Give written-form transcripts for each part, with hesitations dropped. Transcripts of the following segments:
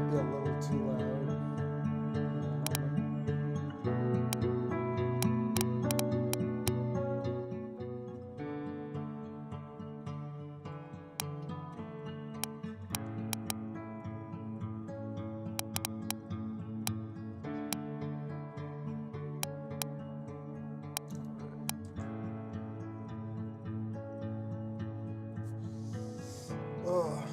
be a little too loud. Ugh.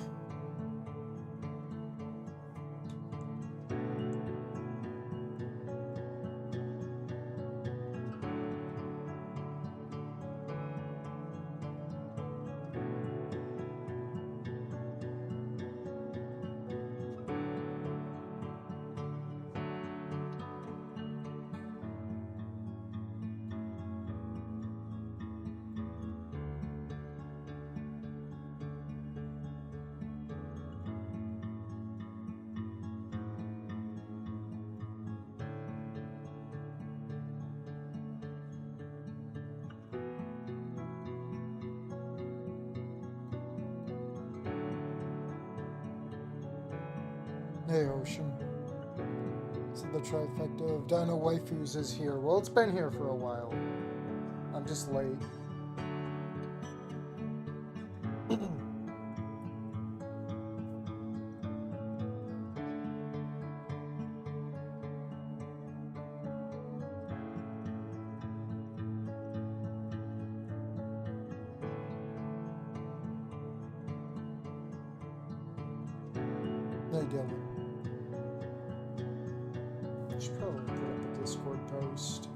Hey, Ocean. So the trifecta of Dino Waifus is here. Well, it's been here for a while. I'm just late. Hey, Dylan. I should probably put up a Discord post.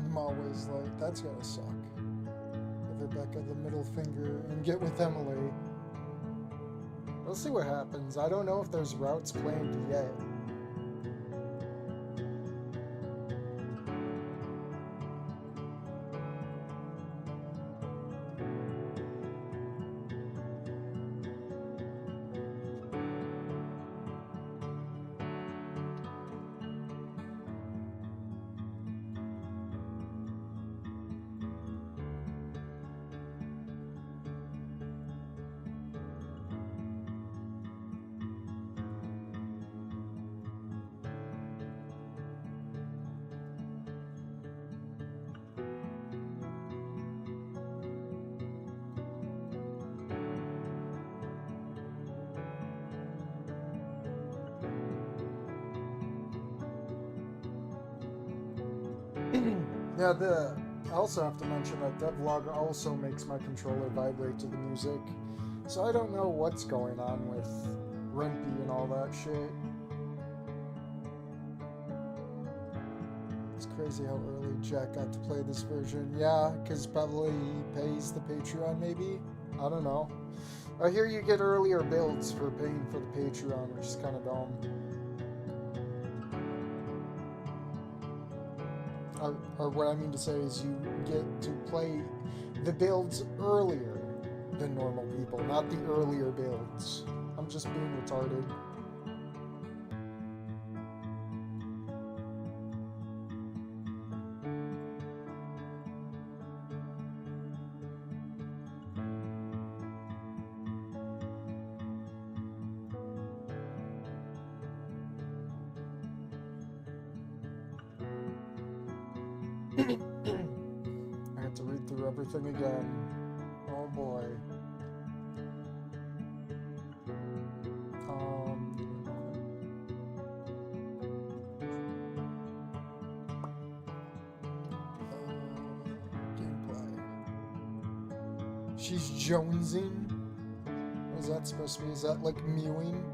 I'm always like, that's gonna suck. Give Rebecca the middle finger and get with Emily. We'll see what happens. I don't know if there's routes planned yet. Yeah, I also have to mention that Devlog also makes my controller vibrate to the music. So I don't know what's going on with Rimpy and all that shit. It's crazy how early Jack got to play this version. Yeah, because probably he pays the Patreon maybe? I don't know. I hear you get earlier builds for paying for the Patreon, which is kind of dumb. Or what I mean to say is you get to play the builds earlier than normal people, not the earlier builds. I'm just being retarded. I had to read through everything again. Oh boy. She's jonesing? What is that supposed to be? Is that like mewing?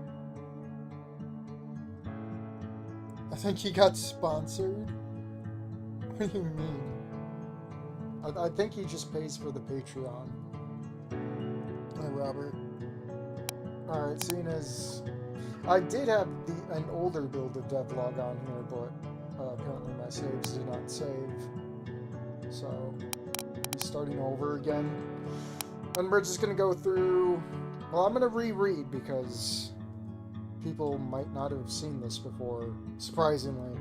I think he got sponsored. What do you mean? I think he just pays for the Patreon. Hi, Robert. Alright, seeing as I did have an older build of Devlog on here, but apparently my saves did not save. So, maybe starting over again. And we're just gonna go through... Well, I'm gonna reread because people might not have seen this before, surprisingly.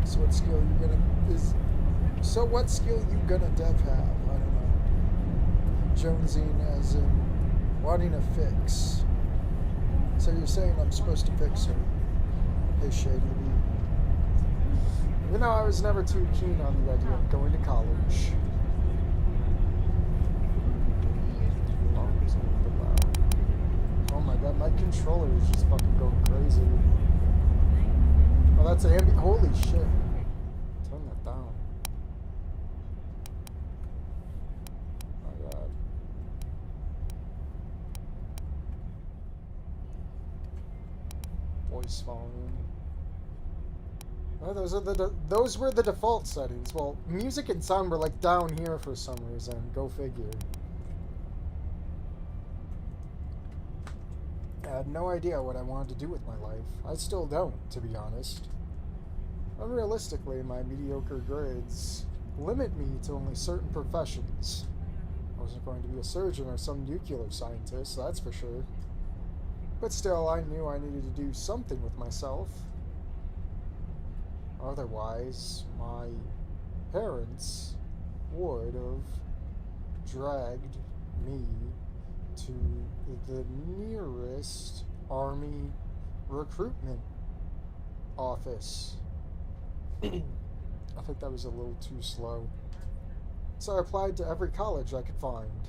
So what skill you gonna... So what skill you gonna dev have? I don't know. Jonesing as in wanting a fix. So you're saying I'm supposed to fix her. Hey, Shady. Even though I was never too keen on the idea of going to college. Oh my god, my controller is just fucking going crazy. Oh, that's ambient. Holy shit. Turn that down. Oh my god. Voice volume. Oh, those were the default settings. Well, music and sound were like down here for some reason. Go figure. I had no idea what I wanted to do with my life. I still don't, to be honest. Unrealistically, my mediocre grades limit me to only certain professions. I wasn't going to be a surgeon or some nuclear scientist, that's for sure. But still, I knew I needed to do something with myself. Otherwise, my parents would have dragged me to the nearest army recruitment office. I think that was a little too slow. So I applied to every college I could find.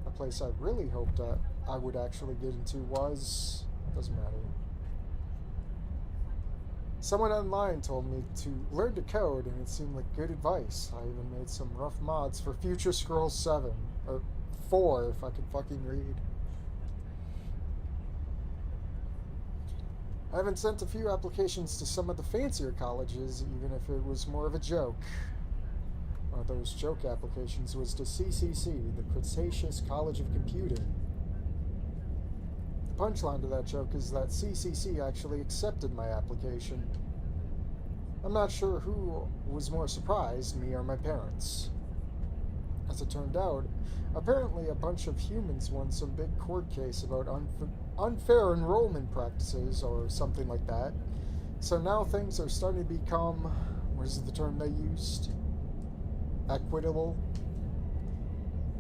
A place I really hoped that I would actually get into was... doesn't matter. Someone online told me to learn to code, and it seemed like good advice. I even made some rough mods for Future Scrolls 7. Or 4, if I could fucking read. I even sent a few applications to some of the fancier colleges, even if it was more of a joke. One of those joke applications was to CCC, the Cretaceous College of Computing. The punchline to that joke is that CCC actually accepted my application. I'm not sure who was more surprised, me or my parents. As it turned out, apparently a bunch of humans won some big court case about unfair enrollment practices or something like that. So now things are starting to become, what is the term they used? Equitable?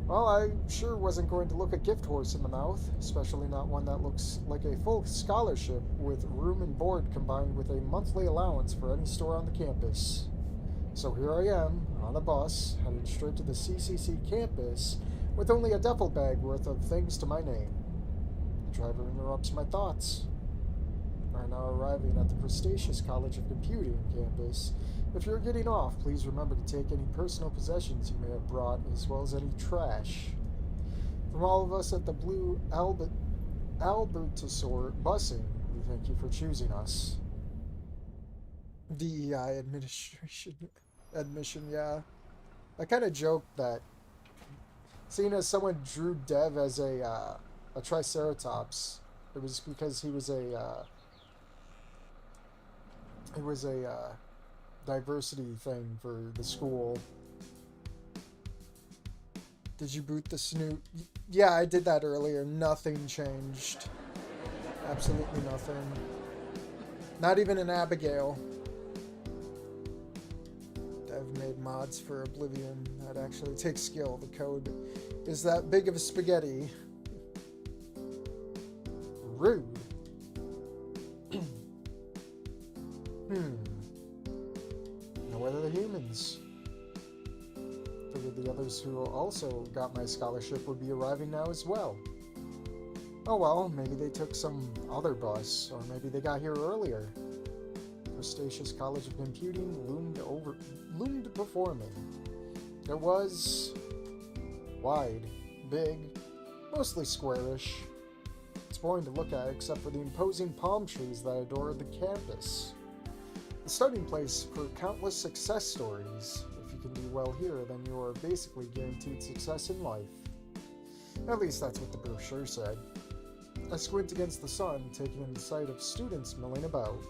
Well, I sure wasn't going to look a gift horse in the mouth, especially not one that looks like a full scholarship with room and board combined with a monthly allowance for any store on the campus. So here I am, on a bus, headed straight to the CCC campus, with only a duffel bag worth of things to my name. The driver interrupts my thoughts. We are now arriving at the prestigious College of Computing campus. If you're getting off, please remember to take any personal possessions you may have brought, as well as any trash. From all of us at the Blue Albertosaur busing, we thank you for choosing us. DEI admission, yeah. I kind of joked that, seeing as someone drew Dev as a Triceratops, it was because he was a diversity thing for the school. Did you boot the snoot? Yeah, I did that earlier. Nothing changed. Absolutely nothing. Not even an Abigail. I've made mods for Oblivion. That actually takes skill. The code is that big of a spaghetti. Rude. Now where are the humans? Figured the others who also got my scholarship would be arriving now as well. Oh well, maybe they took some other bus, or maybe they got here earlier. Prestigious College of Computing loomed before me. It was wide, big, mostly squarish. It's boring to look at except for the imposing palm trees that adorn the campus. The starting place for countless success stories. If you can do well here, then you are basically guaranteed success in life. At least that's what the brochure said. I squint against the sun, taking in the sight of students milling about.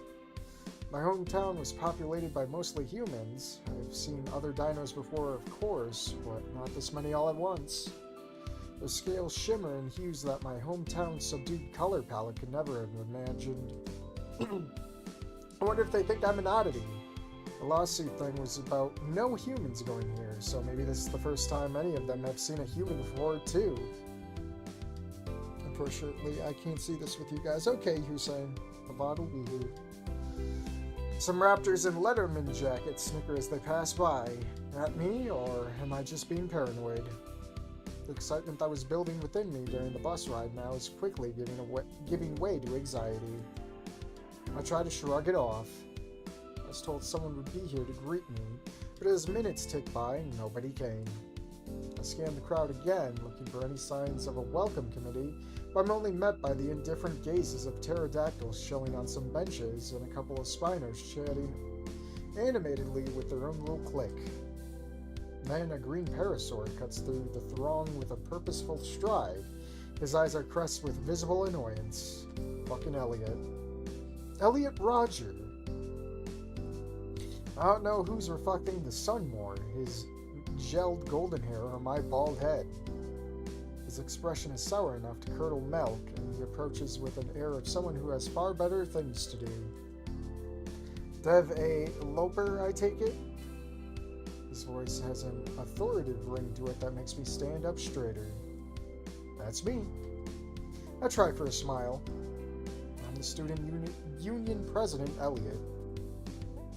My hometown was populated by mostly humans. I've seen other dinos before, of course, but not this many all at once. Their scales shimmer in hues that my hometown's subdued color palette could never have imagined. I wonder if they think I'm an oddity. The lawsuit thing was about no humans going here, so maybe this is the first time any of them have seen a human before, too. Unfortunately, I can't see this with you guys. Okay, Hussein. The bottle be here. Some raptors in Letterman jackets snicker as they pass by. At me, or am I just being paranoid? The excitement that was building within me during the bus ride now is quickly giving way to anxiety. I try to shrug it off. I was told someone would be here to greet me, but as minutes ticked by, nobody came. I scanned the crowd again, looking for any signs of a welcome committee, but I'm only met by the indifferent gazes of pterodactyls showing on some benches and a couple of Spinos chatting animatedly with their own little clique. Then a green parasaur cuts through the throng with a purposeful stride. His eyes are crusted with visible annoyance. Fucking Elliot. Elliot Roger. I don't know who's reflecting the sun more, his gelled golden hair or my bald head. His expression is sour enough to curdle milk, and he approaches with an air of someone who has far better things to do. Dev A. Loper, I take it? His voice has an authoritative ring to it that makes me stand up straighter. That's me. I try for a smile. I'm the student union president, Elliot.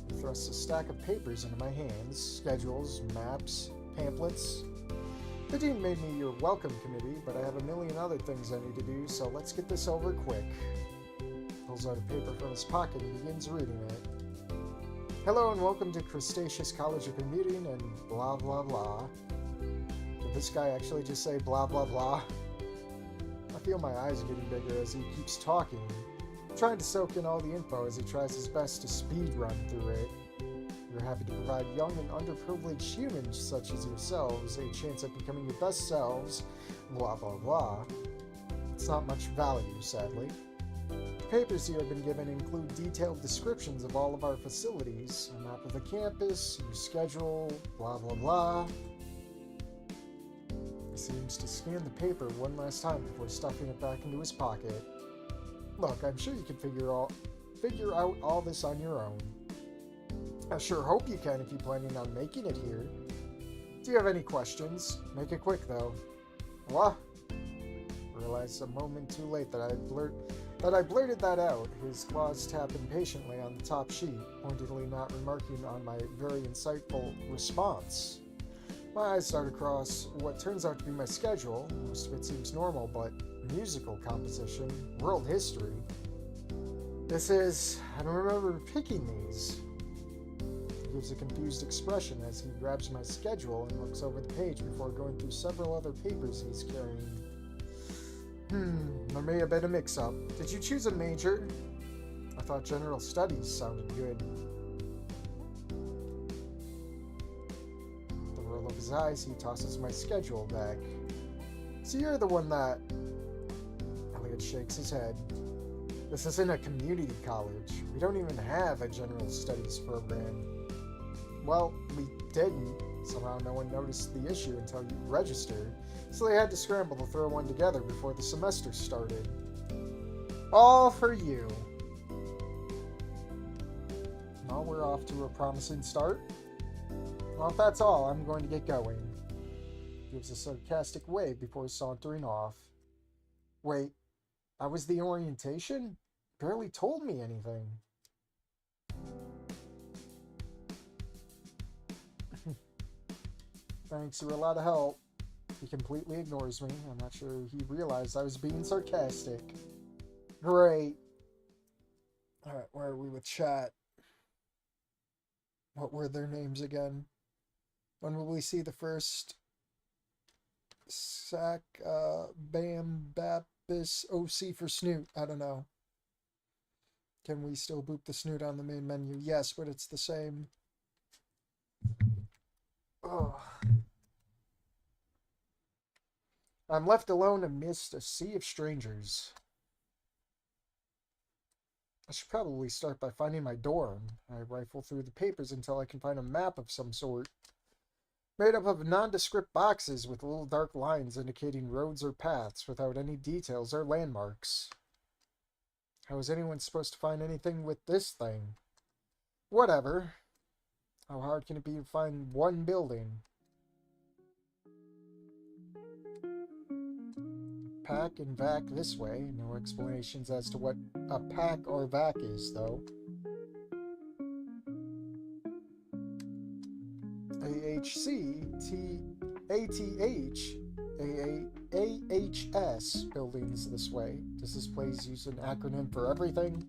He thrusts a stack of papers into my hands, schedules, maps, pamphlets. The dean made me your welcome committee, but I have a million other things I need to do, so let's get this over quick. Pulls out a paper from his pocket and begins reading it. Hello and welcome to Crustaceous College of Computing and blah blah blah. Did this guy actually just say blah blah blah? I feel my eyes getting bigger as he keeps talking, trying to soak in all the info as he tries his best to speed run through it. We're happy to provide young and underprivileged humans such as yourselves a chance at becoming your best selves, blah blah blah. It's not much value, sadly. The papers you have been given include detailed descriptions of all of our facilities, a map of the campus, your schedule, blah blah blah. He seems to scan the paper one last time before stuffing it back into his pocket. Look, I'm sure you can figure out all this on your own. I sure hope you can if you're planning on making it here. Do you have any questions? Make it quick, though. What? Realized a moment too late that I blurted that out, his claws tap impatiently on the top sheet, pointedly not remarking on my very insightful response. My eyes start across what turns out to be my schedule. Most of it seems normal, but musical composition, world history. I don't remember picking these. He gives a confused expression as he grabs my schedule and looks over the page before going through several other papers he's carrying. There may have been a mix-up. Did you choose a major? I thought general studies sounded good. The roll of his eyes, he tosses my schedule back. So you're the one that... Elliot shakes his head. This isn't a community college. We don't even have a general studies program. Well, we didn't. Somehow no one noticed the issue until you registered, so they had to scramble to throw one together before the semester started. All for you. Well, we're off to a promising start. Well, if that's all, I'm going to get going. Gives a sarcastic wave before sauntering off. Wait, that was the orientation? Barely told me anything. Thanks, you were a lot of help. He completely ignores me. I'm not sure he realized I was being sarcastic. Great. Alright, where are we with chat? What were their names again? When will we see the first sack bam bapis OC for Snoot? I don't know. Can we still boop the Snoot on the main menu? Yes, but it's the same. Oh. I'm left alone amidst a sea of strangers. I should probably start by finding my dorm. I rifle through the papers until I can find a map of some sort. Made up of nondescript boxes with little dark lines indicating roads or paths without any details or landmarks. How is anyone supposed to find anything with this thing? Whatever. How hard can it be to find one building? Pack and vac this way. No explanations as to what a pack or vac is, though. AHS buildings this way. Does this place use an acronym for everything?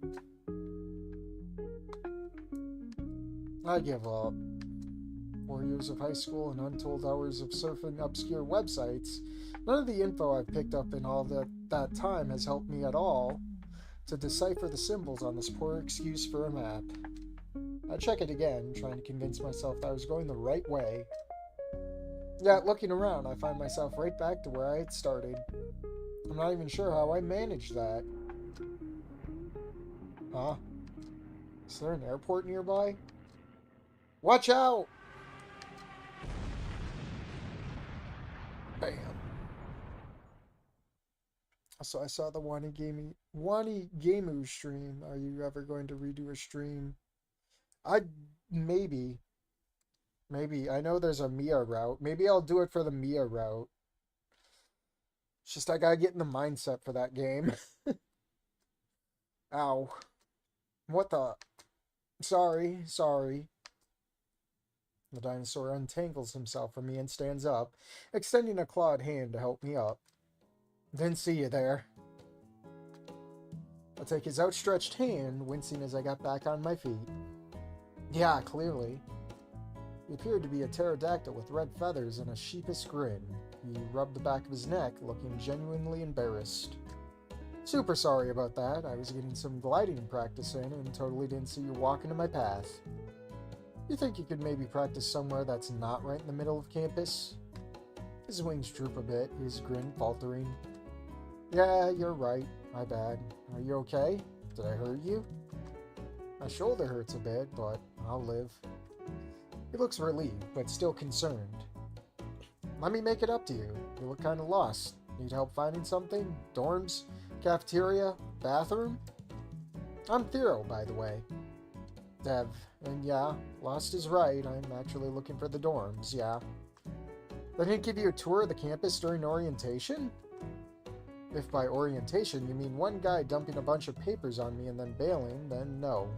I give up. 4 years of high school and untold hours of surfing obscure websites. None of the info I've picked up in all that time has helped me at all to decipher the symbols on this poor excuse for a map. I check it again, trying to convince myself that I was going the right way. Yet, looking around, I find myself right back to where I had started. I'm not even sure how I managed that. Huh? Is there an airport nearby? Watch out! Bam. So I saw the Wani Gameu stream. Are you ever going to redo a stream? Maybe. I know there's a Mia route. Maybe I'll do it for the Mia route. It's just I gotta get in the mindset for that game. Ow. What the? Sorry. The dinosaur untangles himself from me and stands up, extending a clawed hand to help me up. Didn't see you there. I'll take his outstretched hand, wincing as I got back on my feet. Yeah, clearly. He appeared to be a pterodactyl with red feathers and a sheepish grin. He rubbed the back of his neck, looking genuinely embarrassed. Super sorry about that. I was getting some gliding practice in and totally didn't see you walk into my path. You think you could maybe practice somewhere that's not right in the middle of campus? His wings droop a bit, his grin faltering. Yeah, you're right. My bad. Are you okay? Did I hurt you? My shoulder hurts a bit, but I'll live. He looks relieved, but still concerned. Let me make it up to you. You look kind of lost. Need help finding something? Dorms? Cafeteria? Bathroom? I'm Theo, by the way. Dev. And yeah, lost is right. I'm actually looking for the dorms, yeah. They didn't give you a tour of the campus during orientation? If by orientation you mean one guy dumping a bunch of papers on me and then bailing, then no.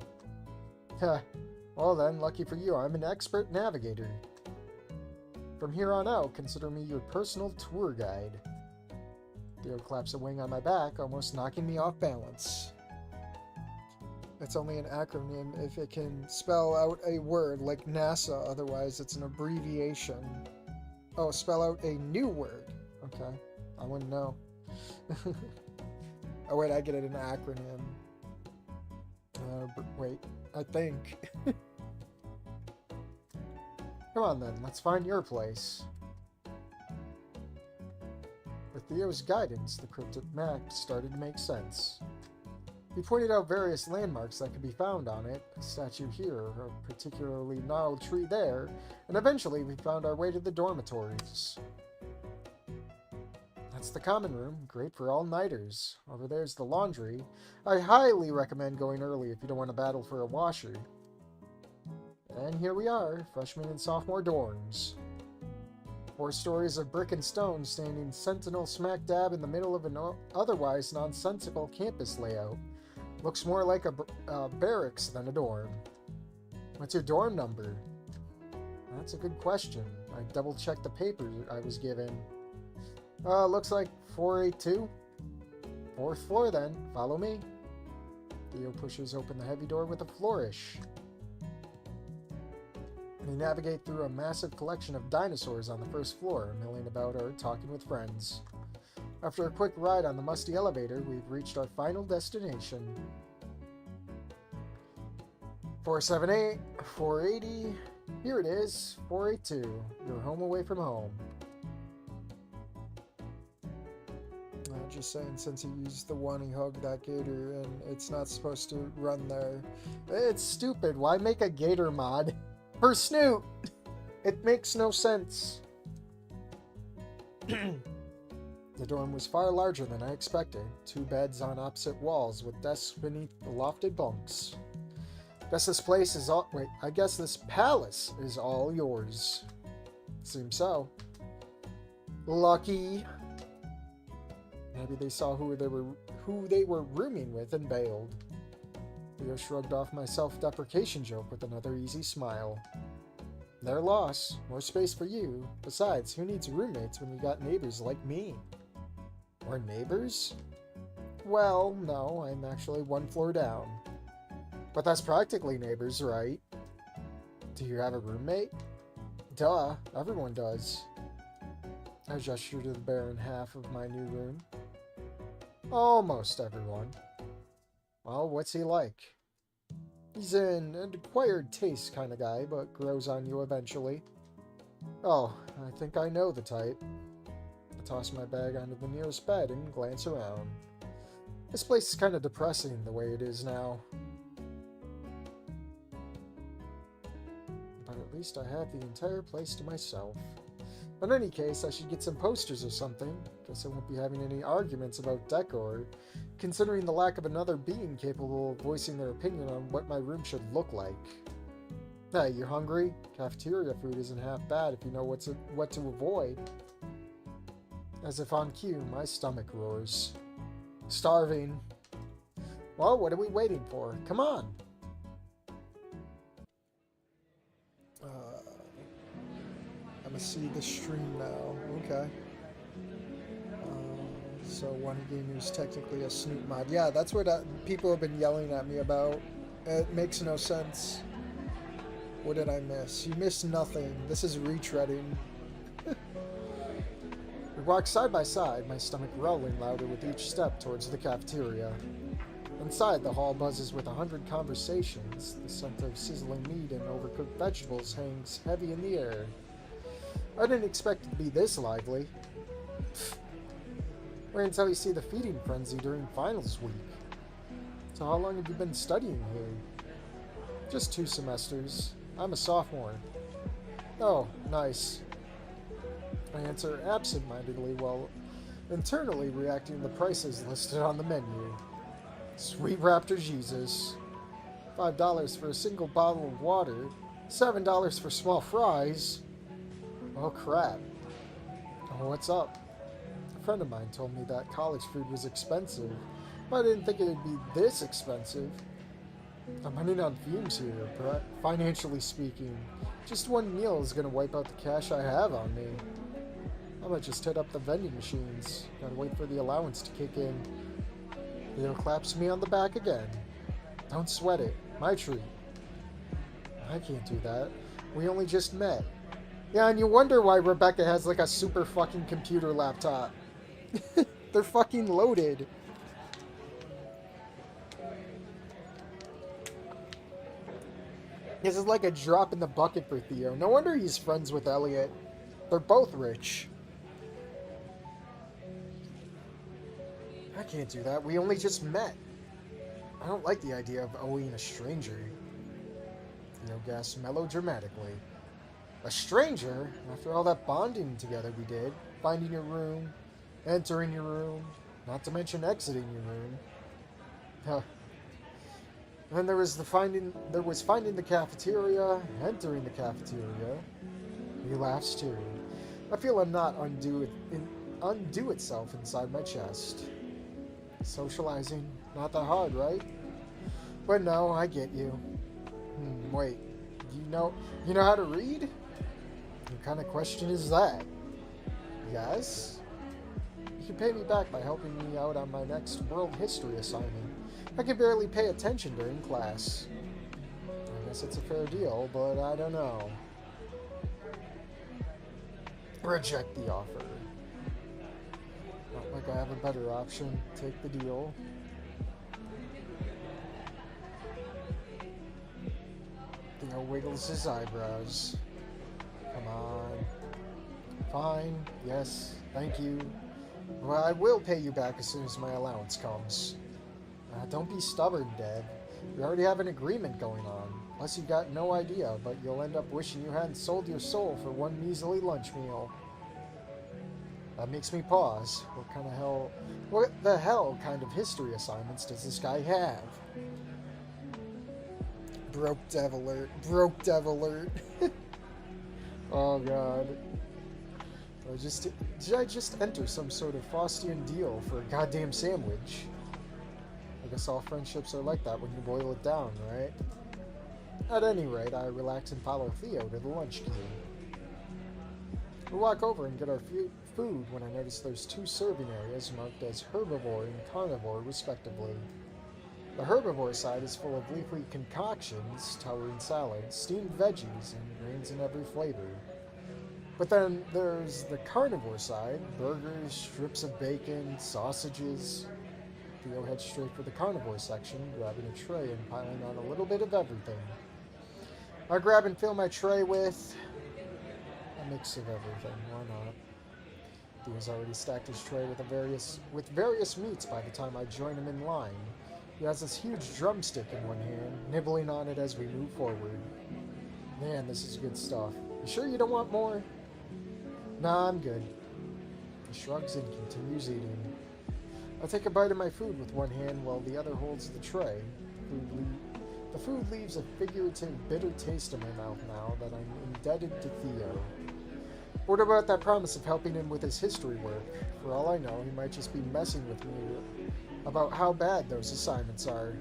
Heh. Well then, lucky for you, I'm an expert navigator. From here on out, consider me your personal tour guide. Theo claps a wing on my back, almost knocking me off balance. It's only an acronym if it can spell out a word like NASA, otherwise it's an abbreviation. Oh, spell out a new word. Okay, I wouldn't know. Oh wait, I get it an acronym. Wait, I think. Come on then, let's find your place. With Theo's guidance, the cryptic map started to make sense. He pointed out various landmarks that could be found on it, a statue here, a particularly gnarled tree there, and eventually we found our way to the dormitories. That's the common room, great for all-nighters. Over there's the laundry. I highly recommend going early if you don't want to battle for a washer. And here we are, freshman and sophomore dorms. 4 stories of brick and stone standing sentinel smack dab in the middle of an otherwise nonsensical campus layout. Looks more like a barracks than a dorm. What's your dorm number? That's a good question. I double-checked the papers I was given. Looks like 482. 4th floor then. Follow me. Theo pushes open the heavy door with a flourish. We navigate through a massive collection of dinosaurs on the first floor, milling about or talking with friends. After a quick ride on the musty elevator, we've reached our final destination. 478, 480, here it is, 482. You're home away from home. Just saying, since he used the one, he hugged that gator, and it's not supposed to run there. It's stupid. Why make a gator mod for Snoot? It makes no sense. The dorm was far larger than I expected. 2 beds on opposite walls with desks beneath the lofted bunks. I guess this palace is all yours. Seems so. Lucky. Maybe they saw who they were rooming with and bailed. Theo shrugged off my self-deprecation joke with another easy smile. Their loss. More space for you. Besides, who needs roommates when you got neighbors like me? Or neighbors? Well, no, I'm actually 1 floor down. But that's practically neighbors, right? Do you have a roommate? Duh, everyone does. I gestured to the barren half of my new room. Almost everyone. Well, what's he like? He's an acquired taste kind of guy, but grows on you eventually. Oh, I think I know the type. I toss my bag onto the nearest bed and glance around. This place is kind of depressing the way it is now. But at least I have the entire place to myself. In any case, I should get some posters or something. Guess I won't be having any arguments about decor, considering the lack of another being capable of voicing their opinion on what my room should look like. Hey, you hungry? Cafeteria food isn't half bad if you know what to avoid. As if on cue, my stomach roars. Starving. Well, what are we waiting for? Come on! I'm gonna see the stream now. Okay. So one game is technically a Snoot mod. Yeah, that's what people have been yelling at me about. It makes no sense. What did I miss? You missed nothing. This is retreading. We walk side by side, my stomach growling louder with each step towards the cafeteria. Inside, the hall buzzes with 100 conversations. The scent of sizzling meat and overcooked vegetables hangs heavy in the air. I didn't expect it to be this lively. Wait until you see the feeding frenzy during finals week. So how long have you been studying here? Just 2 semesters. I'm a sophomore. Oh, nice. I answer absent-mindedly while internally reacting to the prices listed on the menu. Sweet Raptor Jesus. $5 for a single bottle of water. $7 for small fries. Oh crap. Oh, what's up? A friend of mine told me that college food was expensive, but I didn't think it'd be this expensive. I'm running on fumes here, but financially speaking, just 1 meal is gonna wipe out the cash I have on me. I might just hit up the vending machines. Gotta wait for the allowance to kick in. Theo claps me on the back again. Don't sweat it. My treat. I can't do that. We only just met. Yeah, and you wonder why Rebecca has like a super fucking computer laptop. They're fucking loaded. This is like a drop in the bucket for Theo. No wonder he's friends with Elliot. They're both rich. I can't do that. We only just met. I don't like the idea of owing a stranger. Theo gasped melodramatically. A stranger? After all that bonding together we did, finding your room, entering your room, not to mention exiting your room. Huh. Then there was finding the cafeteria, entering the cafeteria. He laughs too. I feel a knot undo itself inside my chest. Socializing, not that hard, right? But no, I get you. Wait, you know how to read? What kind of question is that? Yes? You can pay me back by helping me out on my next world history assignment. I can barely pay attention during class. I guess it's a fair deal, but I don't know. Reject the offer. Not like I have a better option. Take the deal. Theo wiggles his eyebrows. Come on. Fine. Yes. Thank you. Well, I will pay you back as soon as my allowance comes. Don't be stubborn, Dev. We already have an agreement going on. Plus, you got no idea, but you'll end up wishing you hadn't sold your soul for one measly lunch meal. That makes me pause. What the hell kind of history assignments does this guy have? Broke Dev alert. Broke Dev alert. Oh, God. Did I just enter some sort of Faustian deal for a goddamn sandwich? I guess all friendships are like that when you boil it down, right? At any rate, I relax and follow Theo to the lunch queue. We walk over and get our food when I notice there's 2 serving areas marked as herbivore and carnivore, respectively. The herbivore side is full of leafy concoctions, towering salads, steamed veggies, and grains in every flavor. But then there's the carnivore side, burgers, strips of bacon, sausages. Theo heads straight for the carnivore section, grabbing a tray and piling on a little bit of everything. I grab and fill my tray with a mix of everything, why not? Theo's already stacked his tray with various meats by the time I join him in line. He has this huge drumstick in one hand, nibbling on it as we move forward. Man, this is good stuff. You sure you don't want more? Nah, I'm good. He shrugs and continues eating. I take a bite of my food with one hand while the other holds the tray. The food leaves a figurative, bitter taste in my mouth now that I'm indebted to Theo. What about that promise of helping him with his history work? For all I know, he might just be messing with me about how bad those assignments are.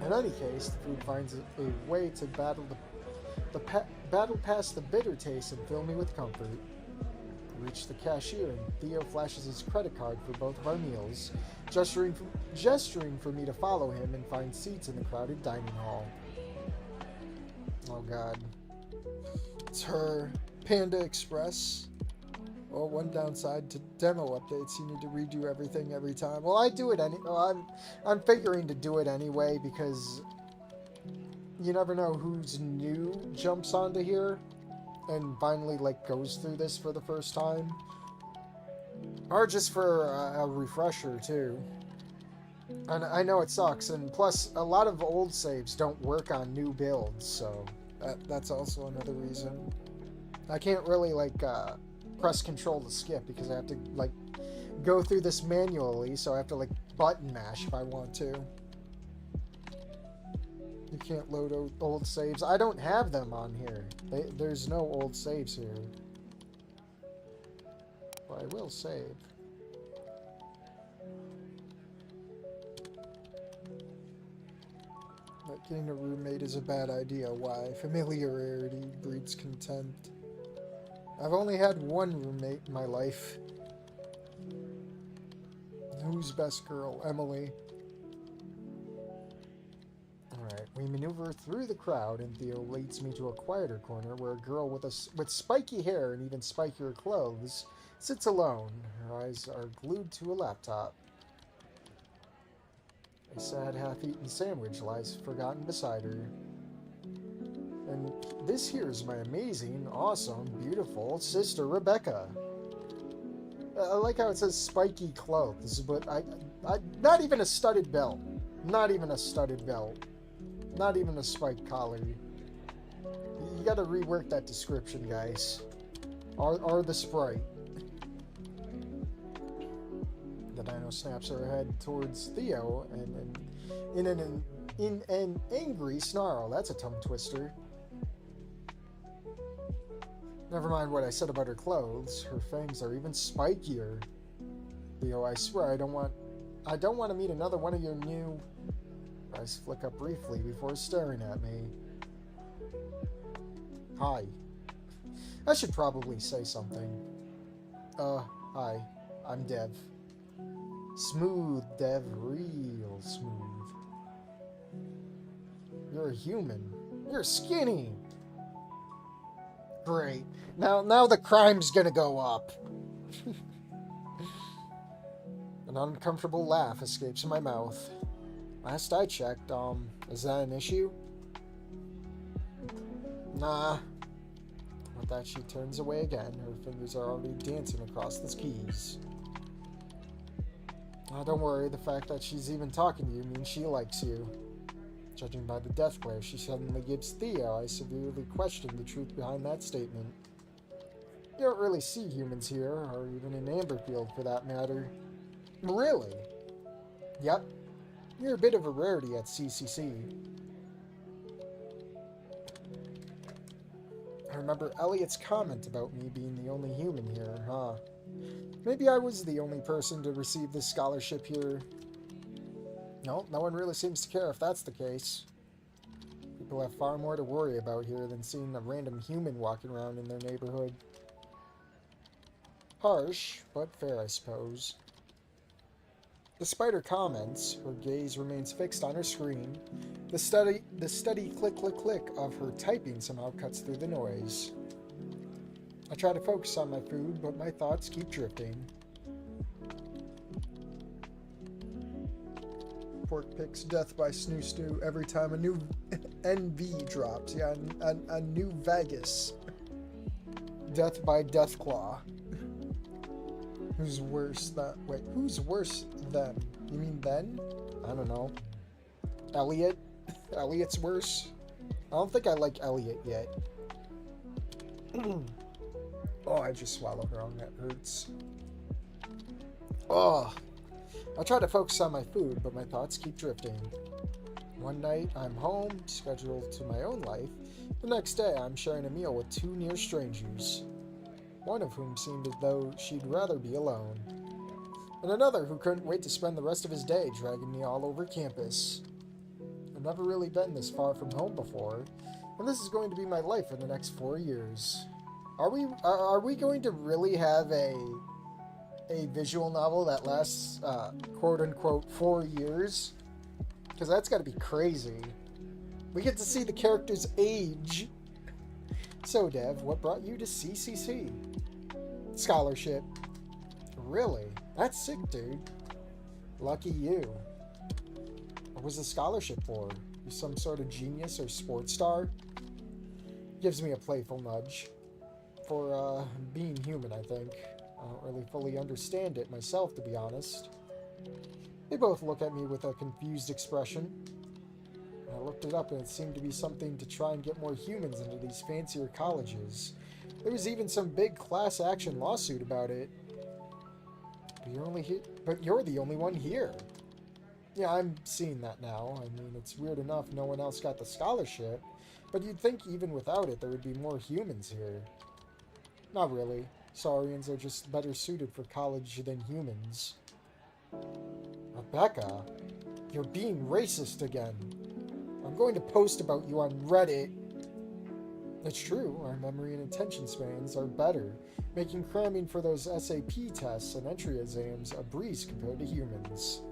In any case, the food finds a way to battle past the bitter taste and fill me with comfort. We reach the cashier and Theo flashes his credit card for both of our meals, gesturing for me to follow him and find seats in the crowded dining hall. Oh God. It's her. Panda Express. Well, one downside to demo updates, you need to redo everything every time. Well, I do it I'm figuring to do it anyway because you never know who's new jumps onto here and finally goes through this for the first time, or just for a refresher too. And I know it sucks, and plus a lot of old saves don't work on new builds, so that's also another reason. I can't really press control to skip because I have to go through this manually, so I have to button mash if I want to. You can't load old saves. I don't have them on here. There's no old saves here. But I will save. But getting a roommate is a bad idea. Why? Familiarity breeds contempt. I've only had one roommate in my life. Who's best girl? Emily. Alright, we maneuver through the crowd and Theo leads me to a quieter corner where a girl with spiky hair and even spikier clothes sits alone. Her eyes are glued to a laptop. A sad half-eaten sandwich lies forgotten beside her. And this here is my amazing, awesome, beautiful sister, Rebecca. I like how it says spiky clothes, but I not even a studded belt. Not even a studded belt. Not even a spiked collar. You gotta rework that description, guys. Or the sprite. The dino snaps her head towards Theo and in an angry snarl. That's a tongue twister. Never mind what I said about her clothes. Her fangs are even spikier. Theo, I swear I don't want to meet another one of your new... Eyes flick up briefly before staring at me. Hi. I should probably say something. Hi. I'm Dev. Smooth, Dev. Real smooth. You're a human. You're skinny. Great. Now the crime's gonna go up. An uncomfortable laugh escapes my mouth. Last I checked, is that an issue? Nah. With that, she turns away again. Her fingers are already dancing across the keys. Don't worry, the fact that she's even talking to you means she likes you. Judging by the death glare she suddenly gives Theo, I severely question the truth behind that statement. You don't really see humans here, or even in Amberfield for that matter. Really? Yep. You're a bit of a rarity at CCC. I remember Elliot's comment about me being the only human here, huh? Maybe I was the only person to receive this scholarship here. No one really seems to care if that's the case. People have far more to worry about here than seeing a random human walking around in their neighborhood. Harsh, but fair, I suppose. Despite her comments, her gaze remains fixed on her screen. The steady click, click, click of her typing somehow cuts through the noise. I try to focus on my food, but my thoughts keep drifting. Pork Picks Death by Snoo Stew every time a new NV drops. Yeah, a new Vegas. Death by Deathclaw. Who's worse than... Wait, who's worse than? You mean then? I don't know. Elliot? Elliot's worse? I don't think I like Elliot yet. Oh, I just swallowed wrong. That hurts. Oh. I try to focus on my food, but my thoughts keep drifting. One night, I'm home, scheduled to my own life. The next day, I'm sharing a meal with two near strangers. One of whom seemed as though she'd rather be alone. And another who couldn't wait to spend the rest of his day dragging me all over campus. I've never really been this far from home before, and this is going to be my life for the next 4 years. Are we going to really have a visual novel that lasts, quote-unquote, 4 years? Because that's got to be crazy. We get to see the characters age. So, Dev, what brought you to CCC? Scholarship. Really? That's sick, dude. Lucky you. What was the scholarship for? You some sort of genius or sports star? Gives me a playful nudge. For, being human, I think. I don't really fully understand it myself, to be honest. They both look at me with a confused expression. I looked it up and it seemed to be something to try and get more humans into these fancier colleges. There was even some big class action lawsuit about it. But you're the only one here. Yeah, I'm seeing that now. I mean, it's weird enough no one else got the scholarship, but you'd think even without it there would be more humans here. Not really. Saurians are just better suited for college than humans. Rebecca, you're being racist again. I'm going to post about you on Reddit. It's true, our memory and attention spans are better, making cramming for those SAP tests and entry exams a breeze compared to humans.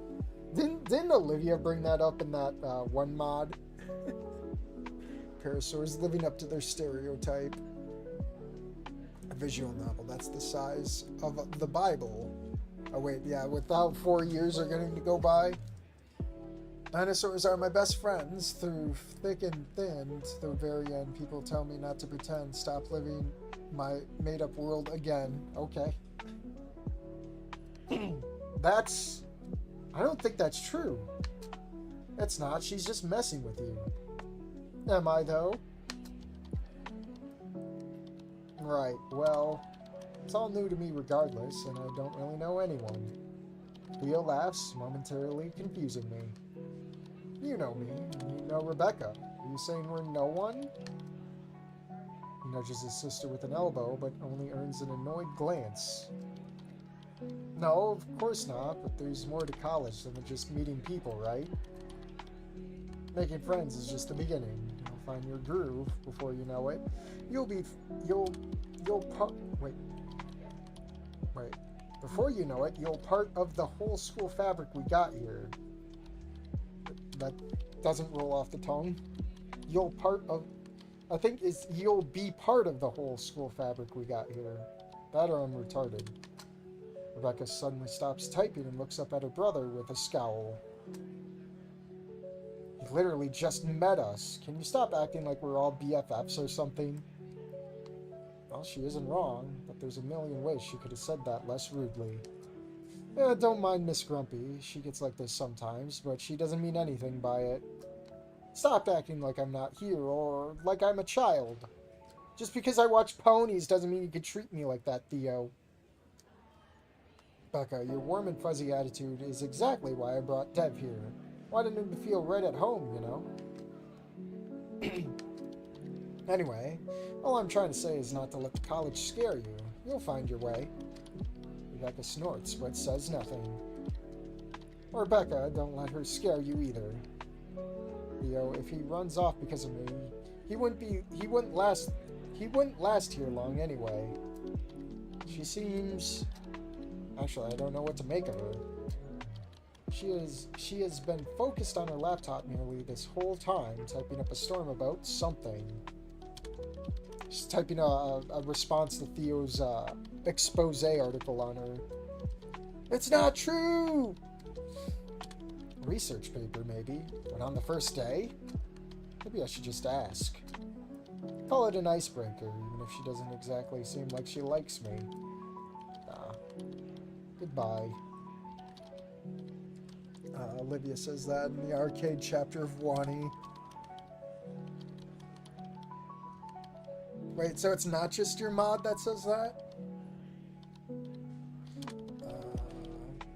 Didn't Olivia bring that up in that one mod? Parasaurs living up to their stereotype. A visual novel, that's the size of the Bible. Oh wait, yeah, without 4 years are going to go by. Dinosaurs are my best friends through thick and thin. To the very end, people tell me not to pretend. Stop living my made-up world again. Okay. I don't think that's true. It's not. She's just messing with you. Am I, though? Right, well, it's all new to me regardless, and I don't really know anyone. Theo laughs, momentarily confusing me. You know me. You know Rebecca. Are you saying we're no one? He nudges his sister with an elbow, but only earns an annoyed glance. No, of course not, but there's more to college than just meeting people, right? Making friends is just the beginning. You'll find your groove before you know it. Before you know it, you'll part of the whole school fabric we got here. That doesn't roll off the tongue. I think you'll be part of the whole school fabric we got here. That or I'm retarded. Rebecca suddenly stops typing and looks up at her brother with a scowl. He literally just met us. Can you stop acting like we're all BFFs or something? Well, she isn't wrong, but there's a million ways she could have said that less rudely. Yeah, don't mind Miss Grumpy. She gets like this sometimes, but she doesn't mean anything by it. Stop acting like I'm not here or like I'm a child. Just because I watch ponies doesn't mean you can treat me like that, Theo. Becca, your warm and fuzzy attitude is exactly why I brought Dev here. Wanted him to feel right at home, you know? Anyway, all I'm trying to say is not to let the college scare you. You'll find your way. Rebecca snorts, but says nothing. Or Becca, don't let her scare you either. Theo, if he runs off because of me, he wouldn't last here long anyway. She seems... Actually, I don't know what to make of her. She has been focused on her laptop nearly this whole time, typing up a storm about something. She's typing a response to Theo's expose article on her. It's not true! Research paper, maybe. But on the first day? Maybe I should just ask. Call it an icebreaker, even if she doesn't exactly seem like she likes me. Goodbye. Olivia says that in the arcade chapter of Wani. Wait, so it's not just your mod that says that?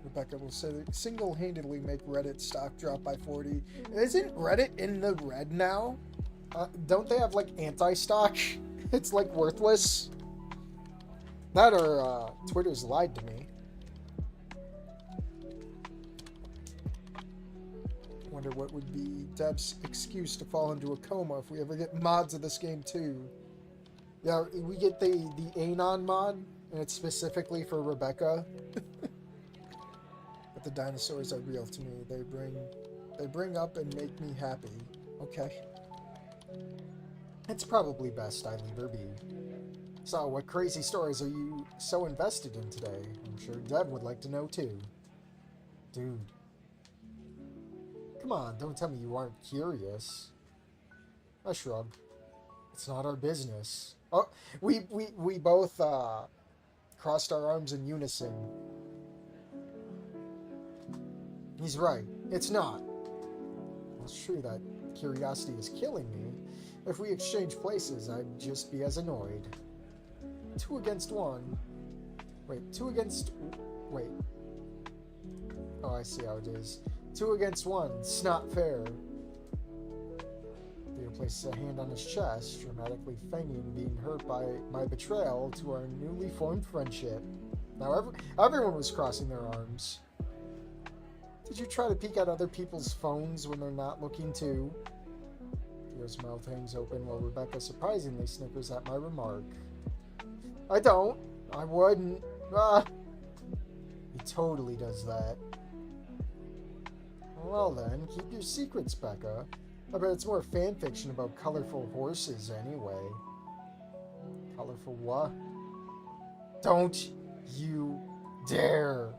Rebecca will single-handedly make Reddit stock drop by 40. Isn't Reddit in the red now? Don't they have, like, anti-stock? It's, like, worthless. That or, Twitter's lied to me. Wonder what would be Deb's excuse to fall into a coma if we ever get mods of this game, too. Yeah, we get the Anon mod, and it's specifically for Rebecca. But the dinosaurs are real to me. They bring up and make me happy. Okay. It's probably best I leave her be. So, what crazy stories are you so invested in today? I'm sure Deb would like to know too. Dude. Come on, don't tell me you aren't curious. I shrug. It's not our business. Oh, we both crossed our arms in unison. He's right. It's not. Well, it's true that curiosity is killing me. If we exchange places, I'd just be as annoyed. 2 against 1. Wait, 2 against... Wait. Oh, I see how it is. 2 against 1. It's not fair. Theo places a hand on his chest, dramatically feigning being hurt by my betrayal to our newly formed friendship. Now, everyone was crossing their arms. Did you try to peek at other people's phones when they're not looking too? Theo's mouth hangs open while Rebecca surprisingly snickers at my remark. I don't. I wouldn't. Ah. He totally does that. Well then, keep your secrets, Becca. I bet it's more fan fiction about colorful horses anyway. Colorful what? Don't you dare.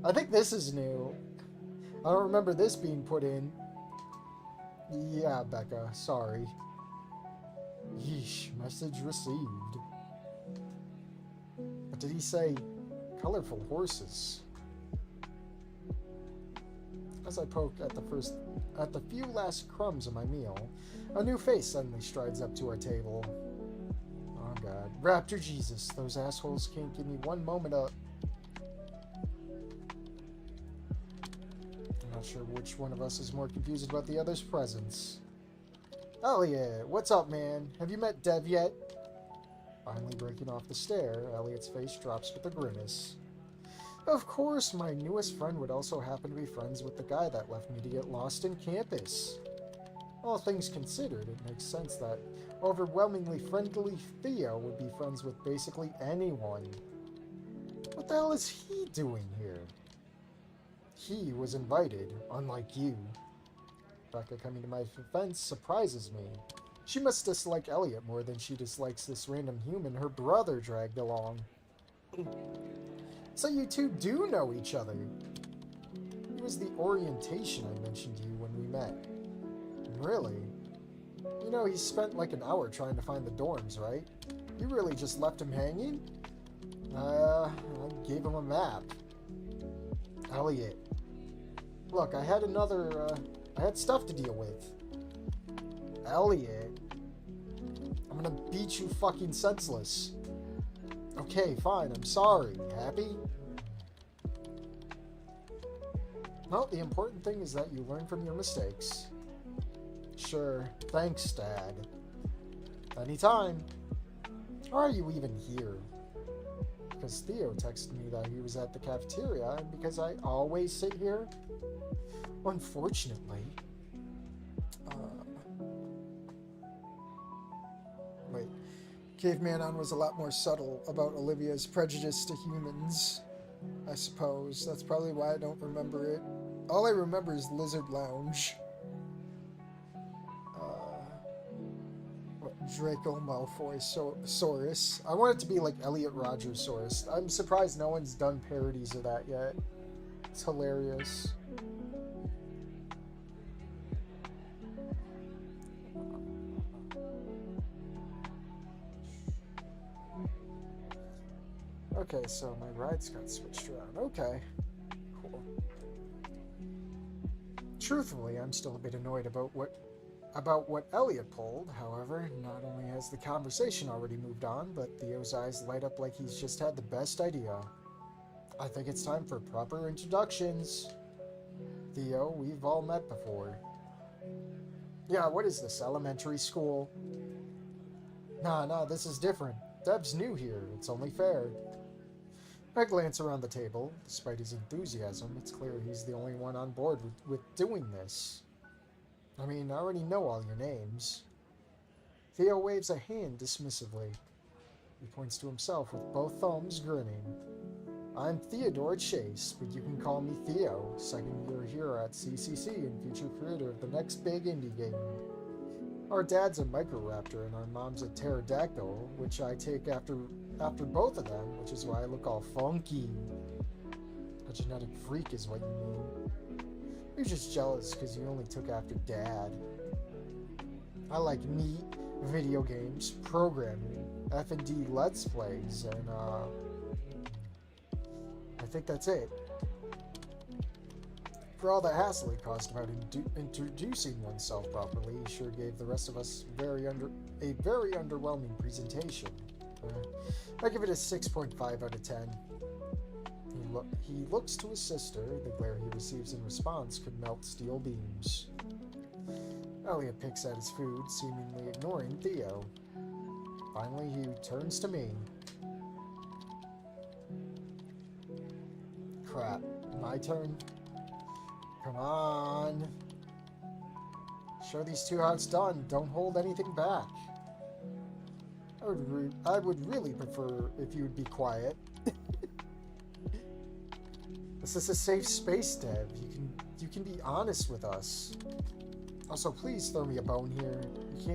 I think this is new. I don't remember this being put in. Yeah, Becca, sorry. Yeesh, message received. What did he say? Colorful horses. As I poke at the few last crumbs of my meal, a new face suddenly strides up to our table. Oh god. Raptor Jesus, those assholes can't give me one moment of... I'm not sure which one of us is more confused about the other's presence. Elliot, what's up, man? Have you met Dev yet? Finally breaking off the stare, Elliot's face drops with a grimace. Of course, my newest friend would also happen to be friends with the guy that left me to get lost in campus. All things considered, it makes sense that overwhelmingly friendly Theo would be friends with basically anyone. What the hell is he doing here? He was invited, unlike you. Becca coming to my defense surprises me. She must dislike Elliot more than she dislikes this random human her brother dragged along. So you two do know each other. It was the orientation I mentioned to you when we met. Really? You know, he spent like an hour trying to find the dorms, right? You really just left him hanging? I gave him a map. Elliot. Look, I had stuff to deal with. Elliot. I'm gonna beat you fucking senseless. Okay, fine, I'm sorry. Happy? Well, the important thing is that you learn from your mistakes. Sure, thanks, Dad. Anytime. Why are you even here? Because Theo texted me that he was at the cafeteria, and because I always sit here? Unfortunately. Wait. Caveman was a lot more subtle about Olivia's prejudice to humans, I suppose. That's probably why I don't remember it. All I remember is Lizard Lounge. Draco Malfoy Saurus. I want it to be like Elliot Rogers Saurus. I'm surprised no one's done parodies of that yet. It's hilarious. Okay, so my rides got switched around. Okay. Cool. Truthfully, I'm still a bit annoyed about what Elliot pulled. However, not only has the conversation already moved on, but Theo's eyes light up like he's just had the best idea. I think it's time for proper introductions. Theo, we've all met before. Yeah, what is this, elementary school? Nah, this is different. Dev's new here. It's only fair. I glance around the table. Despite his enthusiasm, it's clear he's the only one on board with doing this. I mean, I already know all your names. Theo waves a hand dismissively. He points to himself with both thumbs grinning. I'm Theodore Chase, but you can call me Theo, second year here at CCC and future creator of the next big indie game. Our dad's a Microraptor and our mom's a Pterodactyl, which I take after both of them, which is why I look all funky. A genetic freak is what you mean. You're just jealous because you only took after Dad. I like meat, video games, programming, F&D Let's Plays, and I think that's it. For all the hassle it caused about introducing oneself properly, he sure gave the rest of us a very underwhelming presentation. I give it a 6.5 out of 10. He looks to his sister. The glare he receives in response could melt steel beams. Elliot picks at his food, seemingly ignoring Theo. Finally, he turns to me. Crap. My turn? Come on. Show these two how it's done. Don't hold anything back. I would really prefer if you would be quiet. This is a safe space, Dev. You can be honest with us. Also, please throw me a bone here. You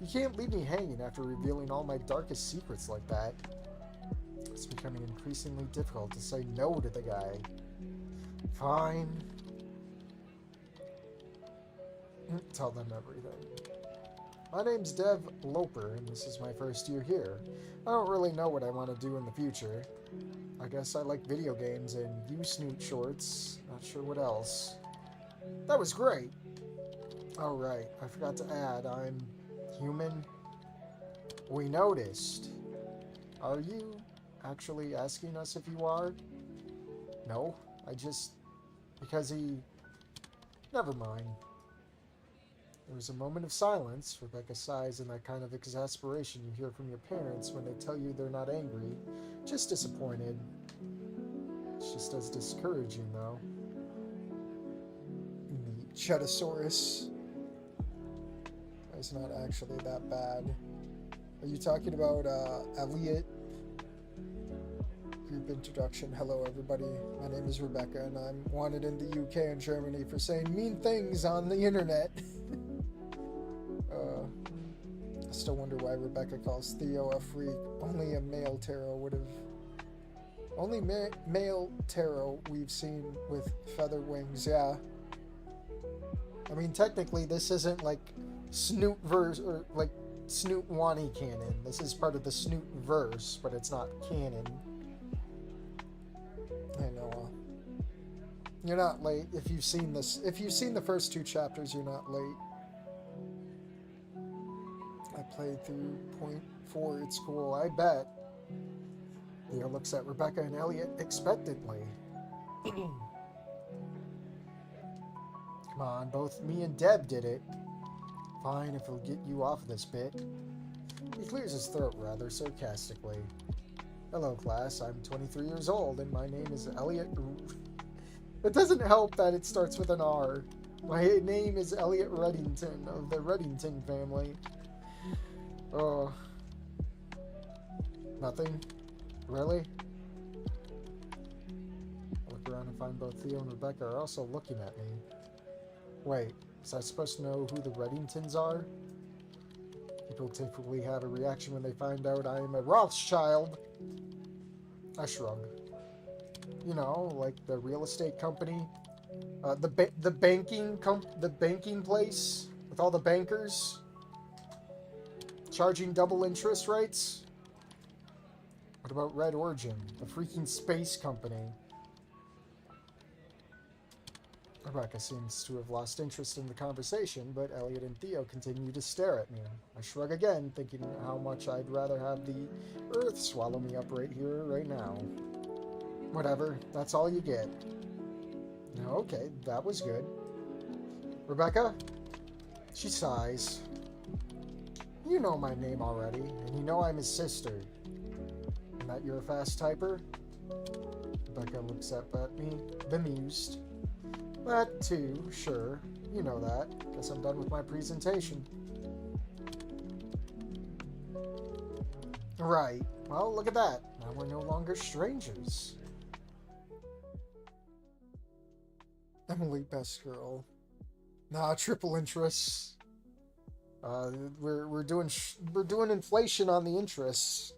can't leave me hanging after revealing all my darkest secrets like that. It's becoming increasingly difficult to say no to the guy. Fine. Tell them everything. My name's Dev Loper, and this is my first year here. I don't really know what I want to do in the future. I guess I like video games and U-Snoot shorts. Not sure what else. That was great. Oh, right. I forgot to add, I'm human. We noticed. Are you actually asking us if you are? No, because he... Never mind. There was a moment of silence. Rebecca sighs in that kind of exasperation you hear from your parents when they tell you they're not angry, just disappointed. It's just as discouraging, though. Chetosaurus. It's not actually that bad. Are you talking about Elliot? Group introduction. Hello, everybody. My name is Rebecca, and I'm wanted in the UK and Germany for saying mean things on the internet. still wonder why Rebecca calls Theo a freak. Only a male tarot would have... Only male tarot we've seen with feather wings, yeah. I mean, technically, this isn't like Snoot verse or like Snoot Wani canon. This is part of the Snoot verse, but it's not canon. I know. You're not late if you've seen this. If you've seen the first 2 chapters, you're not late. I played through point 4 at school. I bet. Theo looks at Rebecca and Elliot expectantly. Come on, both me and Deb did it. Fine, if it'll get you off of this bit. He clears his throat rather sarcastically. Hello, class. I'm 23 years old, and my name is Elliot. It doesn't help that it starts with an R. My name is Elliot Reddington of the Reddington family. Oh. Nothing? Really? I look around and find both Theo and Rebecca are also looking at me. Wait, was I supposed to know who the Reddingtons are? People typically have a reaction when they find out I am a Rothschild. I shrug. You know, like the real estate company, the banking place with all the bankers charging double interest rates. What about Red Origin, the freaking space company? Rebecca seems to have lost interest in the conversation, but Elliot and Theo continue to stare at me. I shrug again, thinking how much I'd rather have the earth swallow me up right here, right now. Whatever, that's all you get. Okay, that was good. Rebecca? She sighs. You know my name already, and you know I'm his sister. And that you're a fast typer? Rebecca looks up at me, bemused. That too, sure. You know that. Guess I'm done with my presentation. Right. Well, look at that. Now we're no longer strangers. Emily, best girl. Nah, triple interests. We're doing inflation on the interests.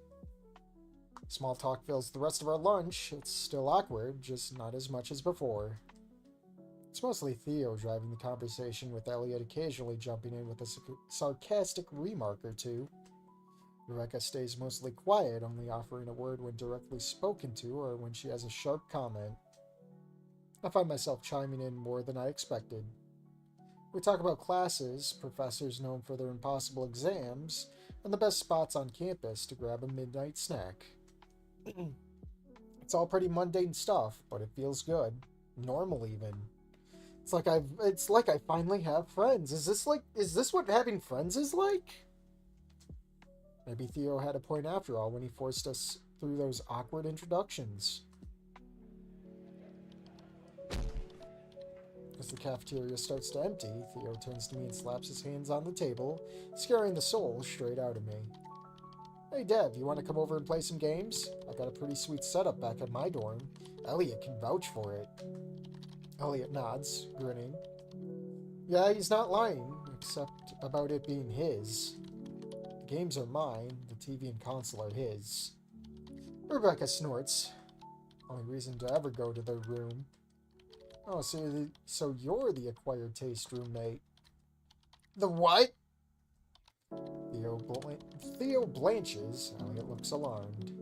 Small talk fills the rest of our lunch. It's still awkward, just not as much as before. It's mostly Theo driving the conversation, with Elliot occasionally jumping in with a sarcastic remark or two. Rebecca stays mostly quiet, only offering a word when directly spoken to or when she has a sharp comment. I find myself chiming in more than I expected. We talk about classes, professors known for their impossible exams, and the best spots on campus to grab a midnight snack. It's all pretty mundane stuff, but it feels good. Normal, even. It's like I finally have friends. Is this what having friends is like? Maybe Theo had a point after all when he forced us through those awkward introductions. As the cafeteria starts to empty, Theo turns to me and slaps his hands on the table, scaring the soul straight out of me. Hey Dev, you want to come over and play some games? I got a pretty sweet setup back at my dorm. Elliot can vouch for it. Elliot nods, grinning. Yeah, he's not lying, except about it being his. The games are mine, the TV and console are his. Rebecca snorts. Only reason to ever go to their room. Oh, so you're the acquired taste roommate. The what? Theo blanches. Elliot looks alarmed.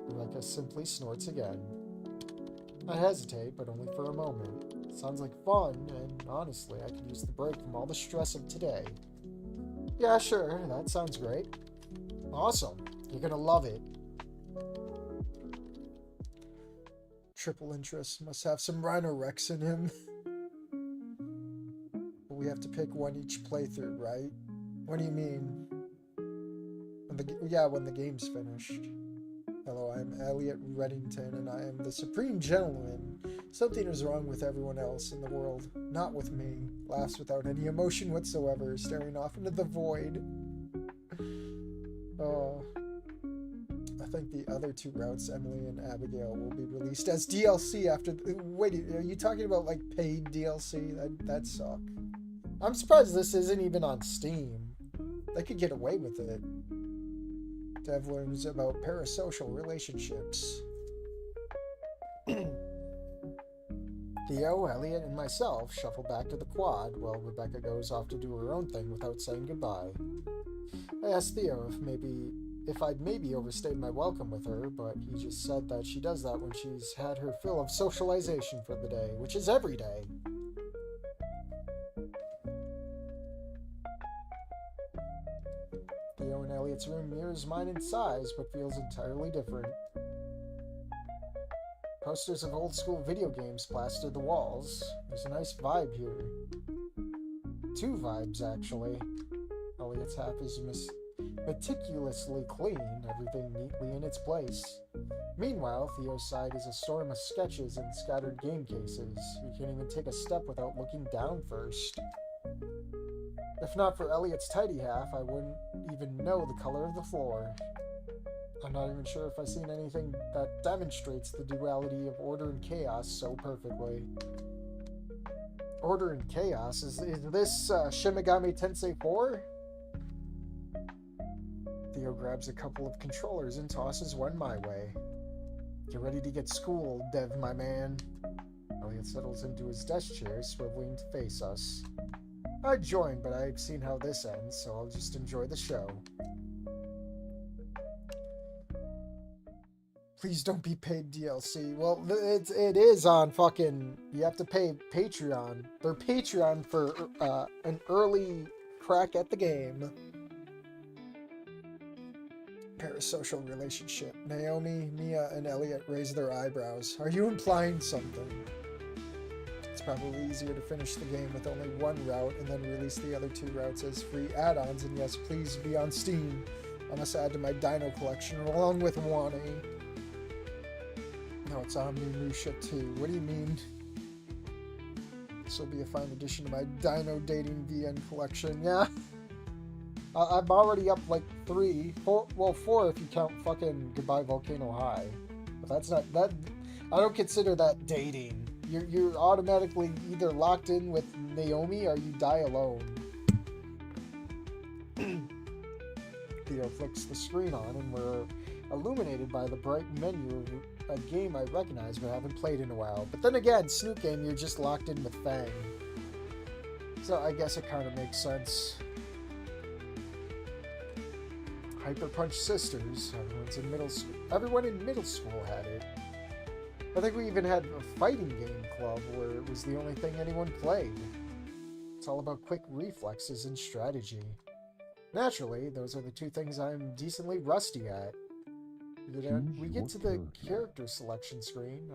Rebecca simply snorts again. I hesitate, but only for a moment. Sounds like fun, and honestly, I could use the break from all the stress of today. Yeah, sure, that sounds great. Awesome. You're gonna love it. Triple interest must have some Rhinorex in him. But we have to pick one each playthrough, right? What do you mean? When the game's finished. Hello, I'm Elliot Reddington, and I am the Supreme Gentleman. Something is wrong with everyone else in the world, not with me. Laughs without any emotion whatsoever, staring off into the void. I think the other 2 routes, Emily and Abigail, will be released as DLC after... Wait, are you talking about, like, paid DLC? That'd suck. I'm surprised this isn't even on Steam. They could get away with it. Dev learns about parasocial relationships. Theo, Elliot, and myself shuffle back to the quad while Rebecca goes off to do her own thing without saying goodbye. I asked Theo if I'd maybe overstayed my welcome with her, but he just said that she does that when she's had her fill of socialization for the day, which is every day. Theo and Elliot's room mirrors mine in size, but feels entirely different. Posters of old school video games plaster the walls. There's a nice vibe here. Two vibes, actually. Elliot's half is meticulously clean, everything neatly in its place. Meanwhile, Theo's side is a storm of sketches and scattered game cases. We can't even take a step without looking down first. If not for Elliot's tidy half, I wouldn't even know the color of the floor. I'm not even sure if I've seen anything that demonstrates the duality of order and chaos so perfectly. Order and chaos? Is this Shin Megami Tensei 4? Theo grabs a couple of controllers and tosses one my way. Get ready to get schooled, Dev, my man. Elliot settles into his desk chair, swiveling to face us. I'd join, but I've seen how this ends, so I'll just enjoy the show. Please don't be paid DLC. Well, it is on fucking... You have to pay Patreon. They're Patreon for an early crack at the game. Parasocial relationship. Naomi, Mia, and Elliot raise their eyebrows. Are you implying something? It's probably easier to finish the game with only one route and then release the other two routes as free add-ons. And yes, please be on Steam. I must add to my Dino collection along with Wani. No, it's Omnimusha too. What do you mean? This will be a fine addition to my Dino Dating VN collection. Yeah. I'm already up like 4 if you count fucking Goodbye Volcano High. But that's not that. I don't consider that dating. You're automatically either locked in with Naomi or you die alone. Theo flicks the screen on and we're illuminated by the bright menu of a game I recognize but haven't played in a while. But then again, Snoop Game, you're just locked in with Fang. So I guess it kind of makes sense. Hyper Punch Sisters. Everyone in middle school had it. I think we even had a fighting game club where it was the only thing anyone played. It's all about quick reflexes and strategy. Naturally, those are the two things I'm decently rusty at. We get to the character selection screen.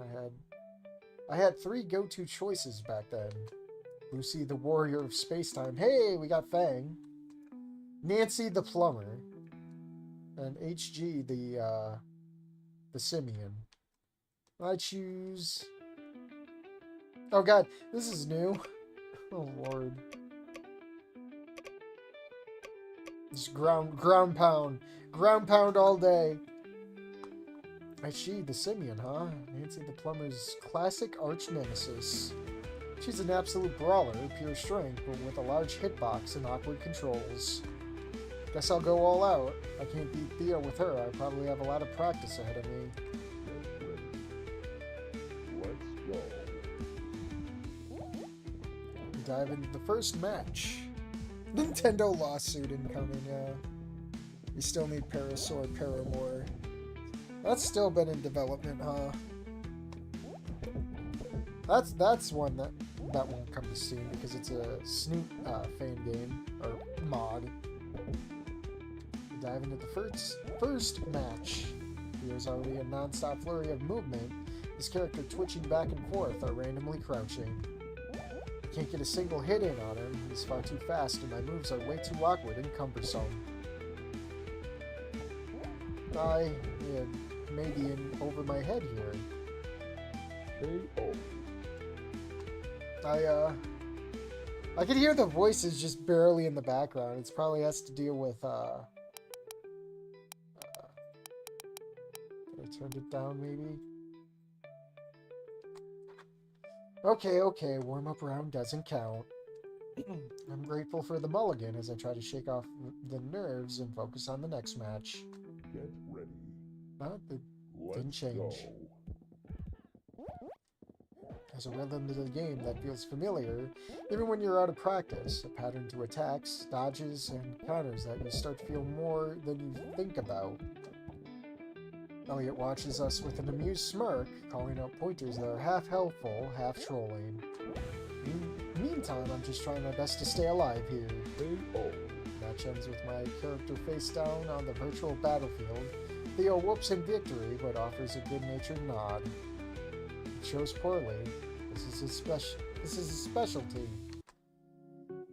I had 3 go-to choices back then. Lucy, the warrior of space-time. Hey, we got Fang. Nancy, the plumber. And HG, the simian. I choose... Oh god, this is new. Oh lord. Just ground pound. Ground pound all day. HG, the simian, huh? Nancy the plumber's classic arch nemesis. She's an absolute brawler, pure strength, but with a large hitbox and awkward controls. Guess I'll go all out. I can't beat Theo with her. I probably have a lot of practice ahead of me. Let's go. Dive into the first match. Nintendo lawsuit incoming, yeah. We still need Parasaur Paramore. That's still been in development, huh? That's one that won't come to Steam because it's a Snoop fan game or mod. Dive into the first match. There's already a non-stop flurry of movement. His character twitching back and forth or randomly crouching. Can't get a single hit in on him. He's far too fast and my moves are way too awkward and cumbersome. I maybe in over my head here. I can hear the voices just barely in the background. It probably has to deal with I turned it down maybe. Okay, warm-up round doesn't count. I'm grateful for the mulligan as I try to shake off the nerves and focus on the next match. Get ready. But it didn't change. Go. There's a rhythm to the game that feels familiar, even when you're out of practice. A pattern to attacks, dodges, and counters that you start to feel more than you think about. Elliot watches us with an amused smirk, calling out pointers that are half helpful, half trolling. Meantime, I'm just trying my best to stay alive here. Match ends with my character face down on the virtual battlefield. Theo whoops in victory, but offers a good-natured nod. It shows poorly. This is his specialty.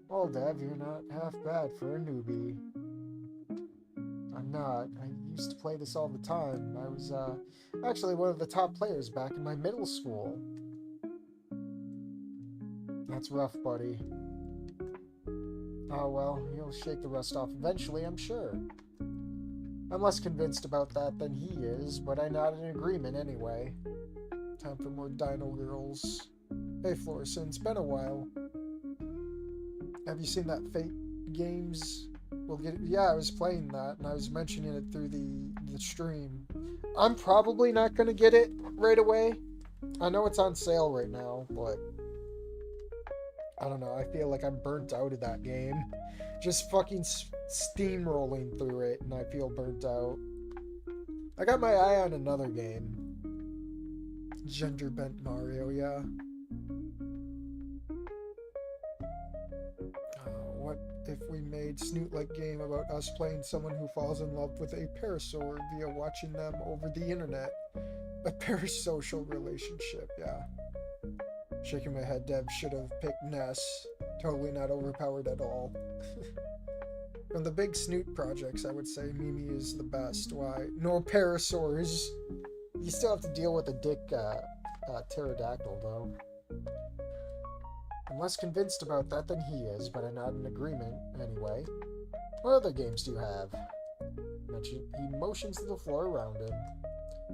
Well, Dev, you're not half bad for a newbie. I'm not. I used to play this all the time. I was actually one of the top players back in my middle school. That's rough, buddy. Oh well, he'll shake the rust off eventually, I'm sure. I'm less convinced about that than he is, but I nod in agreement anyway. Time for more Dino Girls. Hey Florison, it's been a while. Have you seen that Fate games? Yeah, I was playing that, and I was mentioning it through the stream. I'm probably not going to get it right away. I know it's on sale right now, but I don't know. I feel like I'm burnt out of that game. Just fucking steamrolling through it, and I feel burnt out. I got my eye on another game. Gender Bent Mario, yeah. What if we made Snoot-like game about us playing someone who falls in love with a parasaur via watching them over the internet? A parasocial relationship, yeah. Shaking my head, Dev should have picked Ness. Totally not overpowered at all. From the big Snoot projects, I would say Mimi is the best. Why? No parasaurs. You still have to deal with a dick pterodactyl, though. I'm less convinced about that than he is, but I'm not in agreement anyway. What other games do you have? He motions to the floor around him.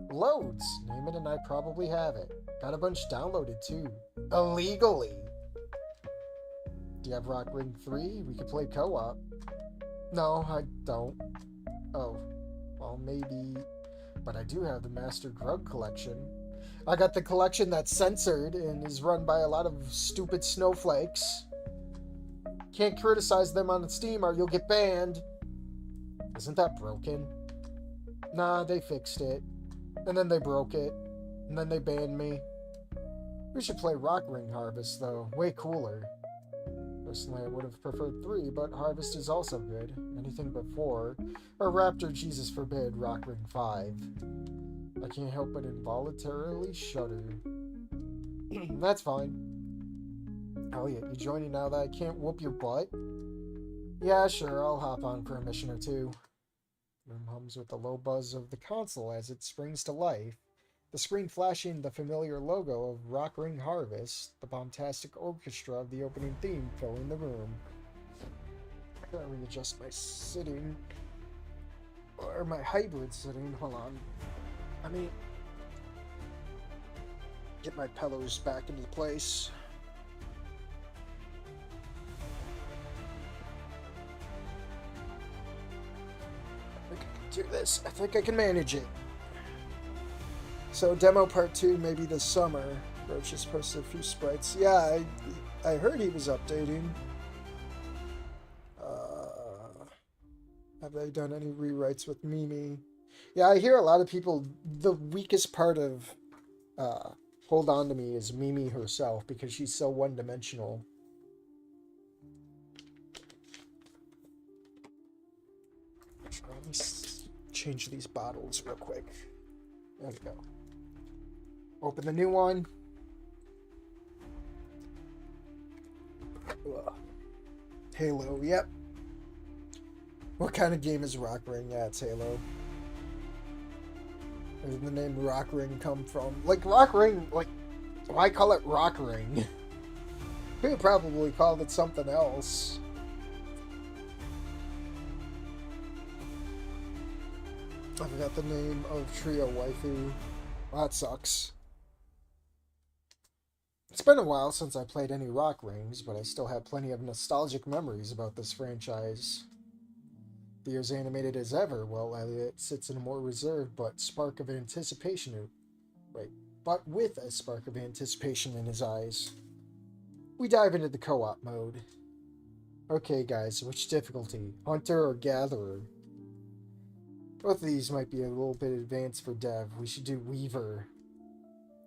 Loads! Name it and I probably have it. Got a bunch downloaded too. Illegally! Do you have Rock Ring 3? We could play co-op. No, I don't. Oh, well maybe... But I do have the Master Grug collection. I got the collection that's censored and is run by a lot of stupid snowflakes. Can't criticize them on Steam or you'll get banned. Isn't that broken? Nah, they fixed it. And then they broke it. And then they banned me. We should play Rock Ring Harvest, though. Way cooler. Personally, I would have preferred 3, but Harvest is also good. Anything but 4. Or Raptor, Jesus forbid, Rock Ring 5. I can't help but involuntarily shudder. That's fine. Elliot, you joining now that I can't whoop your butt? Yeah, sure, I'll hop on for a mission or two. Room hums with the low buzz of the console as it springs to life. The screen flashing the familiar logo of Rock Ring Harvest, the bombastic orchestra of the opening theme filling the room. I gotta readjust my sitting, or my hybrid sitting, hold on. Let me get my pillows back into place. I think I can do this. I think I can manage it. So demo part 2 maybe this summer. Roach has posted a few sprites. Yeah, I heard he was updating. Have they done any rewrites with Mimi? Yeah, I hear a lot of people, the weakest part of Hold On To Me is Mimi herself because she's so one-dimensional. Let me change these bottles real quick. There we go. Open the new one. Ugh. Halo, yep. What kind of game is Rock Ring? Yeah, it's Halo. Where did the name Rock Ring come from? Like, Rock Ring, like, why call it Rock Ring? We could probably call it something else. I forgot the name of Trio Waifu. Well, that sucks. It's been a while since I played any rock rings, but I still have plenty of nostalgic memories about this franchise. Theo's animated as ever, while Elliot sits in a more reserved but with a spark of anticipation in his eyes. We dive into the co-op mode. Okay, guys, which difficulty? Hunter or Gatherer? Both of these might be a little bit advanced for Dev. We should do Weaver.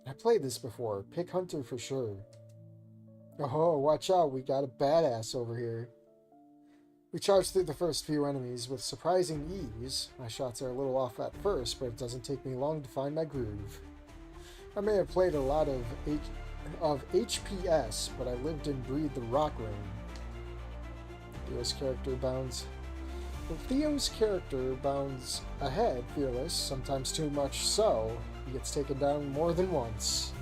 I played this before. Pick Hunter for sure. Oh, watch out. We got a badass over here. We charge through the first few enemies with surprising ease. My shots are a little off at first, but it doesn't take me long to find my groove. I may have played a lot of HPS, but I lived and breathed the rock ring. Theo's character bounds ahead, fearless, sometimes too much so. He gets taken down more than once.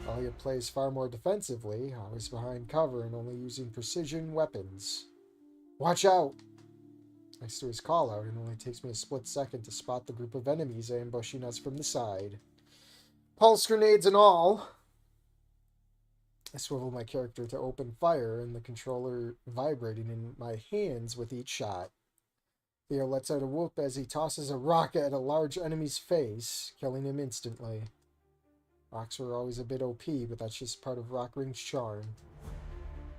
Elliot plays far more defensively, always behind cover and only using precision weapons. Watch out! Thanks to his call-out, it only takes me a split second to spot the group of enemies ambushing us from the side. Pulse grenades and all! I swivel my character to open fire, and the controller vibrating in my hands with each shot. Theo lets out a whoop as he tosses a rock at a large enemy's face, killing him instantly. Rocks were always a bit OP, but that's just part of Rock Ring's charm.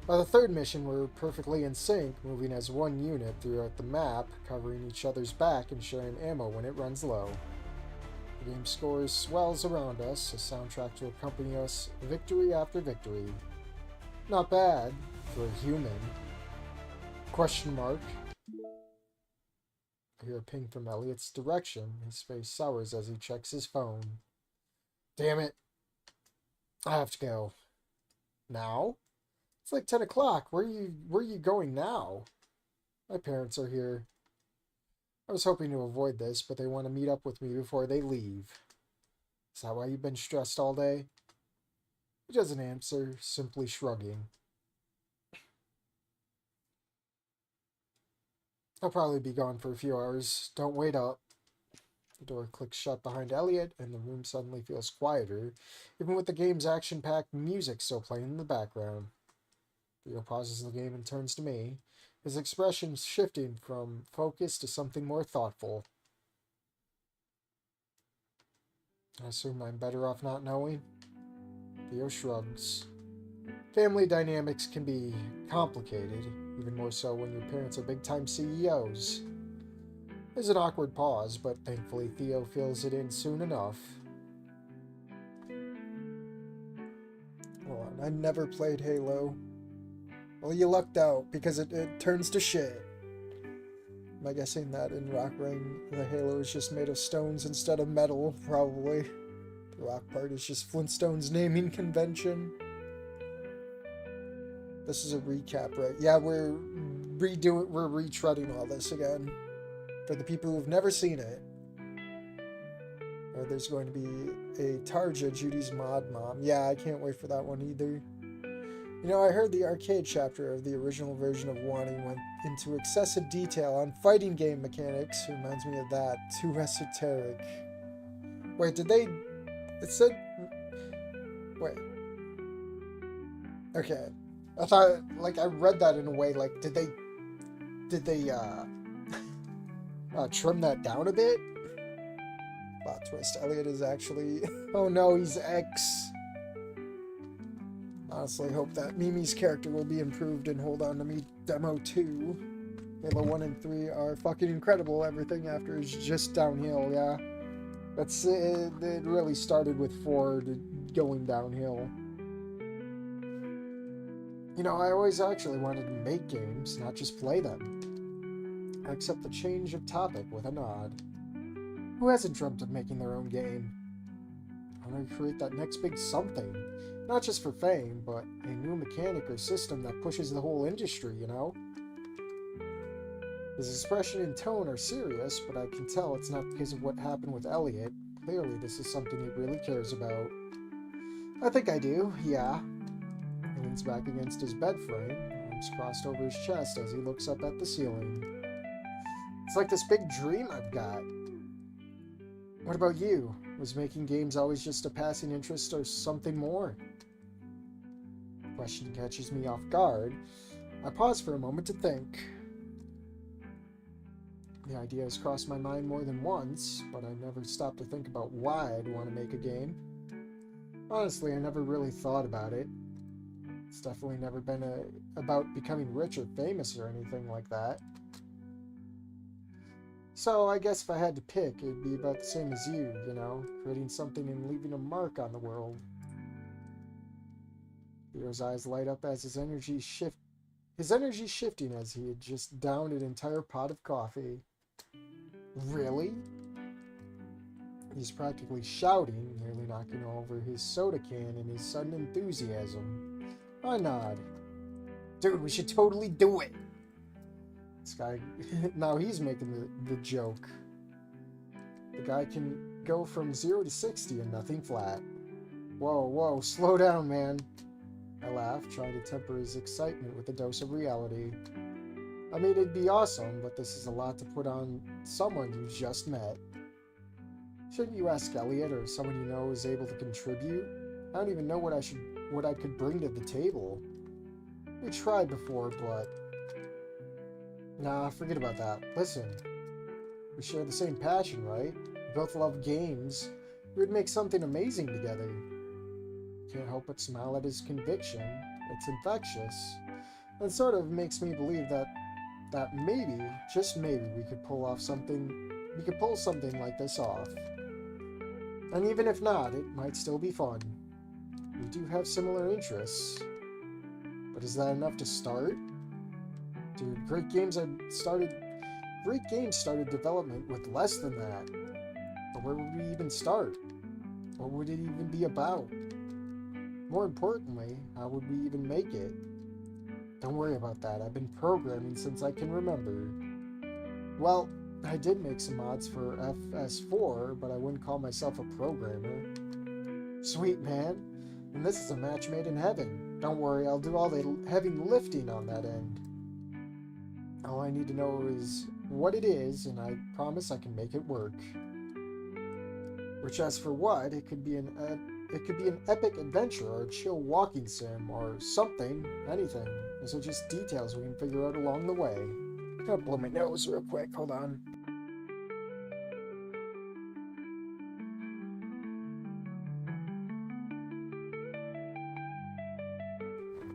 By the third mission, we're perfectly in sync, moving as one unit throughout the map, covering each other's back and sharing ammo when it runs low. The game score swells around us, a soundtrack to accompany us victory after victory. Not bad for a human. Question mark. I hear a ping from Elliot's direction. His face sours as he checks his phone. Damn it. I have to go. Now? It's like 10 o'clock. Where are you going now? My parents are here. I was hoping to avoid this, but they want to meet up with me before they leave. Is that why you've been stressed all day? He doesn't answer, simply shrugging. I'll probably be gone for a few hours. Don't wait up. The door clicks shut behind Elliot, and the room suddenly feels quieter, even with the game's action-packed music still playing in the background. Theo pauses the game and turns to me, his expression shifting from focus to something more thoughtful. I assume I'm better off not knowing? Theo shrugs. Family dynamics can be complicated, even more so when your parents are big-time CEOs. There's an awkward pause, but thankfully Theo fills it in soon enough. Hold on, I never played Halo. Well, you lucked out, because it turns to shit. Am I guessing that in Rock Ring, the Halo is just made of stones instead of metal? Probably. The rock part is just Flintstone's naming convention. This is a recap, right? Yeah, we're retreading all this again. For the people who've never seen it. There's going to be a Tarja, Judy's mod mom. Yeah, I can't wait for that one either. You know, I heard the arcade chapter of the original version of Wanting went into excessive detail on fighting game mechanics. Reminds me of that. Too esoteric. Wait, did they... It said... Wait. Okay. I thought, like, I read that in a way, like, did they trim that down a bit? Plot twist. Elliot is actually... Oh no, he's X. Honestly, hope that Mimi's character will be improved in Hold On To Me Demo 2. Halo 1 and 3 are fucking incredible. Everything after is just downhill, yeah. That's it. It really started with 4 going downhill. You know, I always actually wanted to make games, not just play them. I accept the change of topic with a nod. Who hasn't dreamt of making their own game? I want to create that next big something. Not just for fame, but a new mechanic or system that pushes the whole industry, you know? His expression and tone are serious, but I can tell it's not because of what happened with Elliot. Clearly, this is something he really cares about. I think I do, yeah. He leans back against his bed frame, arms crossed over his chest as he looks up at the ceiling. It's like this big dream I've got. What about you? Was making games always just a passing interest or something more? Question catches me off guard. I pause for a moment to think. The idea has crossed my mind more than once, but I never stopped to think about why I'd want to make a game. Honestly, I never really thought about it. It's definitely never been about becoming rich or famous or anything like that. So I guess if I had to pick, it'd be about the same as you, creating something and leaving a mark on the world. Theo's eyes light up as his energy shifting as he had just downed an entire pot of coffee. Really? He's practically shouting, nearly knocking over his soda can in his sudden enthusiasm. I nod. Dude, we should totally do it! This guy, now he's making the joke. The guy can go from 0 to 60 and nothing flat. Whoa, slow down, man. I laugh, trying to temper his excitement with a dose of reality. I mean, it'd be awesome, but this is a lot to put on someone you just met. Shouldn't you ask Elliot or someone you know is able to contribute? I don't even know what I could bring to the table. We tried before, but... Nah, forget about that. Listen, we share the same passion, right? We both love games. We'd make something amazing together. Can't help but smile at his conviction. It's infectious. And sort of makes me believe that maybe, just maybe, we could pull something like this off. And even if not, it might still be fun. We do have similar interests. But is that enough to start? Dude, great games started development with less than that. But where would we even start? What would it even be about? More importantly, how would we even make it? Don't worry about that. I've been programming since I can remember. Well, I did make some mods for FS4, but I wouldn't call myself a programmer. Sweet, man. And this is a match made in heaven. Don't worry, I'll do all the heavy lifting on that end. All I need to know is what it is, and I promise I can make it work. Which, as for what, it could be an epic adventure or a chill walking sim or something, anything. Those are just details we can figure out along the way. I'm gonna blow my nose real quick, hold on.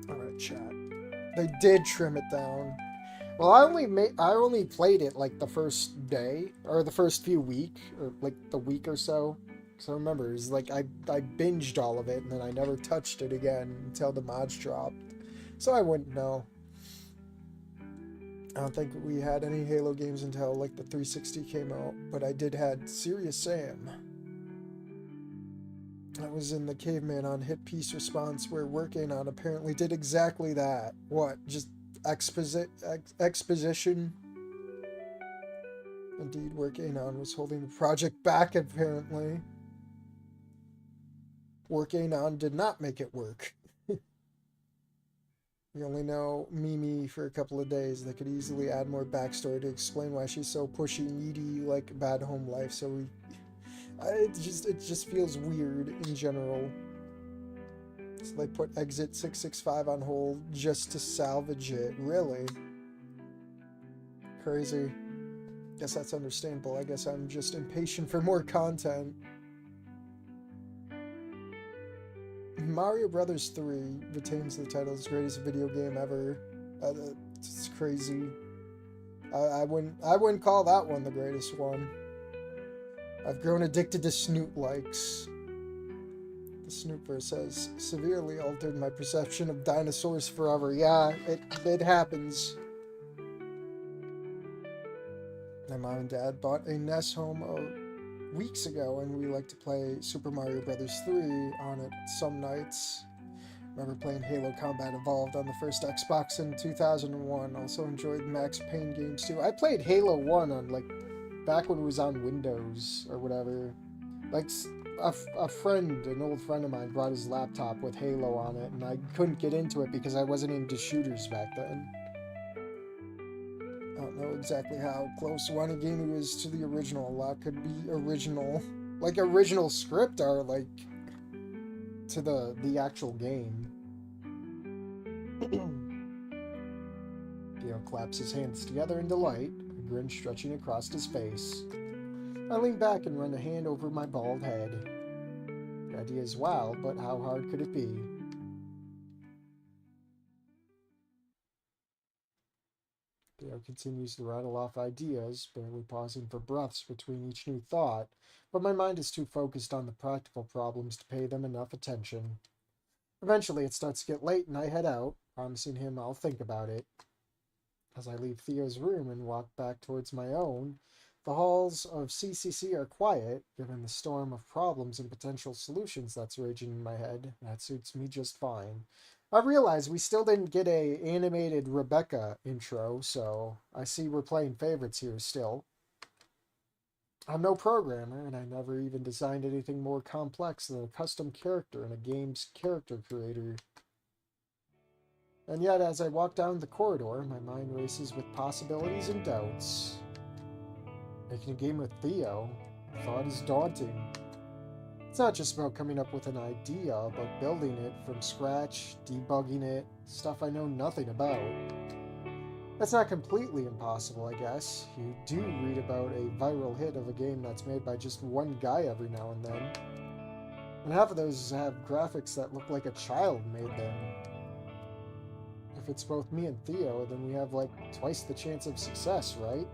Alright, chat. They did trim it down. Well, I only played it like the first day, or the first few weeks, or like the week or so. So remember, it was like I binged all of it, and then I never touched it again until the mods dropped. So I wouldn't know. I don't think we had any Halo games until like the 360 came out, but I did had Serious Sam. I was in the Caveman on Hit Piece Response, where Working On apparently did exactly that. What? Just exposition? Indeed, Working On was holding the project back, apparently. Working On did not make it work. We only know Mimi for a couple of days. They could easily add more backstory to explain why she's so pushy, needy, like bad home life. So it just feels weird in general. So they put Exit 665 on hold just to salvage it. Really? Crazy. Guess that's understandable. I guess I'm just impatient for more content. Mario Brothers 3 retains the title's greatest video game ever. It's crazy. I wouldn't call that one the greatest one. I've grown addicted to Snoot likes. The Snootverse has severely altered my perception of dinosaurs forever. Yeah, it happens. My mom and dad bought a NES home weeks ago, and we like to play Super Mario Brothers 3 on it some nights. Remember playing Halo Combat Evolved on the first Xbox in 2001. Also enjoyed Max Payne games too. I played Halo 1 on like back when it was on Windows or whatever. Like an old friend of mine brought his laptop with Halo on it, and I couldn't get into it because I wasn't into shooters back then. I don't know exactly how close Wanagami was to the original. A lot could be original. Like original script or like to the actual game. Theo claps his hands together in delight, a grin stretching across his face. I lean back and run a hand over my bald head. The idea is wild, but how hard could it be? Theo continues to rattle off ideas, barely pausing for breaths between each new thought, but my mind is too focused on the practical problems to pay them enough attention. Eventually, it starts to get late and I head out, promising him I'll think about it. As I leave Theo's room and walk back towards my own, the halls of CCC are quiet, given the storm of problems and potential solutions that's raging in my head. That suits me just fine. I realize we still didn't get a animated Rebecca intro, so I see we're playing favorites here still. I'm no programmer, and I never even designed anything more complex than a custom character in a game's character creator. And yet, as I walk down the corridor, my mind races with possibilities and doubts. Making a game with Theo, the thought is daunting. It's not just about coming up with an idea, but building it from scratch, debugging it, stuff I know nothing about. That's not completely impossible, I guess. You do read about a viral hit of a game that's made by just one guy every now and then. And half of those have graphics that look like a child made them. If it's both me and Theo, then we have like twice the chance of success, right?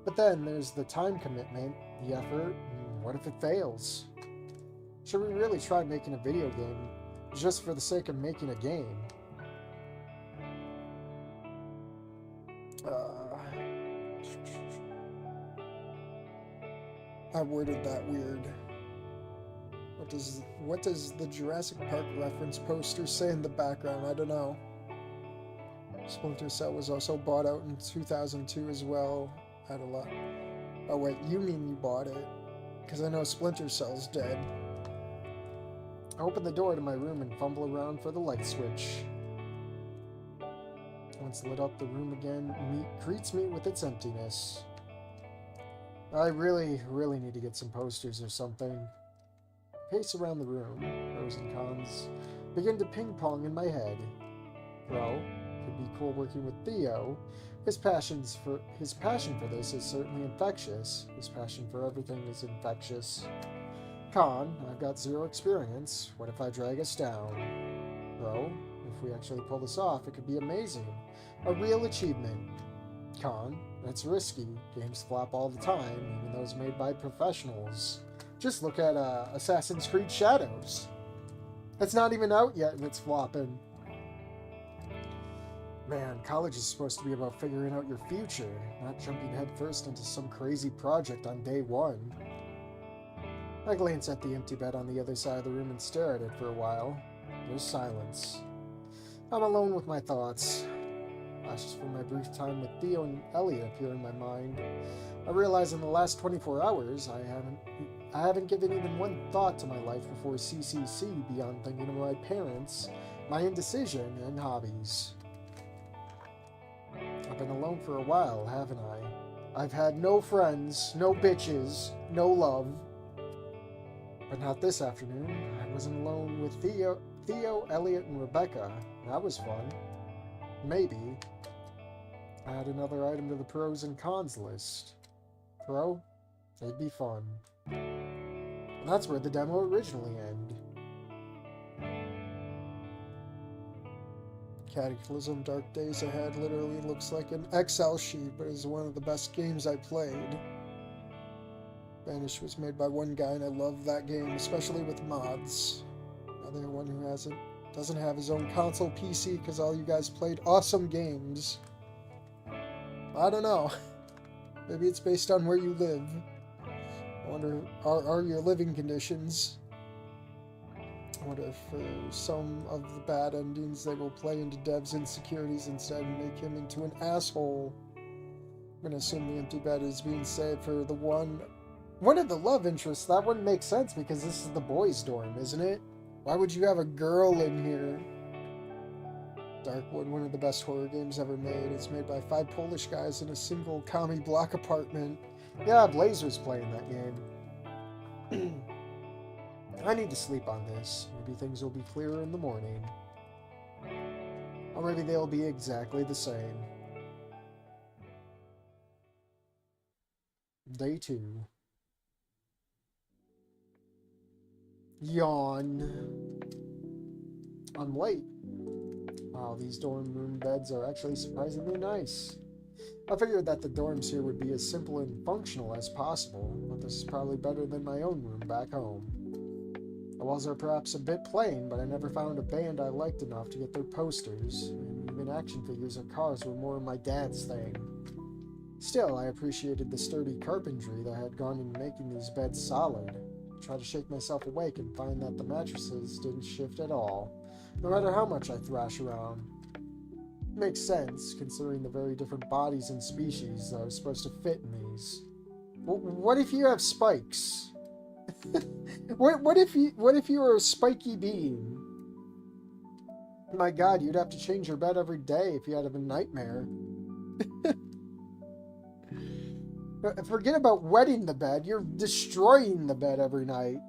But then there's the time commitment, the effort, and what if it fails? Should we really try making a video game just for the sake of making a game? I worded that weird. What does the Jurassic Park reference poster say in the background? I don't know. Splinter Cell was also bought out in 2002 as well. Had a lot. Oh wait, you mean you bought it? Because I know Splinter Cell's dead. I open the door to my room and fumble around for the light switch. Once lit up, the room again greets me with its emptiness. I really need to get some posters or something. Pace around the room, pros and cons begin to ping-pong in my head. Pro, could be cool working with Theo. His passion for this is certainly infectious. His passion for everything is infectious. Con, I've got zero experience. What if I drag us down? Pro, if we actually pull this off, it could be amazing. A real achievement. Con, that's risky. Games flop all the time, even those made by professionals. Just look at Assassin's Creed Shadows. It's not even out yet and it's flopping. Man, college is supposed to be about figuring out your future, not jumping headfirst into some crazy project on day one. I glance at the empty bed on the other side of the room and stare at it for a while. There's silence. I'm alone with my thoughts. Flashes from my brief time with Theo and Elliot appear in my mind. I realize in the last 24 hours, I haven't given even one thought to my life before CCC beyond thinking of my parents, my indecision, and hobbies. I've been alone for a while, haven't I? I've had no friends, no bitches, no love. But not this afternoon. I wasn't alone with Theo, Elliot, and Rebecca. That was fun. Maybe. Add another item to the pros and cons list. Pro? They'd be fun. And that's where the demo originally ended. Cataclysm Dark Days Ahead literally looks like an Excel sheet, but is one of the best games I played. Banished was made by one guy, and I love that game, especially with mods. Another one who doesn't have his own console PC because all you guys played awesome games. I don't know. Maybe it's based on where you live. I wonder, are your living conditions? I wonder if for some of the bad endings they will play into Dev's insecurities instead and make him into an asshole. I'm gonna assume the empty bed is being saved for the one of the love interests. That wouldn't make sense because this is the boys' dorm, isn't it? Why would you have a girl in here? Darkwood, one of the best horror games ever made. It's made by 5 Polish guys in a single commie block apartment. Yeah, Blazer's playing that game. I need to sleep on this. Maybe things will be clearer in the morning. Or maybe they'll be exactly the same. Day 2. Yawn. I'm late. Wow, these dorm room beds are actually surprisingly nice. I figured that the dorms here would be as simple and functional as possible, but this is probably better than my own room back home. The walls are perhaps a bit plain, but I never found a band I liked enough to get their posters, and even action figures or cars were more my dad's thing. Still, I appreciated the sturdy carpentry that had gone into making these beds solid. I tried to shake myself awake and find that the mattresses didn't shift at all, no matter how much I thrash around. It makes sense, considering the very different bodies and species that are supposed to fit in these. What if you have spikes? What if you were a spiky being? My God, you'd have to change your bed every day if you had a nightmare. Forget about wetting the bed, you're destroying the bed every night.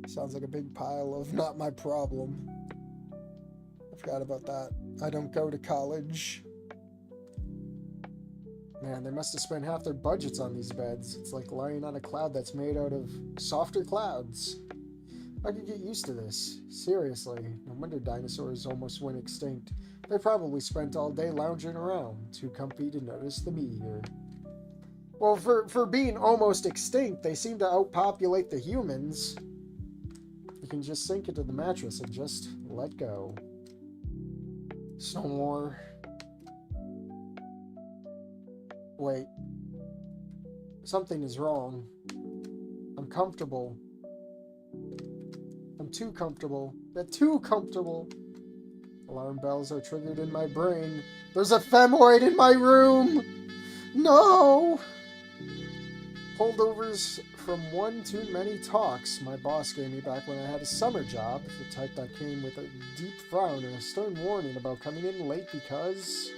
Sounds like a big pile of not my problem. I forgot about that. I don't go to college. Man, they must have spent half their budgets on these beds. It's like lying on a cloud that's made out of softer clouds. I could get used to this. Seriously, no wonder dinosaurs almost went extinct. They probably spent all day lounging around, too comfy to notice the meteor. Well, for being almost extinct, they seem to outpopulate the humans. You can just sink into the mattress and just let go. Snore. Wait. Something is wrong. I'm comfortable. I'm too comfortable. They're too comfortable. Alarm bells are triggered in my brain. There's a femoid in my room! No! Holdovers from one too many talks my boss gave me back when I had a summer job, the type that came with a deep frown and a stern warning about coming in late because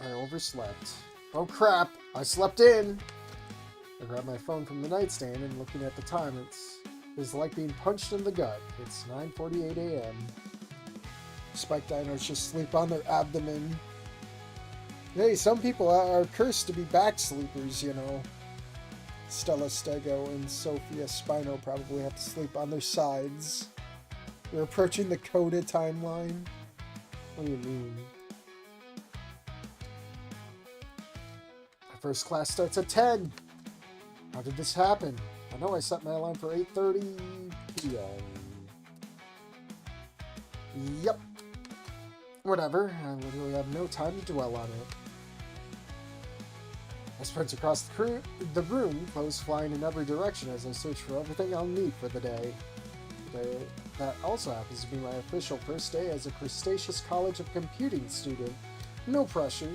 I overslept. Oh crap! I slept in! I grabbed my phone from the nightstand and looking at the time, it's like being punched in the gut. It's 9:48 a.m. Spike dinos just sleep on their abdomen. Hey, some people are cursed to be back sleepers, you know. Stella Stego and Sophia Spino probably have to sleep on their sides. We're approaching the Coda timeline. What do you mean? My first class starts at 10. How did this happen? I know I set my alarm for 8:30 p.m. Yep. Whatever, I literally have no time to dwell on it. I sprint across the room, clothes flying in every direction as I search for everything I'll need for the day. That also happens to be my official first day as a Cretaceous College of Computing student. No pressure.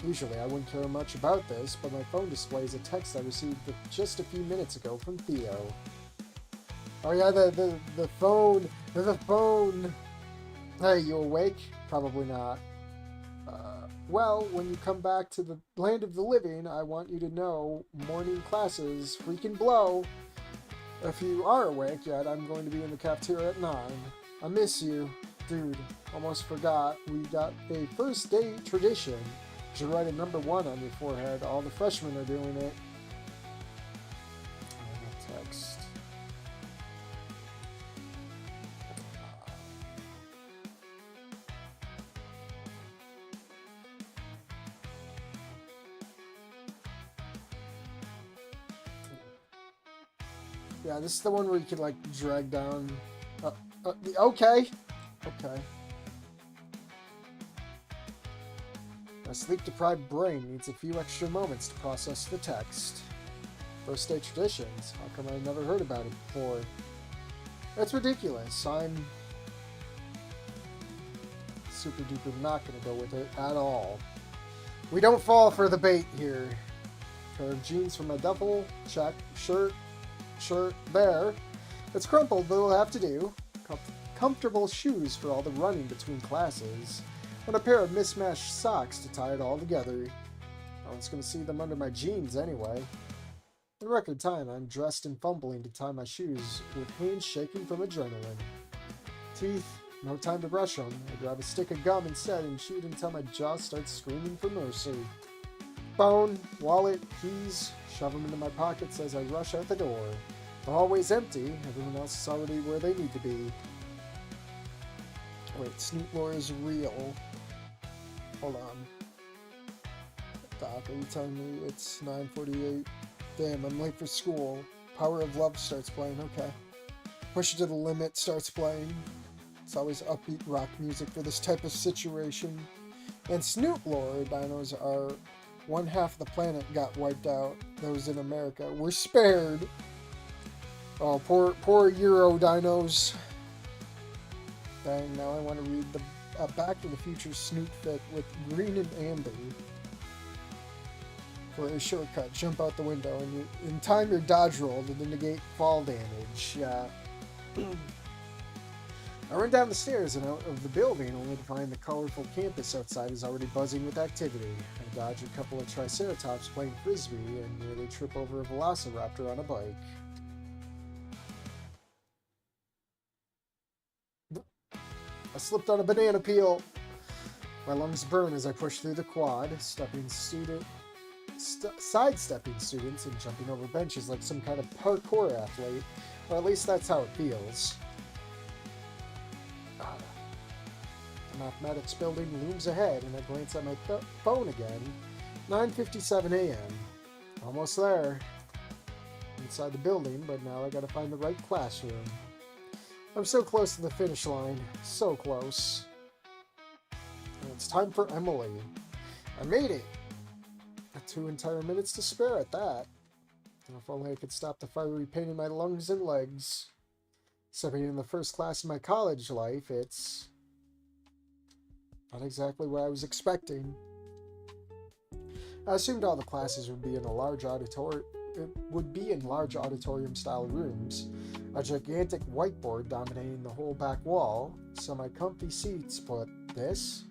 Usually I wouldn't care much about this, but my phone displays a text I received just a few minutes ago from Theo. Oh yeah, the phone! The phone! Hey, you awake? Probably not. Well, when you come back to the land of the living, I want you to know morning classes freaking blow. If you are awake yet, I'm going to be in the cafeteria at 9. I miss you. Dude, almost forgot. We got a first day tradition. You should write a number 1 on your forehead. All the freshmen are doing it. Text. Yeah, this is the one where you can, like, drag down... okay. Okay. My sleep-deprived brain needs a few extra moments to process the text. First day traditions? How come I never heard about it before? That's ridiculous. I'm super-duper not going to go with it at all. We don't fall for the bait here. Pair of jeans from my duffel. Check. Shirt there. It's crumpled, but it'll have to do. Comfortable shoes for all the running between classes. And a pair of mismatched socks to tie it all together. No one's gonna see them under my jeans anyway. In record time, I'm dressed and fumbling to tie my shoes, with hands shaking from adrenaline. Teeth, no time to brush them. I grab a stick of gum instead and chew it until my jaw starts screaming for mercy. Phone, wallet, keys, shove them into my pockets as I rush out the door. The hallway's empty. Everyone else is already where they need to be. Wait, Snoop Lore is real. Hold on. Doc, are you telling me it's 9:48? Damn, I'm late for school. Power of Love starts playing, okay. Push It to the Limit starts playing. It's always upbeat rock music for this type of situation. And Snoop Lore dinos are one half of the planet got wiped out. Those in America were spared. Oh, poor Euro dinos. Dang, now I want to read the Back to the Future Snoop fic with Green and Amber. For a shortcut, jump out the window and time your dodge roll to negate fall damage. Yeah. I run down the stairs and out of the building only to find the colorful campus outside is already buzzing with activity. I dodge a couple of triceratops playing frisbee and nearly trip over a velociraptor on a bike. I slipped on a banana peel. My lungs burn as I push through the quad, sidestepping students and jumping over benches like some kind of parkour athlete, or at least that's how it feels. The mathematics building looms ahead, and I glance at my phone again. 9:57 a.m. Almost there. Inside the building, but now I gotta find the right classroom. I'm so close to the finish line. So close. And it's time for Emily. I made it! 2 entire minutes to spare at that. If only I could stop the fiery pain in my lungs and legs. Stepping in the first class of my college life, it's not exactly what I was expecting. I assumed all the classes would be in large auditorium-style rooms, a gigantic whiteboard dominating the whole back wall, so my comfy seats, but this?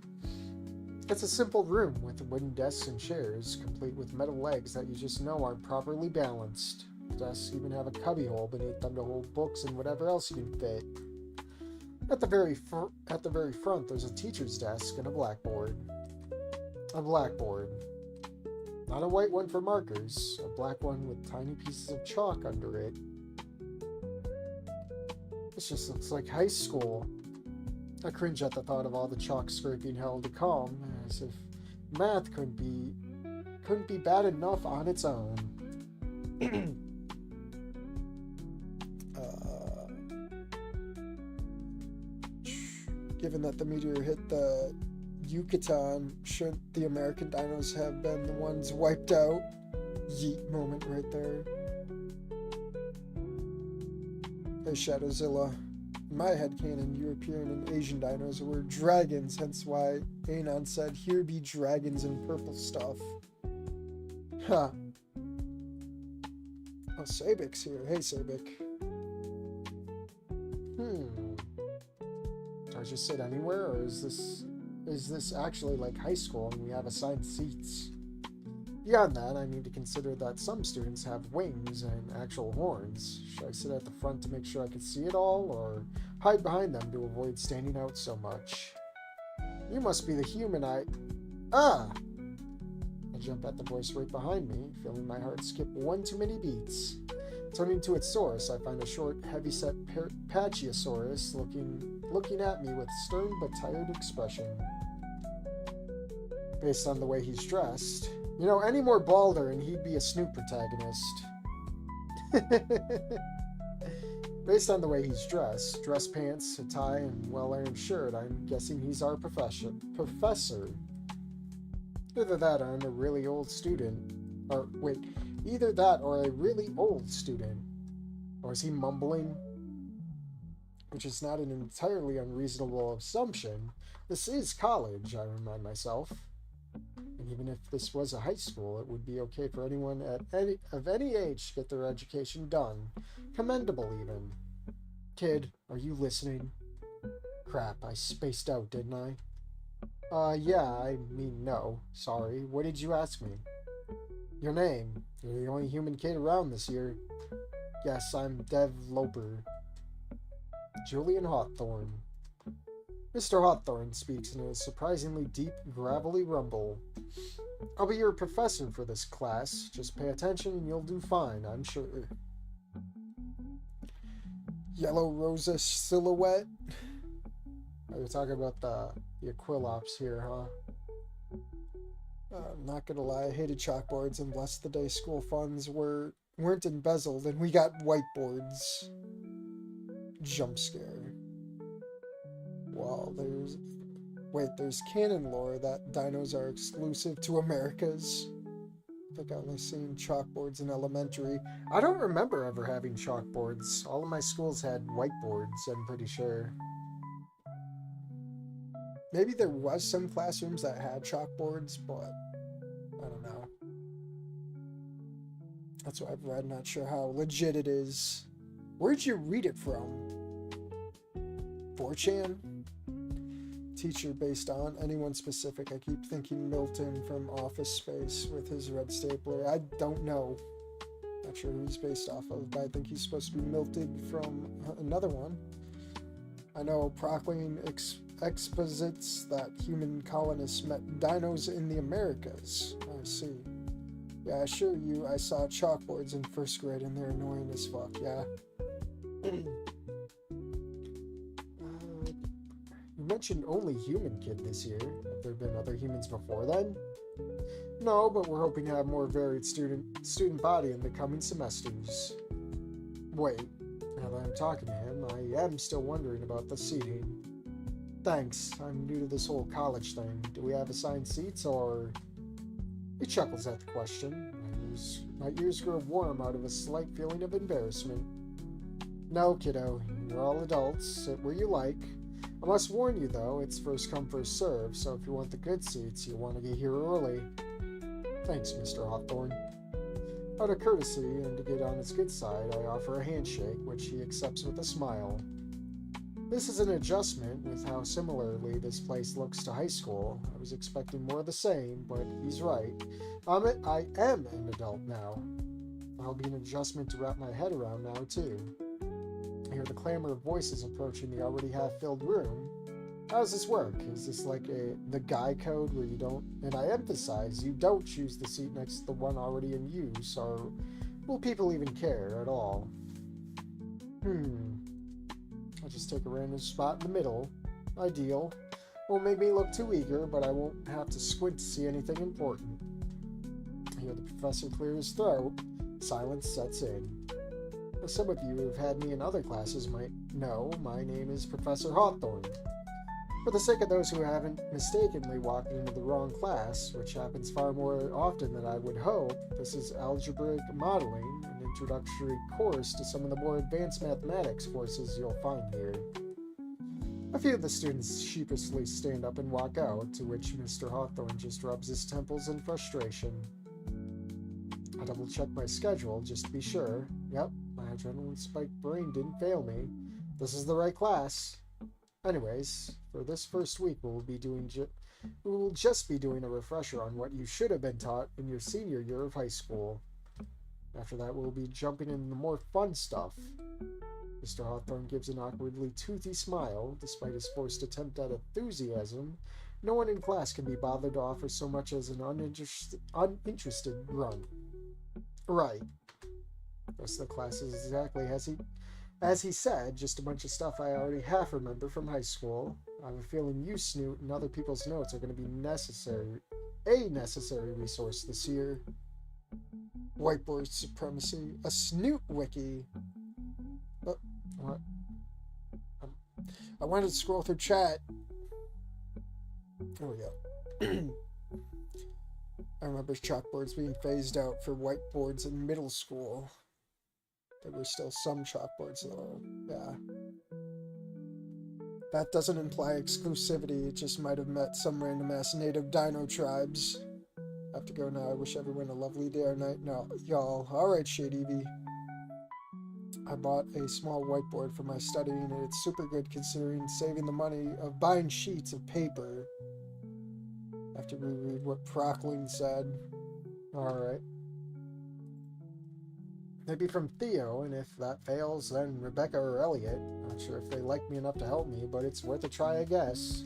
It's a simple room with wooden desks and chairs, complete with metal legs that you just know aren't properly balanced. The desks even have a cubbyhole beneath them to hold books and whatever else you can fit. At the very front, there's a teacher's desk and a blackboard. A blackboard. Not a white one for markers, a black one with tiny pieces of chalk under it. This just looks like high school. I cringe at the thought of all the chalk scraping held to calm, as if math couldn't be bad enough on its own. Given that the meteor hit the Yucatan, shouldn't the American dinos have been the ones wiped out? Yeet moment right there. Hey Shadowzilla. In my headcanon, European and Asian dinos were dragons, hence why Anon said, "Here be dragons and purple stuff." Huh. Oh, Sabic's here. Hey, Sabic. Do I just sit anywhere, or is this actually like high school and we have assigned seats? Beyond that, I need to consider that some students have wings and actual horns. Should I sit at the front to make sure I can see it all, or hide behind them to avoid standing out so much? You must be the human I jump at the voice right behind me, feeling my heart skip one too many beats. Turning to its source, I find a short, heavy-set Pachyosaurus looking at me with stern but tired expression. Based on the way he's dressed, you know, any more balder and he'd be a Snoop protagonist. Based on the way he's dressed, dress pants, a tie, and well-ironed shirt, I'm guessing he's our professor. Either that or I'm a really old student. Either that or a really old student. Or is he mumbling? Which is not an entirely unreasonable assumption. This is college, I remind myself. And even if this was a high school, it would be okay for anyone of any age to get their education done. Commendable, even. Kid, are you listening? Crap, I spaced out, didn't I? Yeah, I mean no. Sorry, what did you ask me? Your name. You're the only human kid around this year. Yes, I'm Devlog. Julian Hawthorne. Mr. Hawthorne speaks in a surprisingly deep, gravelly rumble. I'll be your professor for this class. Just pay attention and you'll do fine, I'm sure. Yellow Rosa silhouette. Oh, you're talking about the Aquilops here, huh? I'm not gonna lie, I hated chalkboards, and blessed the day school funds weren't embezzled and we got whiteboards. Jump scare. Well, there's canon lore that dinos are exclusive to Americas. I think I only seen chalkboards in elementary. I don't remember ever having chalkboards. All of my schools had whiteboards, I'm pretty sure. Maybe there was some classrooms that had chalkboards, but I don't know. That's what I've read, not sure how legit it is. Where'd you read it from? 4chan? Teacher based on anyone specific. I keep thinking Milton from Office Space with his red stapler. I don't know. Not sure who he's based off of, but I think he's supposed to be Milton from another one. I know Proclaim exposits that human colonists met dinos in the Americas. I see. Yeah, I assure you, I saw chalkboards in first grade and they're annoying as fuck, yeah. You mentioned only human kid this year. Have there been other humans before then? No, but we're hoping to have more varied student body in the coming semesters. Wait, now that I'm talking to him, I am still wondering about the seating. Thanks, I'm new to this whole college thing. Do we have assigned seats, or... He chuckles at the question. My ears grow warm out of a slight feeling of embarrassment. No, kiddo, you're all adults. Sit where you like. I must warn you, though, it's first come, first serve, so if you want the good seats, you'll want to get here early. Thanks, Mr. Hawthorne. Out of courtesy, and to get on his good side, I offer a handshake, which he accepts with a smile. This is an adjustment with how similarly this place looks to high school. I was expecting more of the same, but he's right. I am an adult now. That'll be an adjustment to wrap my head around now, too. I hear the clamor of voices approaching the already half-filled room. How does this work? Is this like the guy code where you don't, and I emphasize, you don't choose the seat next to the one already in use, or will people even care at all? I'll just take a random spot in the middle. Ideal. Won't make me look too eager, but I won't have to squint to see anything important. I hear the professor clear his throat. Silence sets in. As some of you who have had me in other classes might know, my name is Professor Hawthorne. For the sake of those who haven't mistakenly walked into the wrong class, which happens far more often than I would hope, this is algebraic modeling, an introductory course to some of the more advanced mathematics courses you'll find here. A few of the students sheepishly stand up and walk out, to which Mr. Hawthorne just rubs his temples in frustration. I double-check my schedule just to be sure. Yep, my adrenaline-spiked brain didn't fail me. This is the right class. Anyways, for this first week, we will just be doing a refresher on what you should have been taught in your senior year of high school. After that, we'll be jumping into the more fun stuff. Mr. Hawthorne gives an awkwardly toothy smile. Despite his forced attempt at enthusiasm, no one in class can be bothered to offer so much as an uninterested grunt. Right. The rest of the class is exactly as he said, just a bunch of stuff I already half remember from high school. I have a feeling you, Snoot, and other people's notes are going to be a necessary resource this year. Whiteboard supremacy. A Snoot wiki. What? I wanted to scroll through chat. There we go. I remember chalkboards being phased out for whiteboards in middle school. There were still some chalkboards though. Yeah. That doesn't imply exclusivity. It just might have met some random ass native dino tribes. I have to go now. I wish everyone a lovely day or night. No, y'all. Alright, Shade Evie. I bought a small whiteboard for my studying, and it's super good considering saving the money of buying sheets of paper. I have to reread what Procklin said. Alright. Maybe from Theo, and if that fails, then Rebecca or Elliot. Not sure if they like me enough to help me, but it's worth a try, I guess.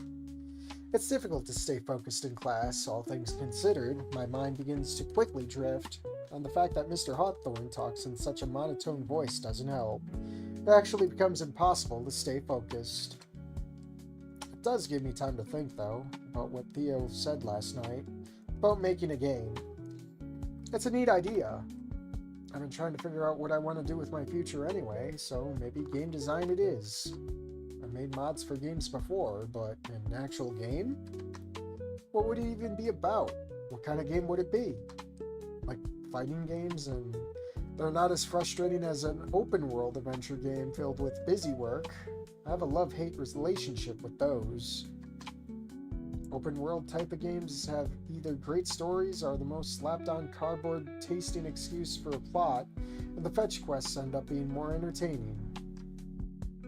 It's difficult to stay focused in class, all things considered. My mind begins to quickly drift, and the fact that Mr. Hawthorne talks in such a monotone voice doesn't help. It actually becomes impossible to stay focused. It does give me time to think, though, about what Theo said last night, about making a game. It's a neat idea. I've been trying to figure out what I want to do with my future anyway, so maybe game design it is. I've made mods for games before, but an actual game? What would it even be about? What kind of game would it be? Like fighting games, and they're not as frustrating as an open world adventure game filled with busy work. I have a love-hate relationship with those. Open world type of games have either great stories or the most slapped on cardboard tasting excuse for a plot, and the fetch quests end up being more entertaining.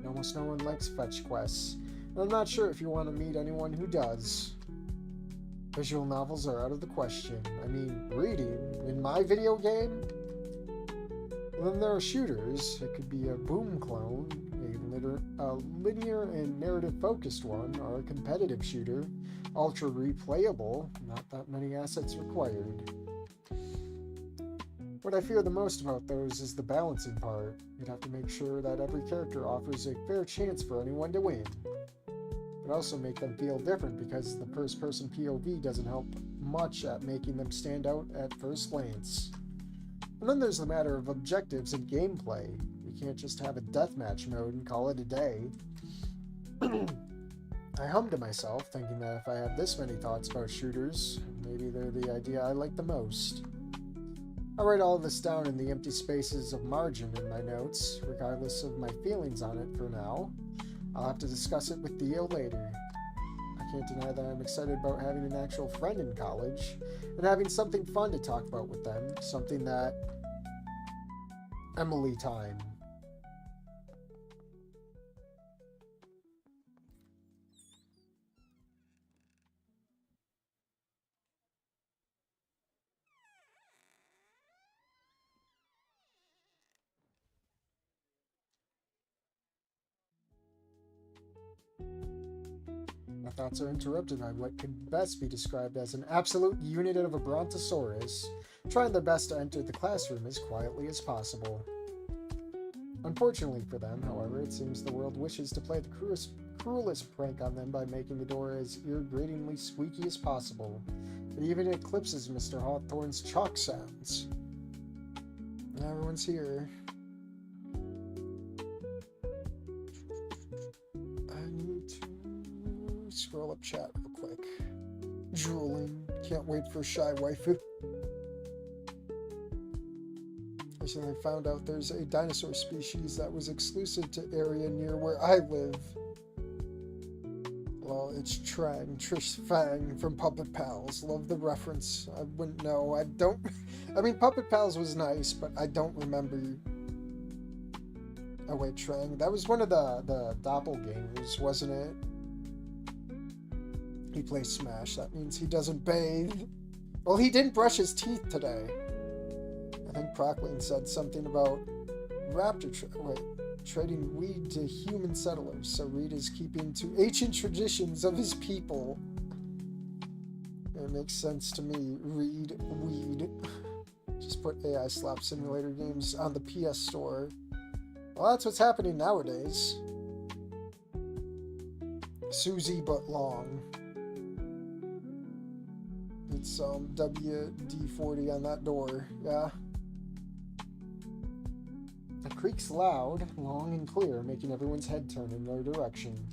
Almost no one likes fetch quests, and I'm not sure if you want to meet anyone who does. Visual novels are out of the question. I mean, reading in my video game? And then there are shooters. It could be a Boom clone, a linear and narrative focused one, or a competitive shooter. Ultra replayable, not that many assets required. What I fear the most about those is the balancing part. You'd have to make sure that every character offers a fair chance for anyone to win. But also make them feel different, because the first-person POV doesn't help much at making them stand out at first glance. And then there's the matter of objectives and gameplay. You can't just have a deathmatch mode and call it a day. I hummed to myself, thinking that if I have this many thoughts about shooters, maybe they're the idea I like the most. I'll write all of this down in the empty spaces of margin in my notes, regardless of my feelings on it for now. I'll have to discuss it with Theo later. I can't deny that I'm excited about having an actual friend in college, and having something fun to talk about with them, something that... Emily time. My thoughts are interrupted by what could best be described as an absolute unit of a brontosaurus, trying their best to enter the classroom as quietly as possible. Unfortunately for them, however, it seems the world wishes to play the cruelest prank on them by making the door as ear-gratingly squeaky as possible. It even eclipses Mr. Hawthorne's chalk sounds. Everyone's here. Scroll up chat real quick. Drooling. Can't wait for Shy Waifu. Recently found out there's a dinosaur species that was exclusive to area near where I live. Well, it's Trish Fang from Puppet Pals. Love the reference. I wouldn't know. I mean, Puppet Pals was nice, but I don't remember. Oh wait, Trang. That was one of the doppelgangers, wasn't it? He plays Smash. That means he doesn't bathe. Well, he didn't brush his teeth today. I think Procklin said something about trading weed to human settlers. So Reed is keeping to ancient traditions of his people. It makes sense to me. Reed, weed. Just put AI slap simulator games on the PS Store. Well, that's what's happening nowadays. Susie but long. It's WD-40 on that door, yeah. The creak's loud, long and clear, making everyone's head turn in their direction.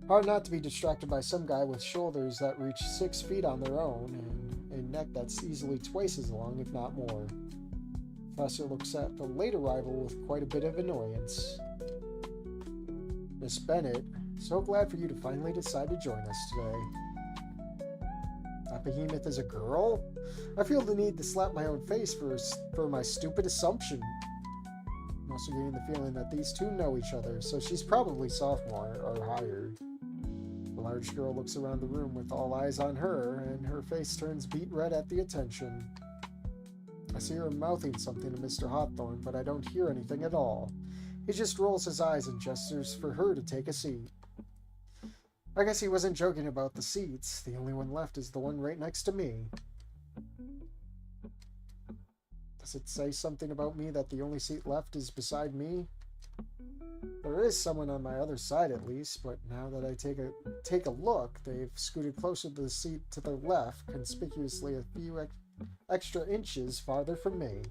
Hard not to be distracted by some guy with shoulders that reach 6 feet on their own, and a neck that's easily twice as long, if not more. Professor looks at the late arrival with quite a bit of annoyance. Miss Bennett, so glad for you to finally decide to join us today. That behemoth is a girl? I feel the need to slap my own face for my stupid assumption. I'm also getting the feeling that these two know each other, so she's probably sophomore or higher. The large girl looks around the room with all eyes on her, and her face turns beet red at the attention. I see her mouthing something to Mr. Hawthorne, but I don't hear anything at all. He just rolls his eyes and gestures for her to take a seat. I guess he wasn't joking about the seats. The only one left is the one right next to me. Does it say something about me that the only seat left is beside me? There is someone on my other side at least, but now that I take a look, they've scooted closer to the seat to their left, conspicuously a few extra inches farther from me.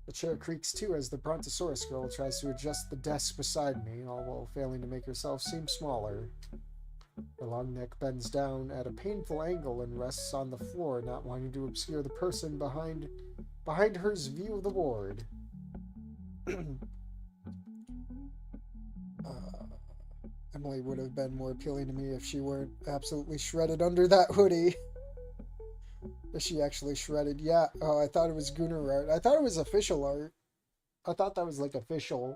The chair creaks too as the Brontosaurus girl tries to adjust the desk beside me, all while failing to make herself seem smaller. Her long neck bends down at a painful angle and rests on the floor, not wanting to obscure the person behind her's view of the ward. Emily would have been more appealing to me if she weren't absolutely shredded under that hoodie. Is she actually shredded? Yeah. Oh, I thought it was Gunnar art. I thought it was official art. I thought that was like official.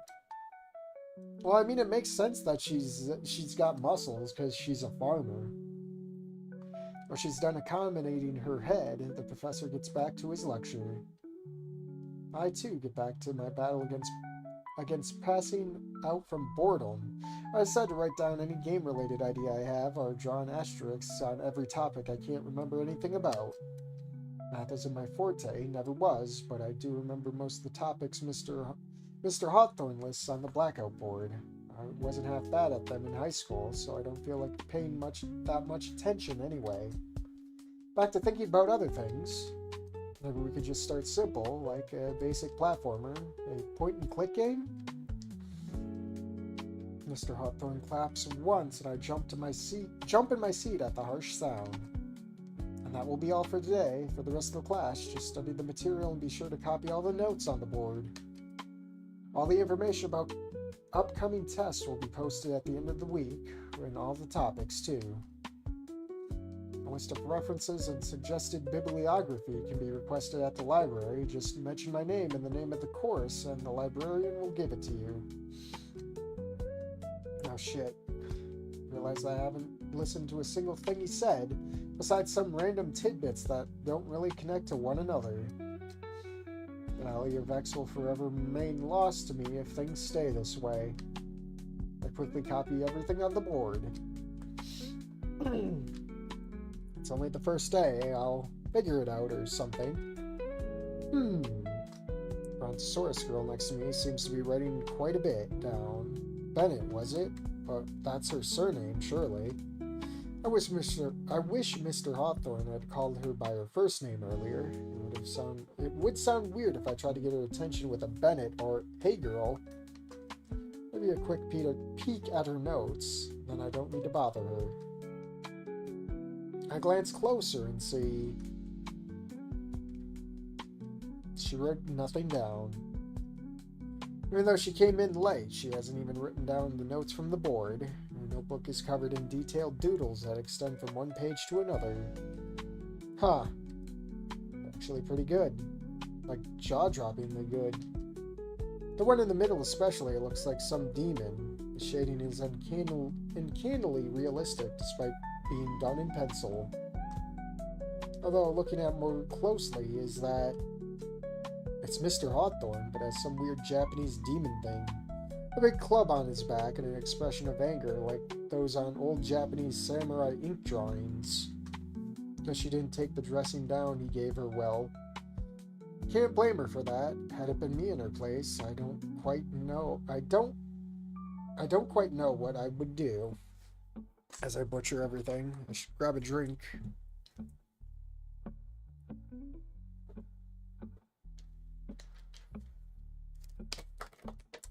Well, I mean, it makes sense that she's got muscles because she's a farmer. Well, she's done accommodating her head, and the professor gets back to his lecture. I too get back to my battle against passing out from boredom. I decided to write down any game-related idea I have, or draw an asterisk on every topic I can't remember anything about. Math isn't my forte, never was, but I do remember most of the topics Mr. Hawthorne lists on the blackout board. I wasn't half bad at them in high school, so I don't feel like paying that much attention anyway. Back to thinking about other things. Maybe we could just start simple, like a basic platformer, a point-and-click game? Mr. Hawthorne claps once, and I jump in my seat at the harsh sound. And that will be all for today. For the rest of the class, just study the material and be sure to copy all the notes on the board. All the information about upcoming tests will be posted at the end of the week, and all the topics too. A list of references and suggested bibliography can be requested at the library. Just mention my name and the name of the course, and the librarian will give it to you. Oh shit. Realize I haven't listened to a single thing he said, besides some random tidbits that don't really connect to one another. The Valley of X will forever remain lost to me if things stay this way. I quickly copy everything on the board. It's only the first day. I'll figure it out or something. Brontosaurus girl next to me seems to be writing quite a bit down. Bennett, was it? But that's her surname, surely. I wish Mr. Hawthorne had called her by her first name earlier. It would sound weird if I tried to get her attention with a Bennett or "Hey girl." Maybe a quick peek at her notes, then I don't need to bother her. I glance closer and see she wrote nothing down. Even though she came in late, she hasn't even written down the notes from the board. Her notebook is covered in detailed doodles that extend from one page to another. Huh. Actually pretty good. Like, jaw-droppingly good. The one in the middle especially looks like some demon. The shading is uncannily realistic despite being done in pencil. Although, looking at more closely, is that it's Mr. Hawthorne, but has some weird Japanese demon thing. A big club on his back and an expression of anger like those on old Japanese samurai ink drawings. Because she didn't take the dressing down he gave her well. Can't blame her for that. Had it been me in her place, I don't quite know what I would do. As I butcher everything, I should grab a drink.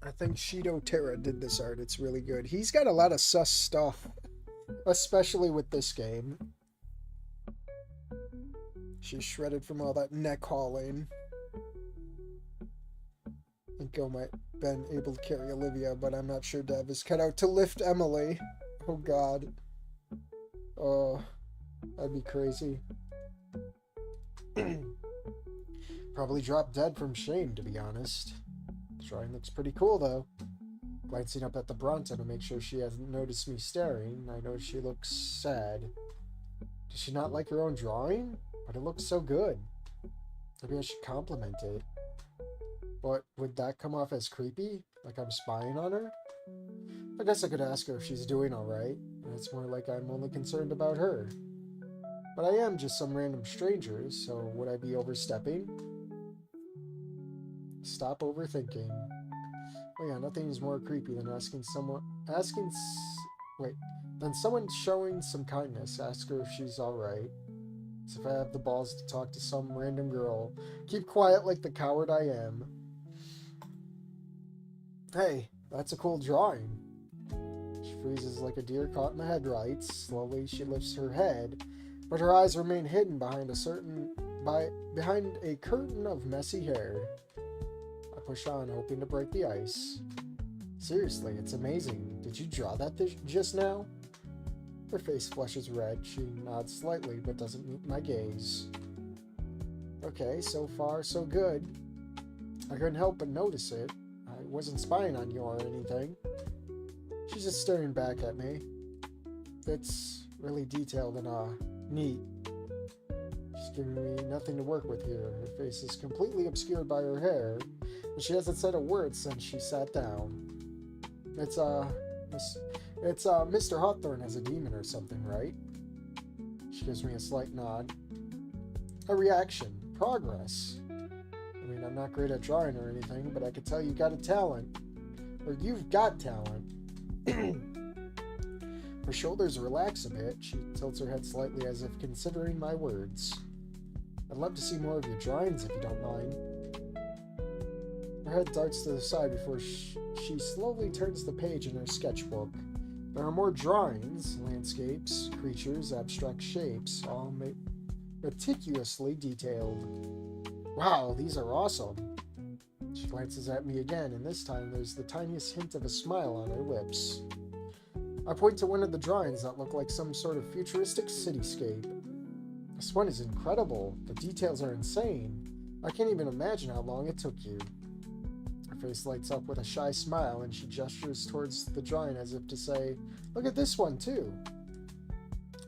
I think Shido Terra did this art. It's really good. He's got a lot of sus stuff, especially with this game. She's shredded from all that neck hauling. I think I might have been able to carry Olivia, but I'm not sure Dev is cut out to lift Emily. Oh god. Oh, that'd be crazy. Probably dropped dead from shame, to be honest. The drawing looks pretty cool, though. Glancing up at the Bronto to make sure she hasn't noticed me staring, I notice she looks sad. Does she not like her own drawing? But it looks so good. Maybe I should compliment it. But would that come off as creepy? Like I'm spying on her? I guess I could ask her if she's doing alright. It's more like I'm only concerned about her. But I am just some random stranger, so would I be overstepping? Stop overthinking. Oh yeah, nothing is more creepy than than someone showing some kindness. Ask her if she's alright. As if I have the balls to talk to some random girl. Keep quiet like the coward I am. Hey, that's a cool drawing. She freezes like a deer caught in the headlights. Slowly she lifts her head, but her eyes remain hidden behind a curtain of messy hair. I push on, hoping to break the ice. Seriously, it's amazing. Did you draw that just now? Her face flushes red. She nods slightly, but doesn't meet my gaze. Okay, so far, so good. I couldn't help but notice it. I wasn't spying on you or anything. She's just staring back at me. It's really detailed and, neat. She's giving me nothing to work with here. Her face is completely obscured by her hair, and she hasn't said a word since she sat down. It's Mr. Hawthorne has a demon or something, right? She gives me a slight nod. A reaction. Progress. I mean, I'm not great at drawing or anything, but I could tell you got a talent. Or you've got talent. Her shoulders relax a bit. She tilts her head slightly as if considering my words. I'd love to see more of your drawings if you don't mind. Her head darts to the side before she slowly turns the page in her sketchbook. There are more drawings, landscapes, creatures, abstract shapes, all meticulously detailed. Wow, these are awesome. She glances at me again, and this time there's the tiniest hint of a smile on her lips. I point to one of the drawings that look like some sort of futuristic cityscape. This one is incredible. The details are insane. I can't even imagine how long it took you. Her face lights up with a shy smile, and she gestures towards the drawing as if to say, "Look at this one, too."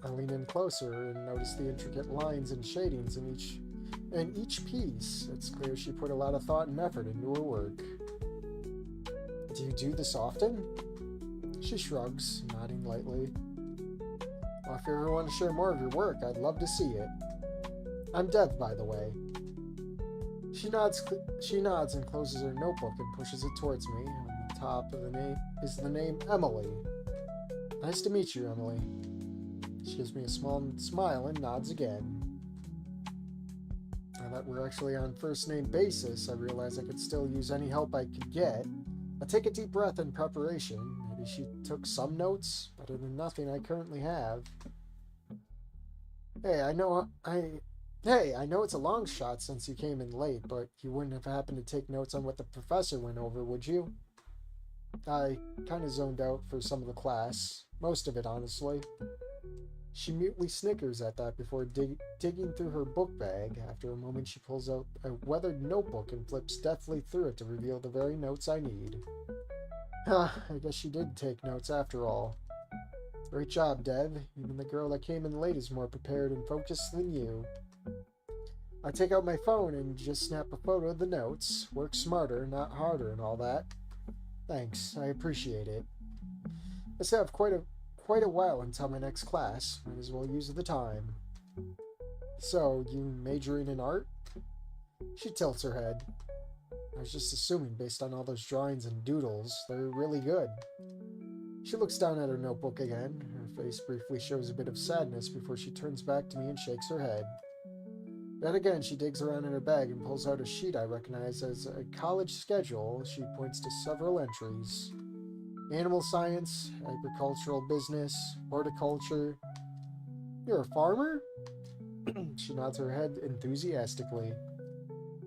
I lean in closer and notice the intricate lines and shadings in each piece. It's clear she put a lot of thought and effort into her work. Do you do this often? She shrugs, nodding lightly. Well, if you ever want to share more of your work, I'd love to see it. I'm Dev, by the way. She nods and closes her notebook and pushes it towards me. On the top of the name is the name Emily. Nice to meet you, Emily. She gives me a small smile and nods again. Now that we're actually on first name basis, I realize I could still use any help I could get. I take a deep breath in preparation. Maybe she took some notes, better than nothing I currently have. Hey, I know it's a long shot since you came in late, but you wouldn't have happened to take notes on what the professor went over, would you? I kind of zoned out for some of the class. Most of it, honestly. She mutely snickers at that before digging through her book bag. After a moment, she pulls out a weathered notebook and flips deftly through it to reveal the very notes I need. I guess she did take notes after all. Great job, Dev. Even the girl that came in late is more prepared and focused than you. I take out my phone and just snap a photo of the notes. Work smarter, not harder and all that. Thanks, I appreciate it. I still have quite a while until my next class. Might as well use the time. So, you majoring in art? She tilts her head. I was just assuming based on all those drawings and doodles. They're really good. She looks down at her notebook again. Her face briefly shows a bit of sadness before she turns back to me and shakes her head. Then again, she digs around in her bag and pulls out a sheet I recognize as a college schedule. She points to several entries. Animal science, agricultural business, horticulture. You're a farmer? She nods her head enthusiastically.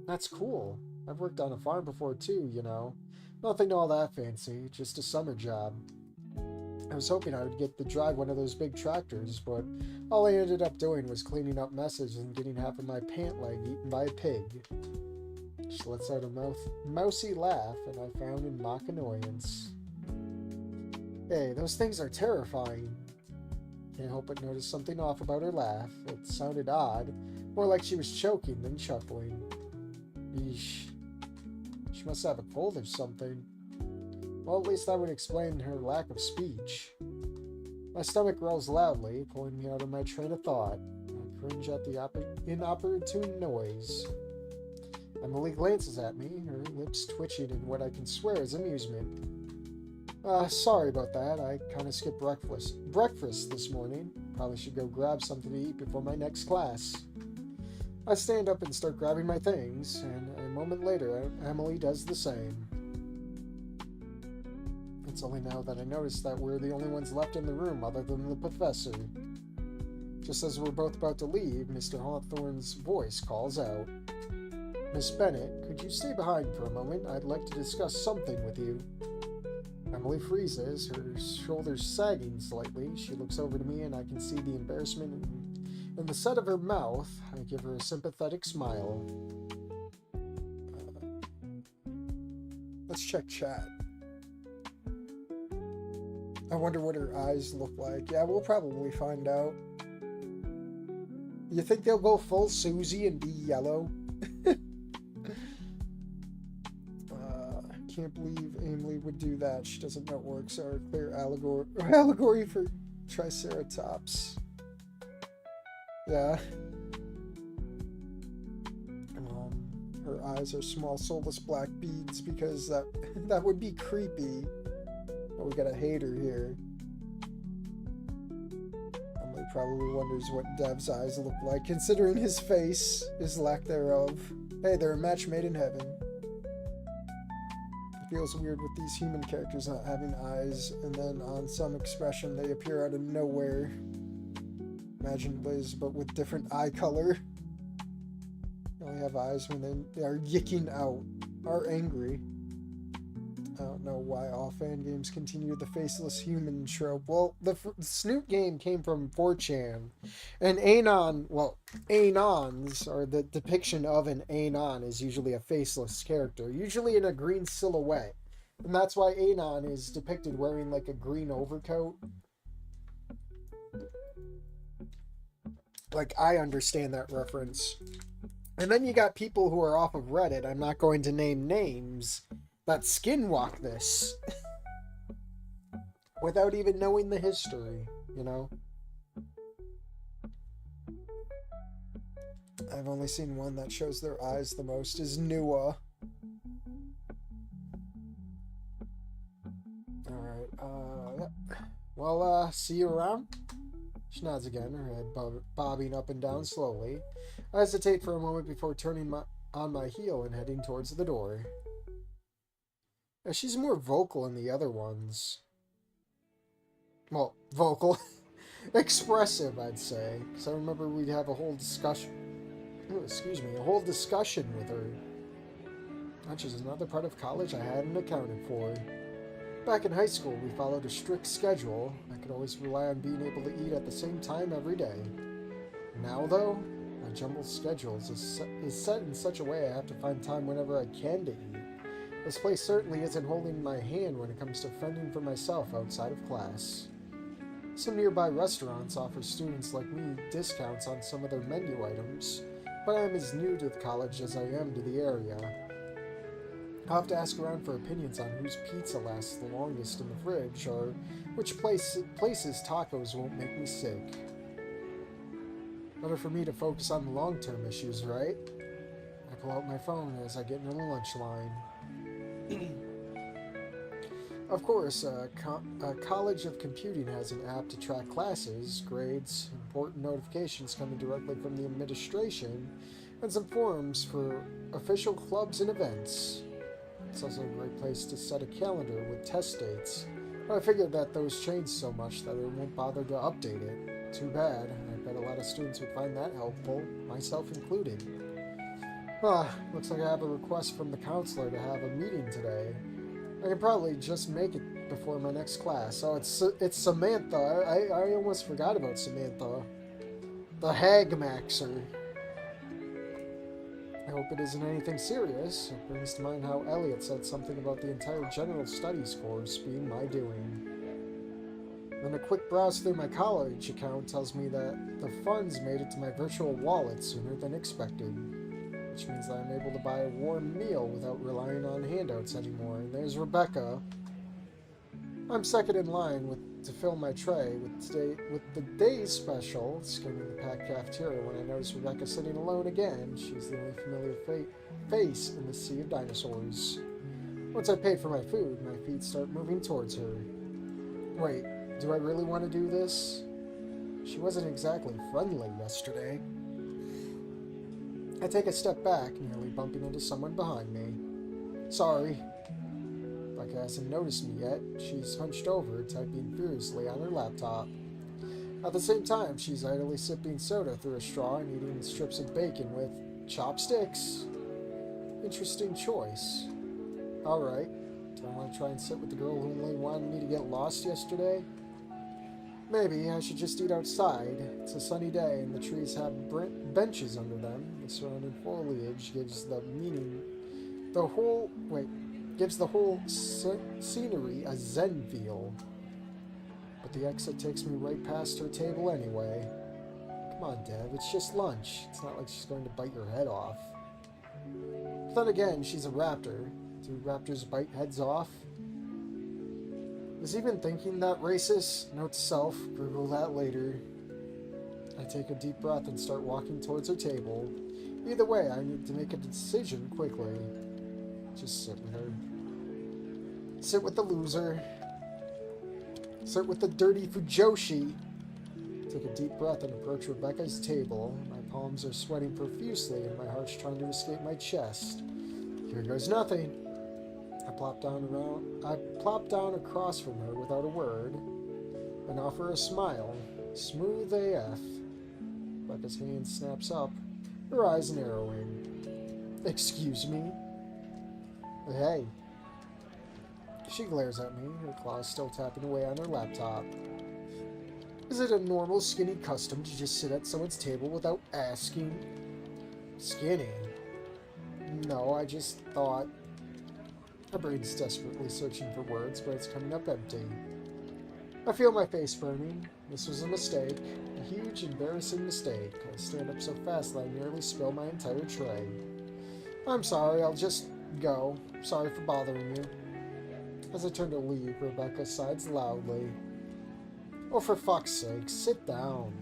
That's cool. I've worked on a farm before too, you know. Nothing all that fancy, just a summer job. I was hoping I would get to drive one of those big tractors, but all I ended up doing was cleaning up messes and getting half of my pant leg eaten by a pig. She lets out a mousy laugh, and I found in mock annoyance. Hey, those things are terrifying. Can't help but notice something off about her laugh. It sounded odd, More like she was choking than chuckling. Eesh. She must have a cold or something. Well, at least that would explain her lack of speech. My stomach growls loudly, pulling me out of my train of thought. I cringe at the inopportune noise. Emily glances at me, her lips twitching in what I can swear is amusement. Sorry about that. I kind of skipped breakfast this morning. Probably should go grab something to eat before my next class. I stand up and start grabbing my things, and a moment later, Emily does the same. It's only now that I notice that we're the only ones left in the room other than the professor. Just as we're both about to leave, Mr. Hawthorne's voice calls out. Miss Bennett, could you stay behind for a moment? I'd like to discuss something with you. Emily freezes, her shoulders sagging slightly. She looks over to me and I can see the embarrassment in the set of her mouth. I give her a sympathetic smile. Let's check chat. I wonder what her eyes look like. Yeah, we'll probably find out. You think they'll go full Susie and be yellow? Can't believe Emily would do that. She doesn't know orcs are a clear allegory for Triceratops. Yeah. Her eyes are small, soulless black beads because that would be creepy. Oh, we got a hater here. Emily probably wonders what Dev's eyes look like, considering his face, his lack thereof. Hey, they're a match made in heaven. It feels weird with these human characters not having eyes, and then on some expression they appear out of nowhere. Imagine Liz, but with different eye color. They only have eyes when they are yicking out, are angry. I don't know why all fan games continue the faceless human trope. Well, the Snoot game came from 4chan. And Anon, well, Anons, or the depiction of an Anon, is usually a faceless character, usually in a green silhouette. And that's why Anon is depicted wearing like a green overcoat. Like, I understand that reference. And then you got people who are off of Reddit, I'm not going to name names, that skinwalk this without even knowing the history, you know? I've only seen one that shows their eyes the most, is Nua. Alright, yep. Well, see you around? She nods again, her head bobbing up and down slowly. I hesitate for a moment before turning on my heel and heading towards the door. She's more vocal than the other ones. Well, vocal. Expressive, I'd say. Because I remember we'd have a whole discussion. Oh, excuse me, a whole discussion with her. Which is another part of college I hadn't accounted for. Back in high school, we followed a strict schedule. I could always rely on being able to eat at the same time every day. Now, though, my jumbled schedule is set in such a way I have to find time whenever I can to eat. This place certainly isn't holding my hand when it comes to fending for myself outside of class. Some nearby restaurants offer students like me discounts on some of their menu items, but I am as new to college as I am to the area. I'll have to ask around for opinions on whose pizza lasts the longest in the fridge, or which places tacos won't make me sick. Better for me to focus on the long-term issues, right? I pull out my phone as I get into the lunch line. Of course, College of Computing has an app to track classes, grades, important notifications coming directly from the administration, and some forums for official clubs and events. It's also a great place to set a calendar with test dates, but I figured that those changed so much that I won't bother to update it. Too bad. I bet a lot of students would find that helpful, myself included. Looks like I have a request from the counselor to have a meeting today. I can probably just make it before my next class. Oh, it's Samantha. I almost forgot about Samantha. The Hagmaxer. I hope it isn't anything serious. It brings to mind how Elliot said something about the entire general studies course being my doing. Then a quick browse through my college account tells me that the funds made it to my virtual wallet sooner than expected, which means that I'm able to buy a warm meal without relying on handouts anymore. And there's Rebecca. I'm second in line to fill my tray with the day's special, skimming the packed cafeteria when I notice Rebecca sitting alone again. She's the only familiar face in the sea of dinosaurs. Once I pay for my food, my feet start moving towards her. Wait, do I really want to do this? She wasn't exactly friendly yesterday. I take a step back, nearly bumping into someone behind me. Sorry. Rebecca hasn't noticed me yet. She's hunched over, typing furiously on her laptop. At the same time, she's idly sipping soda through a straw and eating strips of bacon with chopsticks. Interesting choice. Alright, do I want to try and sit with the girl who only wanted me to get lost yesterday? Maybe I should just eat outside. It's a sunny day and the trees have benches under them. The surrounding foliage gives the whole scenery a zen feel. But the exit takes me right past her table anyway. Come on, Dev, it's just lunch. It's not like she's going to bite your head off. But then again, she's a raptor. Do raptors bite heads off? Was even thinking that racist? Note to self, Google that later. I take a deep breath and start walking towards her table. Either way, I need to make a decision quickly. Just sit with her. Sit with the loser. Sit with the dirty Fujoshi. Take a deep breath and approach Rebecca's table. My palms are sweating profusely and my heart's trying to escape my chest. Here goes nothing. I plop down across from her without a word and offer a smile. Smooth AF. Rebecca's hand snaps up, her eyes narrowing. Excuse me? Hey. She glares at me, her claws still tapping away on her laptop. Is it a normal skinny custom to just sit at someone's table without asking? Skinny? No, I just thought... My brain's desperately searching for words, but it's coming up empty. I feel my face burning. This was a mistake. A huge, embarrassing mistake. I stand up so fast that I nearly spill my entire tray. I'm sorry, I'll just go. Sorry for bothering you. As I turn to leave, Rebecca sighs loudly. Oh, for fuck's sake, sit down.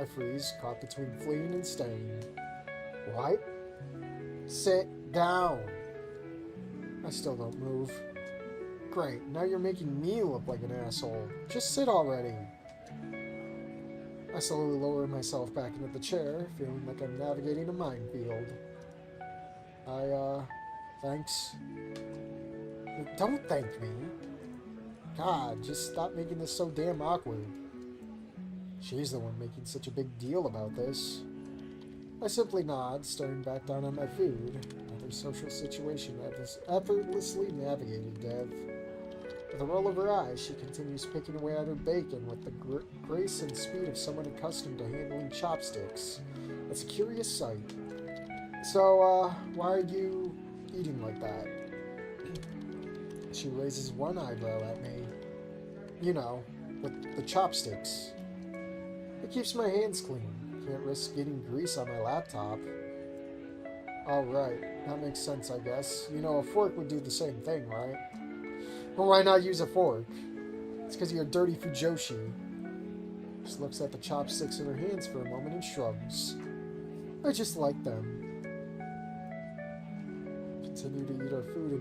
I freeze, caught between fleeing and staying. What? Sit down. I still don't move. Great, now you're making me look like an asshole. Just sit already. I slowly lower myself back into the chair, feeling like I'm navigating a minefield. Thanks. Don't thank me. God, just stop making this so damn awkward. She's the one making such a big deal about this. I simply nod, staring back down on my food. Another social situation that is effortlessly navigated, Dev. With a roll of her eyes, she continues picking away at her bacon with the grace and speed of someone accustomed to handling chopsticks. It's a curious sight. So, why are you eating like that? She raises one eyebrow at me. You know, with the chopsticks. It keeps my hands clean. Can't risk getting grease on my laptop. Alright, that makes sense, I guess. You know, a fork would do the same thing, right? Well, why not use a fork? It's because you're a dirty Fujoshi. She looks at the chopsticks in her hands for a moment and shrugs. I just like them. Continue to eat our food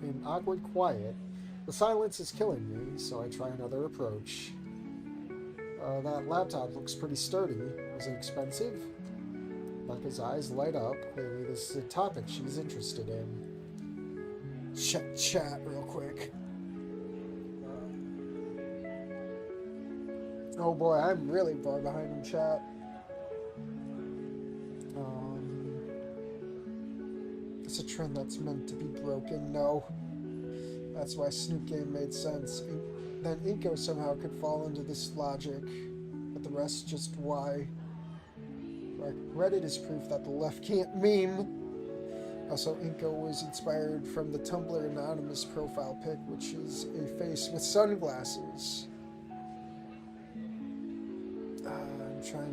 in awkward quiet. The silence is killing me, so I try another approach. That laptop looks pretty sturdy. Was it expensive? Becca's eyes light up. Clearly this is a topic she's interested in. Chat real quick. Oh boy, I'm really far behind in chat. It's a trend that's meant to be broken. No. That's why Snoop Game made sense. Then Inko somehow could fall into this logic. But the rest just why. Reddit is proof that the left can't meme. Also, Inko was inspired from the Tumblr anonymous profile pic, which is a face with sunglasses.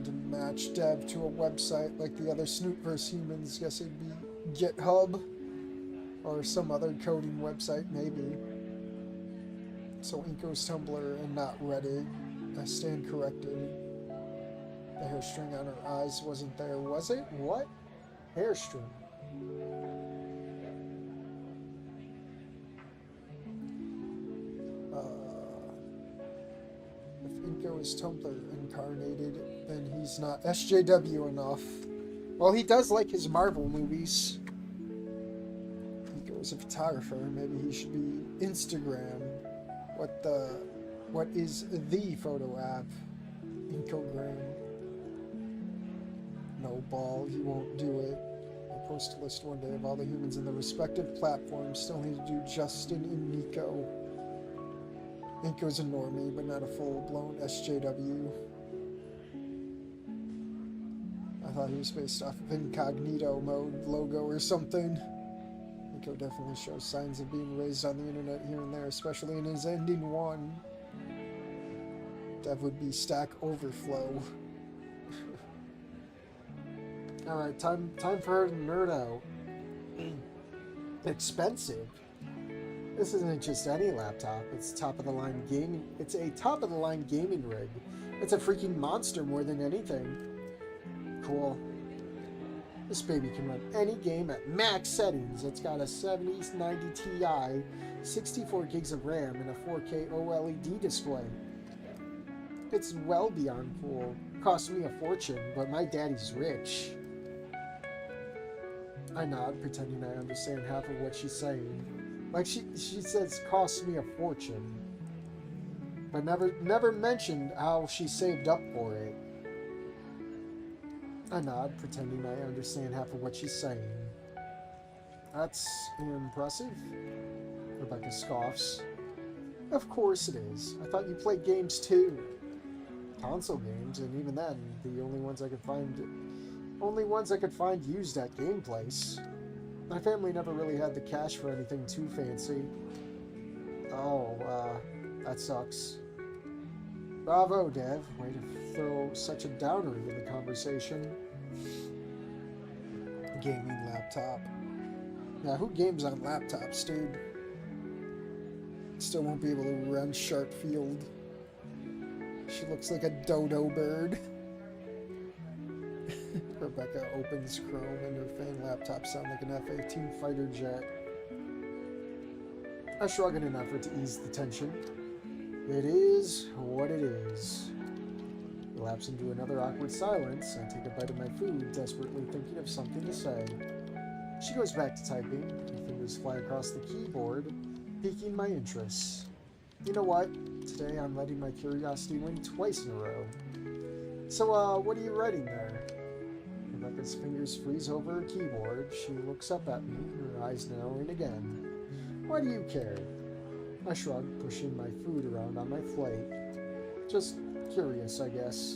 trying to match Dev to a website like the other Snoot vs. Humans. Guess it'd be GitHub or some other coding website, maybe. So Inko's Tumblr and not Reddit. I stand corrected. The hairstring on her eyes wasn't there, was it? What? Hairstring. If Inko is Tumblr incarnated, then he's not SJW enough. Well, he does like his Marvel movies. Inko is a photographer. Maybe he should be Instagram. What is the photo app? Inkogram. No ball, he won't do it. I'll post a list one day of all the humans in the respective platforms. Still need to do Justin and Nico. Inko's a normie, but not a full-blown SJW. I thought he was based off of incognito mode logo or something. Inko definitely shows signs of being raised on the internet here and there, especially in his ending one. Dev would be Stack Overflow. Alright, time for her to nerd out. Expensive. This isn't just any laptop. It's top of the line gaming. It's a top of the line gaming rig. It's a freaking monster more than anything. Cool. This baby can run any game at max settings. It's got a 7090 Ti, 64 gigs of RAM, and a 4K OLED display. It's well beyond cool. Cost me a fortune, but my daddy's rich. I nod, pretending I understand half of what she's saying. Like she says, cost me a fortune, but never mentioned how she saved up for it. I nod, pretending I understand half of what she's saying. That's impressive. Rebecca scoffs. Of course it is. I thought you played games too. Console games, and even then, the only ones I could find used at Gameplace. My family never really had the cash for anything too fancy. Oh, that sucks. Bravo, Dev. Way to throw such a downer in the conversation. Gaming laptop. Yeah, who games on laptops, dude? Still won't be able to run Sharp Field. She looks like a dodo bird. Rebecca opens Chrome and her Fang laptop sound like an F-18 fighter jet. I shrug in an effort to ease the tension. It is what it is. We lapse into another awkward silence. I take a bite of my food, desperately thinking of something to say. She goes back to typing. Her fingers fly across the keyboard, piquing my interest. You know what? Today I'm letting my curiosity win twice in a row. So, what are you writing there? Rebecca's fingers freeze over her keyboard. She looks up at me, her eyes narrowing again. Why do you care? I shrug, pushing my food around on my plate. Just curious, I guess.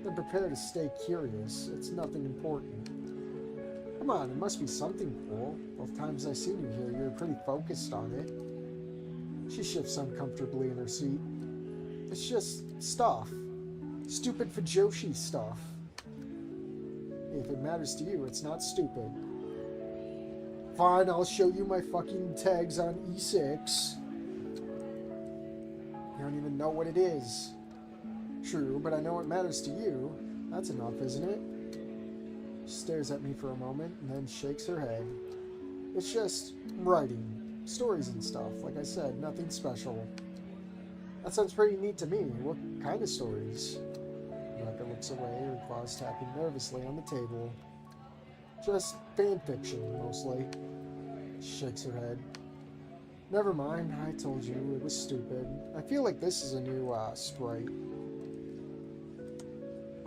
I'm prepared to stay curious. It's nothing important. Come on, it must be something cool. Both times I've seen you here, you're pretty focused on it. She shifts uncomfortably in her seat. It's just stuff. Stupid Fujoshi stuff. If it matters to you, it's not stupid. Fine, I'll show you my fucking tags on E6. You don't even know what it is. True, but I know it matters to you. That's enough, isn't it? She stares at me for a moment and then shakes her head. It's just writing. Stories and stuff. Like I said, nothing special. That sounds pretty neat to me. What kind of stories? Rebecca looks away, her claws tapping nervously on the table. Just fan fiction, mostly. She shakes her head. Never mind, I told you, it was stupid. I feel like this is a new, sprite.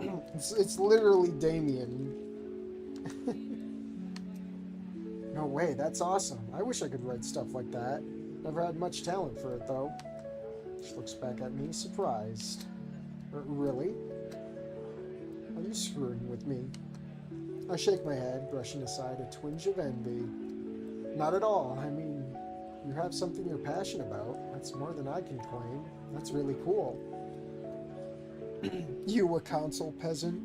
it's literally Damien. No way, that's awesome. I wish I could write stuff like that. Never had much talent for it, though. She looks back at me, surprised. Really? Are you screwing with me? I shake my head, brushing aside a twinge of envy. Not at all. I mean, you have something you're passionate about. That's more than I can claim. That's really cool. You a console peasant?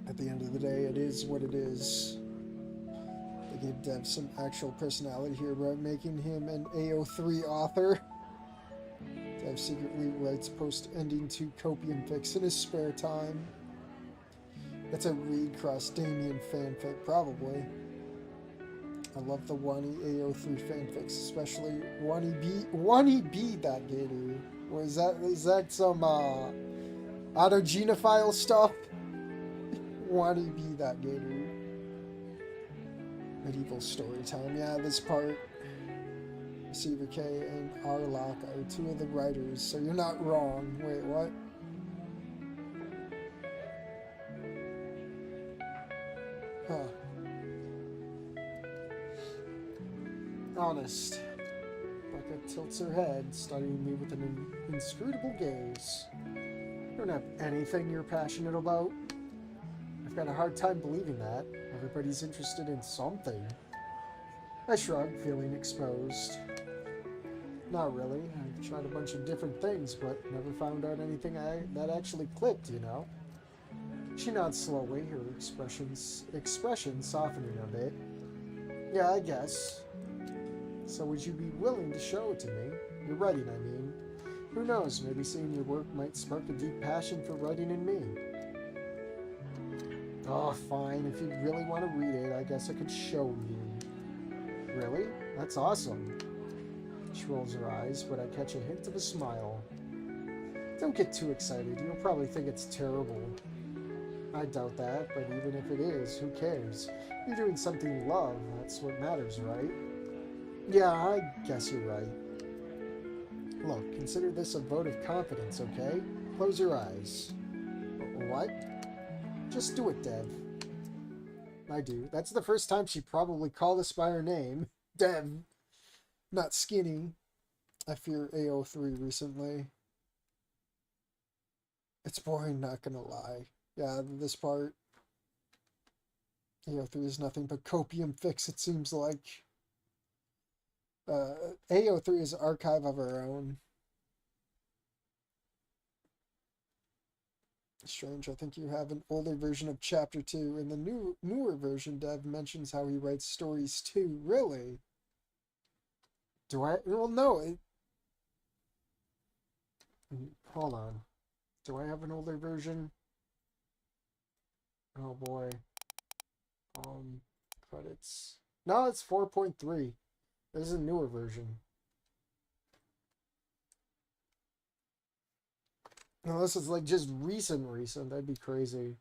At the end of the day, it is what it is. They gave Dev some actual personality here by making him an AO3 author. Dev secretly writes post-ending to Copium Fix in his spare time. That's a Reed Cross Damien fanfic, probably. I love the Wani AO3 fanfics, especially Wani B that gator. What is that some autogenophile stuff? Wani B that gator. Medieval story time. Yeah, this part. Receiver K and Arlock are two of the writers, so you're not wrong. Wait, what? Huh. Honest. Becca tilts her head, studying me with an inscrutable gaze. You don't have anything you're passionate about? I've got a hard time believing that. Everybody's interested in something. I shrug, feeling exposed. Not really. I've tried a bunch of different things, but never found out anything that actually clicked, you know? She nods slowly, her expression softening a bit. Yeah, I guess. So would you be willing to show it to me? Your writing, I mean. Who knows, maybe seeing your work might spark a deep passion for writing in me. Oh, fine. If you really want to read it, I guess I could show you. Really? That's awesome. She rolls her eyes, but I catch a hint of a smile. Don't get too excited. You'll probably think it's terrible. I doubt that, but even if it is, who cares? You're doing something you love. That's what matters, right? Yeah, I guess you're right. Look, consider this a vote of confidence, okay? Close your eyes. What? Just do it, Dev. I do. That's the first time she probably called us by her name. Dev. Not Skinny. I fear AO3 recently. It's boring, not gonna lie. Yeah, this part. AO3 is nothing but Copium Fix, it seems like. AO3 is an archive of her own. Strange, I think you have an older version of Chapter 2. In the newer version, Dev mentions how he writes stories too. Really? Do I? Well, no. Hold on. Do I have an older version? Oh boy. Credits. No, it's 4.3. This is a newer version. No, this is like just recent. That'd be crazy.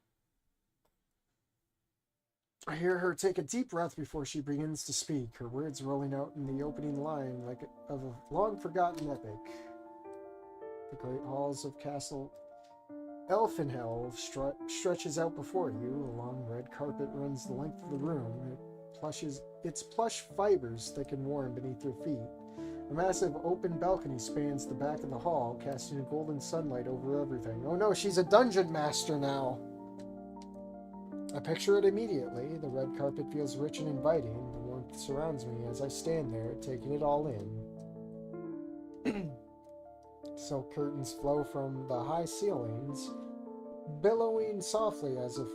I hear her take a deep breath before she begins to speak, her words rolling out in the opening line like of a long-forgotten epic. The great halls of Castle Elfenhel stretches out before you. A long red carpet runs the length of the room. Its plush fibers thick and warm beneath your feet. A massive open balcony spans the back of the hall, casting a golden sunlight over everything. Oh no, she's a dungeon master now! I picture it immediately. The red carpet feels rich and inviting. The warmth surrounds me as I stand there, taking it all in. Silk curtains flow from the high ceilings, billowing softly as if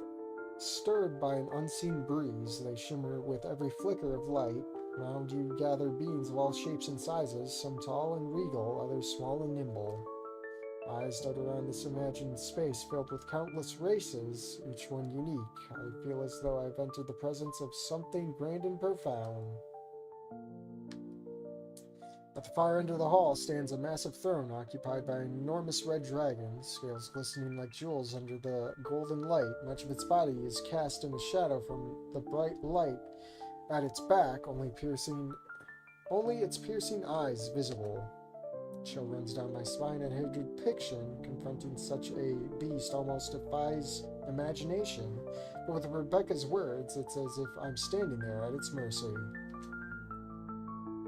stirred by an unseen breeze. They shimmer with every flicker of light. Around you gather beings of all shapes and sizes, some tall and regal, others small and nimble. Eyes dart around this imagined space filled with countless races, each one unique. I feel as though I've entered the presence of something grand and profound. At the far end of the hall stands a massive throne occupied by an enormous red dragon, scales glistening like jewels under the golden light. Much of its body is cast in the shadow from the bright light at its back, only its piercing eyes visible. Chill runs down my spine at her depiction. Confronting such a beast almost defies imagination, but with Rebecca's words, it's as if I'm standing there at its mercy.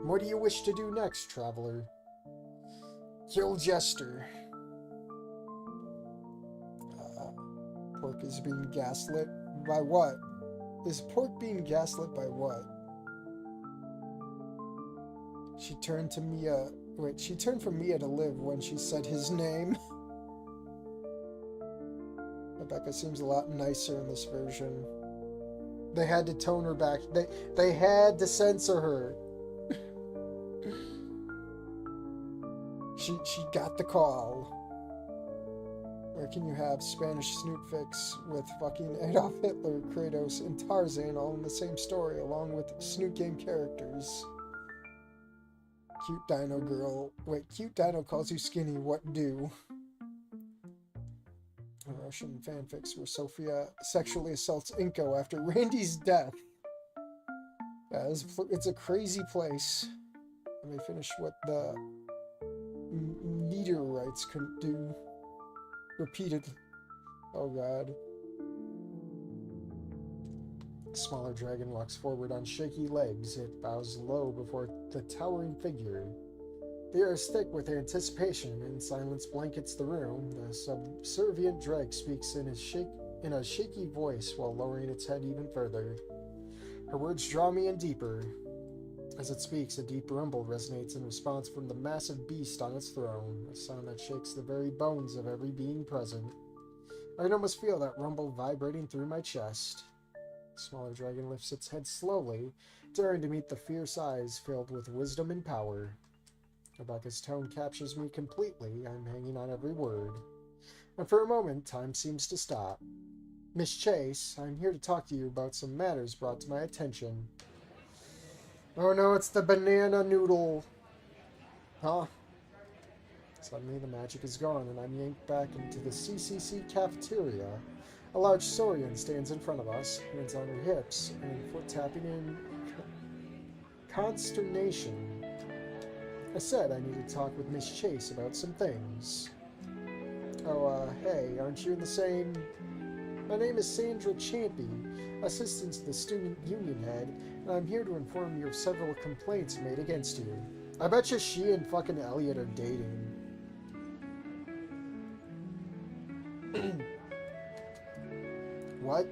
What do you wish to do next, traveler? Kill Jester. Pork is being gaslit by what? Is Pork being gaslit by what? She turned from Mia to live when she said his name. Rebecca seems a lot nicer in this version. They had to tone her back. They had to censor her. She got the call. Where can you have Spanish Snoop Fix with fucking Adolf Hitler, Kratos, and Tarzan all in the same story, along with Snoop Game characters? Cute Dino girl. Wait, cute Dino calls you skinny. What do? A Russian fanfics where Sophia sexually assaults Inko after Randy's death. Yeah, it's a crazy place. Let me finish what the meteorites couldn't do. Repeated. Oh god. Smaller dragon walks forward on shaky legs. It bows low before the towering figure. The air is thick with anticipation, and silence blankets the room. The subservient drag speaks in a shaky voice while lowering its head even further. Her words draw me in deeper. As it speaks, a deep rumble resonates in response from the massive beast on its throne, a sound that shakes the very bones of every being present. I can almost feel that rumble vibrating through my chest. The smaller dragon lifts its head slowly, daring to meet the fierce eyes filled with wisdom and power. Rebecca's tone captures me completely. I'm hanging on every word. And for a moment, time seems to stop. Miss Chase, I'm here to talk to you about some matters brought to my attention. Oh no, it's the banana noodle. Huh? Suddenly the magic is gone and I'm yanked back into the CCC cafeteria. A large Saurian stands in front of us, hands on her hips, and foot tapping in consternation. I said I need to talk with Miss Chase about some things. Oh, hey, aren't you in the same... My name is Sandra Champy, assistant to the student union head, and I'm here to inform you of several complaints made against you. I bet you she and fucking Elliot are dating. What?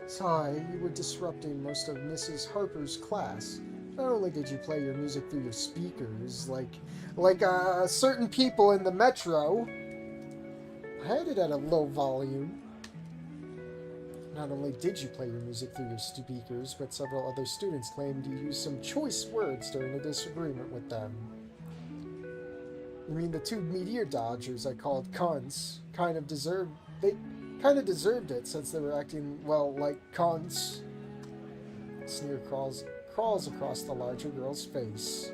Sorry, you were disrupting most of Mrs. Harper's class. Not only did you play your music through your speakers, like certain people in the metro, I had it at a low volume. Not only did you play your music through your speakers, but several other students claimed you used some choice words during a disagreement with them. You mean the two meteor dodgers I called cunts kind of deserved it since they were acting, well, like cunts. A sneer crawls across the larger girl's face.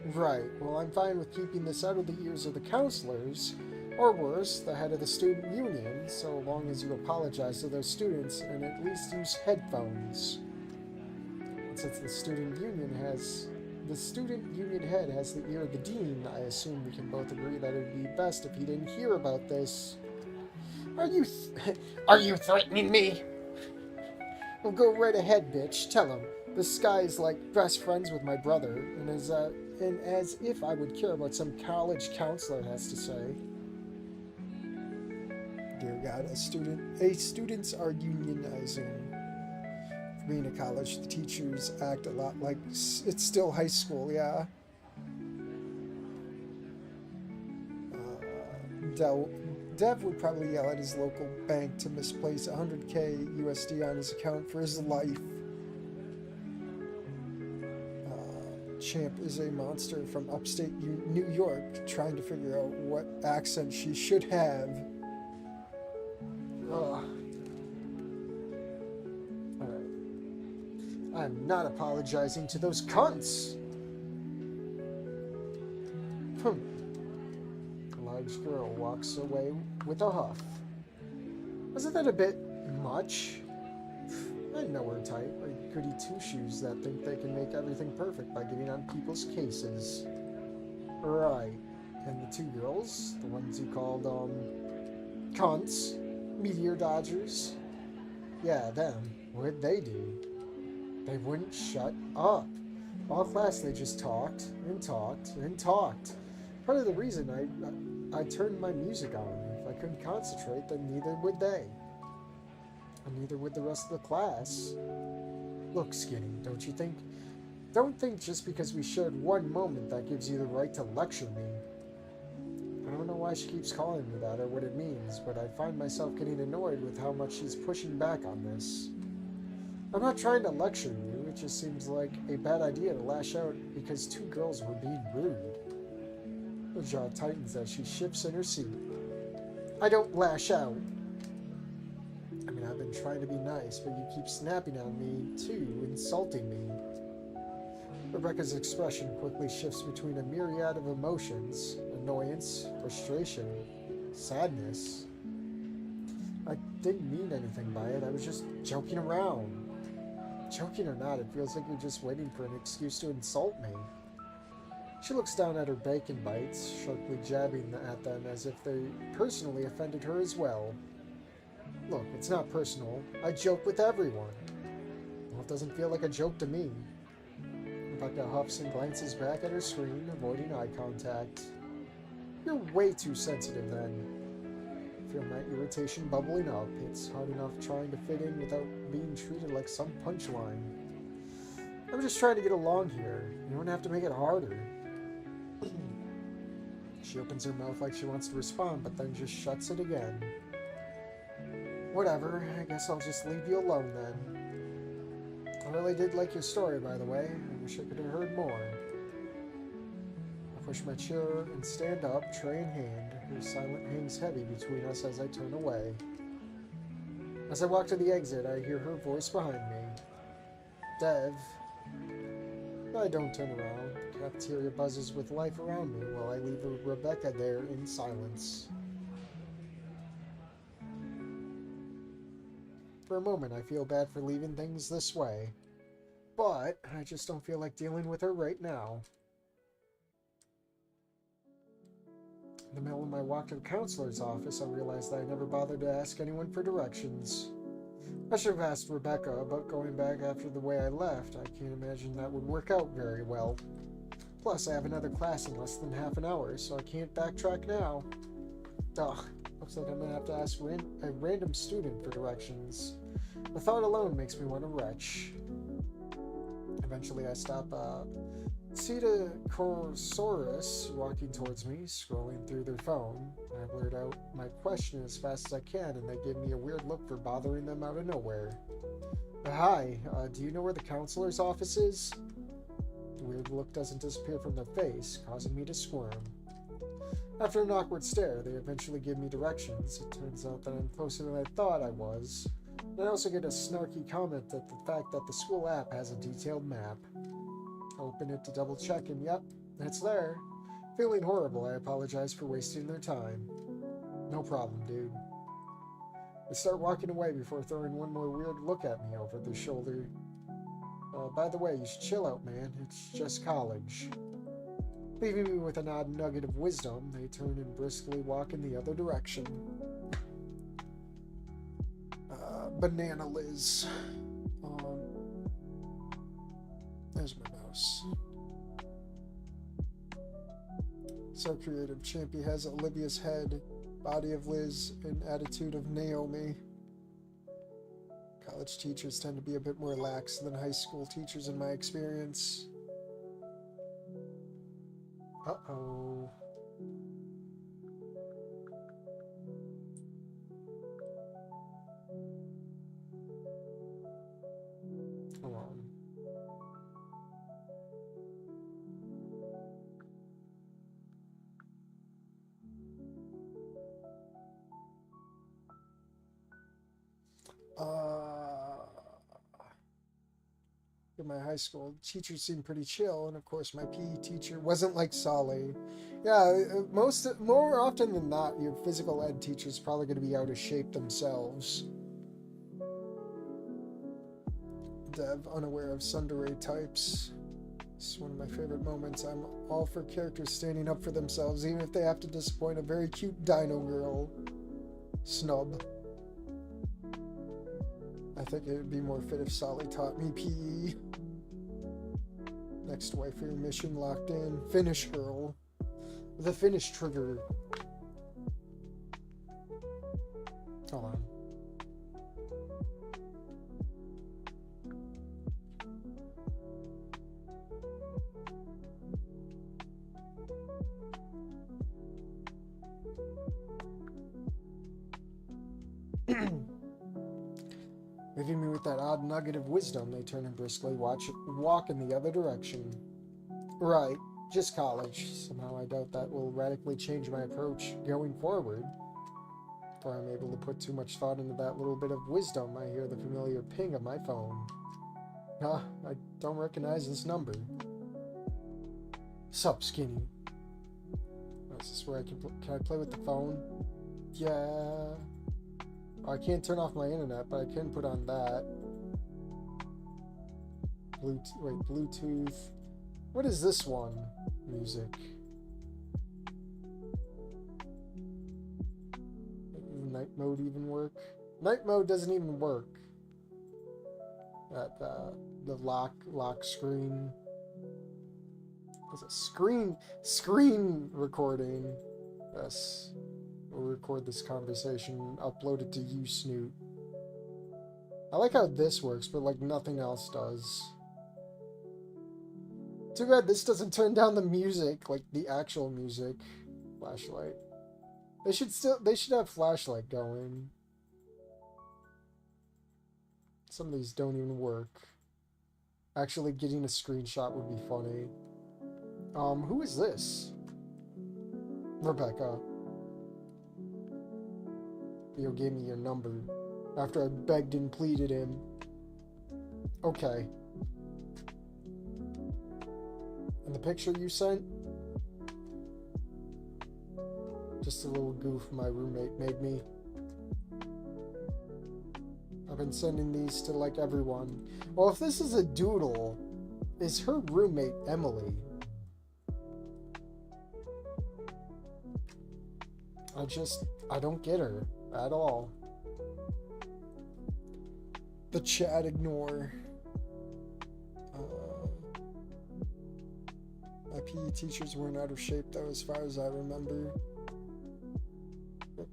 Right, well, I'm fine with keeping this out of the ears of the counselors, or worse, the head of the student union, so long as you apologize to those students and at least use headphones. And since the student union head has the ear of the dean, I assume we can both agree that it would be best if he didn't hear about this. Are you threatening me? Well, go right ahead, bitch. Tell him. This guy is like best friends with my brother, and as if I would care what some college counselor has to say. Dear God, students are unionizing. For being a college, the teachers act a lot like it's still high school, yeah. Dev would probably yell at his local bank to misplace $100K USD on his account for his life. Champ is a monster from upstate New York, trying to figure out what accent she should have. Alright. I'm not apologizing to those cunts! The large girl walks away with a huff. Wasn't that a bit much? I know her type, like goody two-shoes that think they can make everything perfect by getting on people's cases. Right. And the two girls, the ones you called, cunts, meteor dodgers? Yeah, them. What'd they do? They wouldn't shut up. All class they just talked and talked and talked. Part of the reason I turned my music on. If I couldn't concentrate, then neither would they. And neither would the rest of the class. Look, Skinny, don't you think? Don't think just because we shared one moment that gives you the right to lecture me. I don't know why she keeps calling me that or what it means, but I find myself getting annoyed with how much she's pushing back on this. I'm not trying to lecture you, it just seems like a bad idea to lash out because two girls were being rude. Her jaw tightens as she shifts in her seat. I don't lash out. I mean, I've been trying to be nice, but you keep snapping on me, too, insulting me. Rebecca's expression quickly shifts between a myriad of emotions, annoyance, frustration, sadness. I didn't mean anything by it, I was just joking around. Joking or not, it feels like you're just waiting for an excuse to insult me. She looks down at her bacon bites, sharply jabbing at them as if they personally offended her as well. Look, it's not personal. I joke with everyone. Well, it doesn't feel like a joke to me. Rebecca huffs and glances back at her screen, avoiding eye contact. You're way too sensitive then. I feel my irritation bubbling up. It's hard enough trying to fit in without being treated like some punchline. I'm just trying to get along here. You don't have to make it harder. She opens her mouth like she wants to respond, but then just shuts it again. Whatever, I guess I'll just leave you alone then. I really did like your story, by the way. I wish I could have heard more. I push my chair and stand up, tray in hand. Her silence hangs heavy between us as I turn away. As I walk to the exit, I hear her voice behind me. Dev. I don't turn around. The cafeteria buzzes with life around me while I leave Rebecca there in silence. For a moment, I feel bad for leaving things this way. But I just don't feel like dealing with her right now. In the middle of my walk to the counselor's office, I realized that I never bothered to ask anyone for directions. I should have asked Rebecca about going back after the way I left. I can't imagine that would work out very well. Plus, I have another class in less than half an hour, so I can't backtrack now. Ugh, looks like I'm gonna have to ask a random student for directions. The thought alone makes me want to retch. Eventually, I stop see the Corsaurus walking towards me, scrolling through their phone. I blurt out my question as fast as I can, and they give me a weird look for bothering them out of nowhere. Hi, do you know where the counselor's office is? The weird look doesn't disappear from their face, causing me to squirm. After an awkward stare, they eventually give me directions. It turns out that I'm closer than I thought I was. And I also get a snarky comment at the fact that the school app has a detailed map. I open it to double check, and yep, it's there. Feeling horrible, I apologize for wasting their time. No problem, dude. They start walking away before throwing one more weird look at me over their shoulder. By the way, you should chill out, man. It's just college. Leaving me with an odd nugget of wisdom, they turn and briskly walk in the other direction. Banana Liz. There's my mouse. So creative. Champy has Olivia's head, body of Liz, and attitude of Naomi. College teachers tend to be a bit more lax than high school teachers in my experience. Uh-oh. Hold on. In my high school, teachers seemed pretty chill, and of course my PE teacher wasn't like Solly. Yeah, more often than not, your physical ed teacher's probably going to be out of shape themselves. Dev, unaware of tsundere types. It's one of my favorite moments. I'm all for characters standing up for themselves, even if they have to disappoint a very cute dino girl. Snub. I think it would be more fit if Solly taught me PE. Next waifu mission locked in. Finish girl. The finish trigger. Hold on. Leaving me with that odd nugget of wisdom, they turn and briskly walk in the other direction. Right, just college. Somehow I doubt that will radically change my approach going forward. Before I'm able to put too much thought into that little bit of wisdom, I hear the familiar ping of my phone. I don't recognize this number. Sup, Skinny? Is this where can I play with the phone? Yeah. I can't turn off my internet, but I can put on that. Bluetooth. What is this one? Music. Night mode even work? Night mode doesn't even work. The lock screen. There's a screen recording. Yes. We'll record this conversation, upload it to you, Snoot. I like how this works, but like nothing else does. Too bad this doesn't turn down the music, like the actual music. Flashlight. They should have flashlight going. Some of these don't even work. Actually getting a screenshot would be funny. Who is this? Rebecca. Theo gave me your number after I begged and pleaded him. Okay. And the picture you sent? Just a little goof my roommate made me. I've been sending these to like everyone. Well, if this is a doodle, is her roommate Emily? I don't get her at all. The chat ignore. My PE teachers weren't out of shape though, as far as I remember.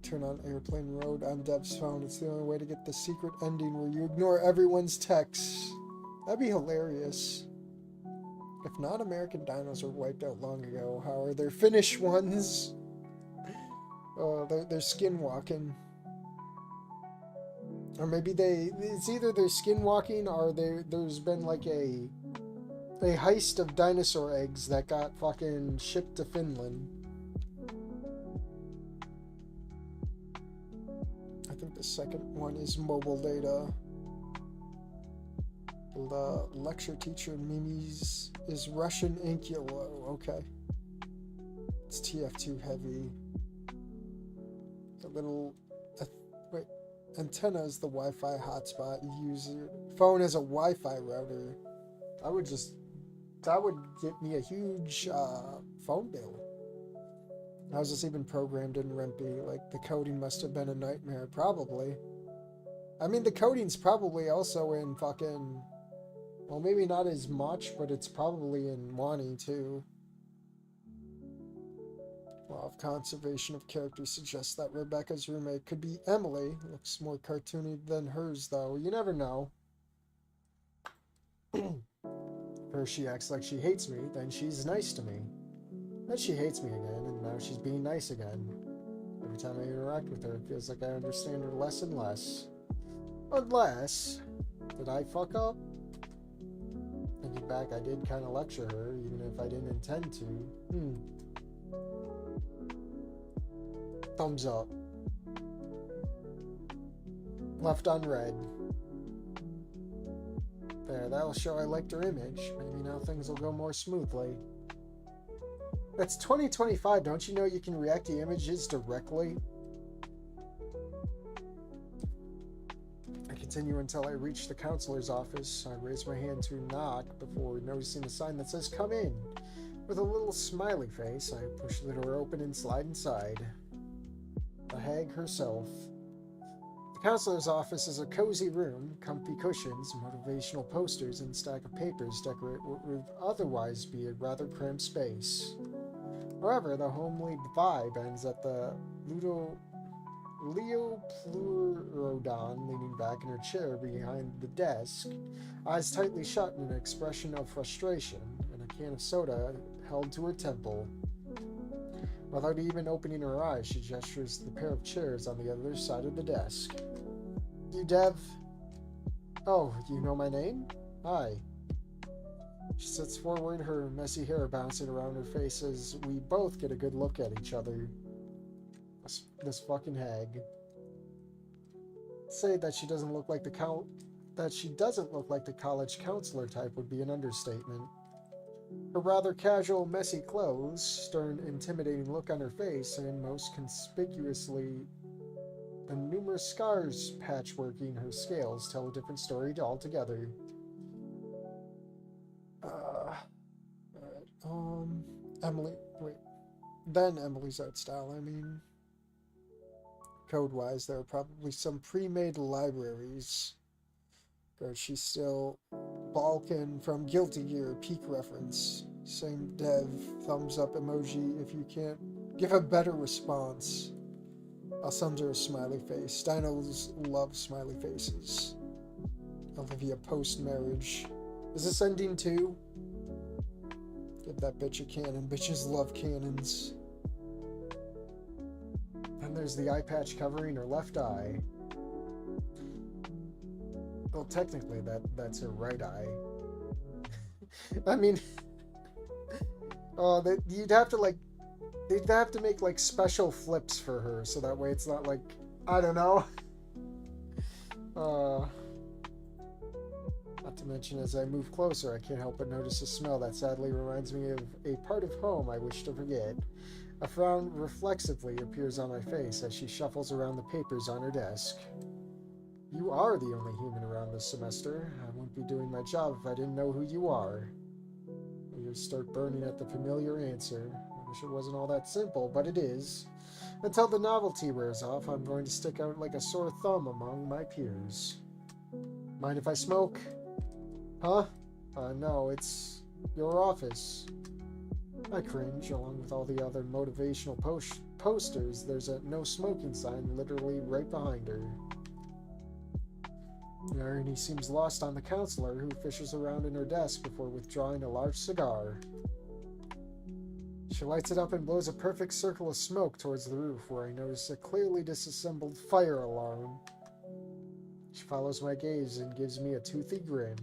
Turn on airplane mode on Dev's phone. It's the only way to get the secret ending where you ignore everyone's texts. That'd be hilarious. If not, American dinos were wiped out long ago. How are there Finnish ones? They're skinwalking. Or maybe it's either they're skinwalking or there's been like a heist of dinosaur eggs that got fucking shipped to Finland. I think the second one is mobile data. The lecture teacher Mimi's is Russian Inculo. Okay. It's TF2 heavy. The little antenna is the Wi-Fi hotspot. You use your phone as a Wi-Fi router. That would get me a huge phone bill. How is this even programmed in Rempe? Like, the coding must have been a nightmare. Probably. I mean, the coding's probably also in fucking... Well, maybe not as much, but it's probably in Wani, too. Law of conservation of character suggests that Rebecca's roommate could be Emily. Looks more cartoony than hers, though. You never know. First she acts like she hates me, then she's nice to me. Then she hates me again, and now she's being nice again. Every time I interact with her, it feels like I understand her less and less. Unless... Did I fuck up? Thinking back, I did kind of lecture her, even if I didn't intend to. Thumbs up. Left unread. There, that'll show I liked her image. Maybe now things will go more smoothly. That's 2025, don't you know you can react to images directly? I continue until I reach the counselor's office. I raise my hand to knock before noticing a sign that says, "Come in." With a little smiley face, I push the door open and slide inside. The hag herself. The counselor's office is a cozy room, comfy cushions, motivational posters, and stack of papers decorate what would otherwise be a rather cramped space. However, the homely vibe ends at the Leopleurodon leaning back in her chair behind the desk, eyes tightly shut in an expression of frustration, and a can of soda held to her temple. Without even opening her eyes, she gestures to the pair of chairs on the other side of the desk. You Dev? Oh, you know my name? Hi. She sits forward, her messy hair bouncing around her face as we both get a good look at each other. This fucking hag. Say that she doesn't look like the college counselor type would be an understatement. Her rather casual, messy clothes, stern, intimidating look on her face, and most conspicuously, the numerous scars patchworking her scales tell a different story altogether. Emily, wait. Then Emily's art style, I mean. Code-wise, there are probably some pre-made libraries. Because she's still Balkan from Guilty Gear, peak reference. Same Dev, thumbs up emoji if you can't give a better response. I'll send her a smiley face. Dinos love smiley faces. Olivia post-marriage. Is this ending too? Give that bitch a cannon. Bitches love cannons. And there's the eye patch covering her left eye. Well, technically, that's her right eye. I mean, you'd have to they'd have to make like special flips for her, so that way it's not like, I don't know. Not to mention, as I move closer, I can't help but notice a smell that sadly reminds me of a part of home I wish to forget. A frown reflexively appears on my face as she shuffles around the papers on her desk. You are the only human around this semester. I wouldn't be doing my job if I didn't know who you are. You start burning at the familiar answer. I wish it wasn't all that simple, but it is. Until the novelty wears off, I'm going to stick out like a sore thumb among my peers. Mind if I smoke? Huh? No, it's your office. I cringe, along with all the other motivational posters. There's a no smoking sign literally right behind her. Irony seems lost on the counselor, who fishes around in her desk before withdrawing a large cigar. She lights it up and blows a perfect circle of smoke towards the roof, where I notice a clearly disassembled fire alarm. She follows my gaze and gives me a toothy grin.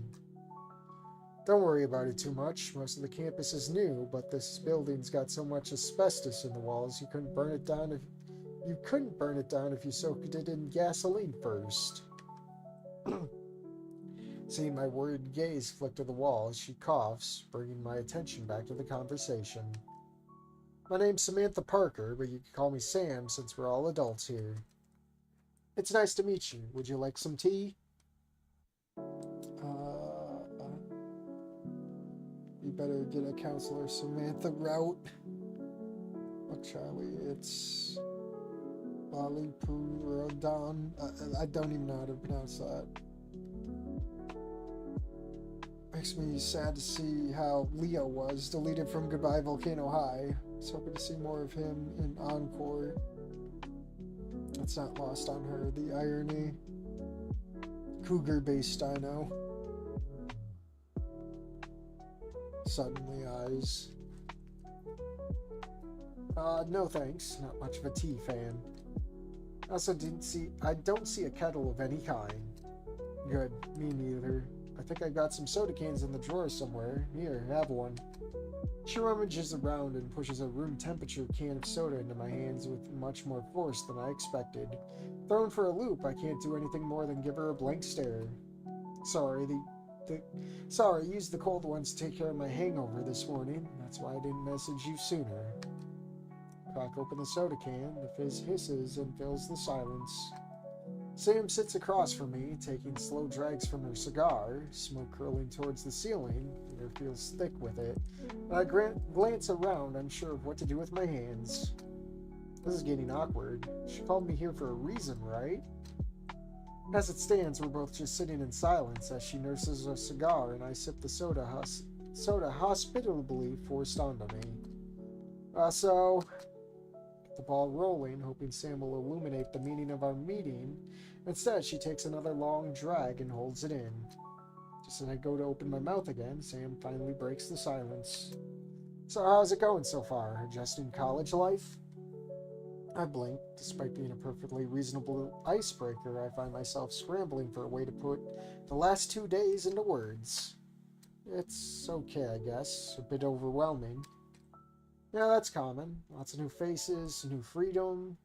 Don't worry about it too much. Most of the campus is new, but this building's got so much asbestos in the walls you couldn't burn it down if you soaked it in gasoline first. Seeing my worried gaze flick to the wall, she coughs, bringing my attention back to the conversation. My name's Samantha Parker, but you can call me Sam since we're all adults here. It's nice to meet you. Would you like some tea? You better get a counselor Samantha route. What shall we? It's Lalipurodon. I don't even know how to pronounce that. Makes me sad to see how Leo was deleted from Goodbye Volcano High. I was hoping to see more of him in Encore. It's not lost on her, the irony. Cougar-based dino. Suddenly eyes. No thanks. Not much of a tea fan. I don't see a kettle of any kind. Good, me neither. I think I got some soda cans in the drawer somewhere. Here, have one. She rummages around and pushes a room temperature can of soda into my hands with much more force than I expected. Thrown for a loop, I can't do anything more than give her a blank stare. Sorry, I used the cold ones to take care of my hangover this morning. That's why I didn't message you sooner. Crack open the soda can, the fizz hisses and fills the silence. Sam sits across from me, taking slow drags from her cigar, smoke curling towards the ceiling. Air feels thick with it. I glance around, unsure of what to do with my hands. This is getting awkward. She called me here for a reason, right? As it stands, we're both just sitting in silence as she nurses a cigar and I sip the soda hospitably forced onto me. So... Get the ball rolling, hoping Sam will illuminate the meaning of our meeting. Instead, she takes another long drag and holds it in. Just as I go to open my mouth again, Sam finally breaks the silence. So how's it going so far? Adjusting college life? I blink. Despite being a perfectly reasonable icebreaker, I find myself scrambling for a way to put the last 2 days into words. It's okay, I guess. A bit overwhelming. Yeah, that's common. Lots of new faces, new freedom,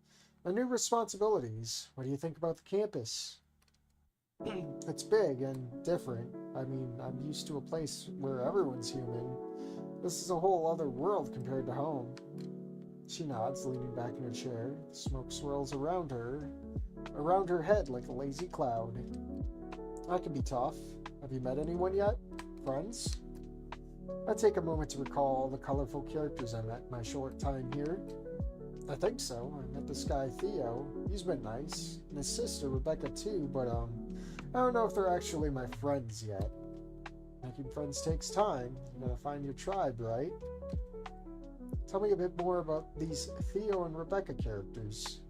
and new responsibilities. What do you think about the campus? It's big and different. I mean, I'm used to a place where everyone's human. This is a whole other world compared to home. She nods, leaning back in her chair. Smoke swirls around her head like a lazy cloud. That can be tough. Have you met anyone yet? Friends? I take a moment to recall the colorful characters I met in my short time here. I think so. I met this guy, Theo. He's been nice. And his sister, Rebecca, too, but, I don't know if they're actually my friends yet. Making friends takes time. You gotta find your tribe, right? Tell me a bit more about these Theo and Rebecca characters.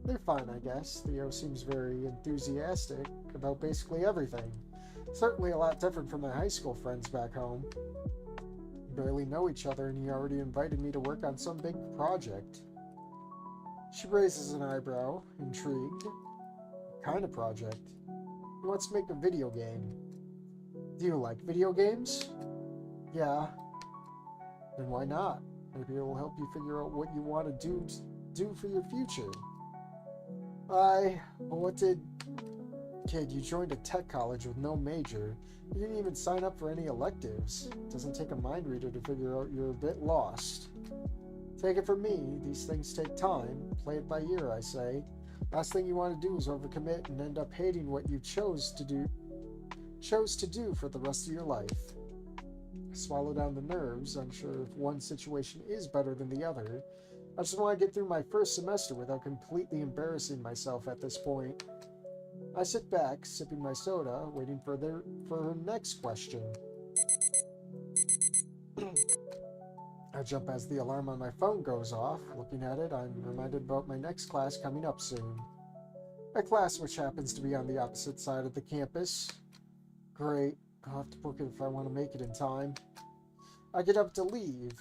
They're fine, I guess. Theo seems very enthusiastic about basically everything. Certainly a lot different from my high school friends back home. We barely know each other, and he already invited me to work on some big project. She raises an eyebrow, intrigued. What kind of project? He wants to make a video game. Do you like video games? Yeah. Then why not? Maybe it'll help you figure out what you want to do for your future. Kid, you joined a tech college with no major. You didn't even sign up for any electives. It doesn't take a mind reader to figure out you're a bit lost. Take it from me, these things take time. Play it by ear, I say. Last thing you want to do is overcommit and end up hating what you chose to do for the rest of your life. I swallow down the nerves, unsure if one situation is better than the other. I just want to get through my first semester without completely embarrassing myself at this point. I sit back, sipping my soda, waiting for her next question. I jump as the alarm on my phone goes off. Looking at it, I'm reminded about my next class coming up soon. A class which happens to be on the opposite side of the campus. Great. I'll have to book it if I want to make it in time. I get up to leave.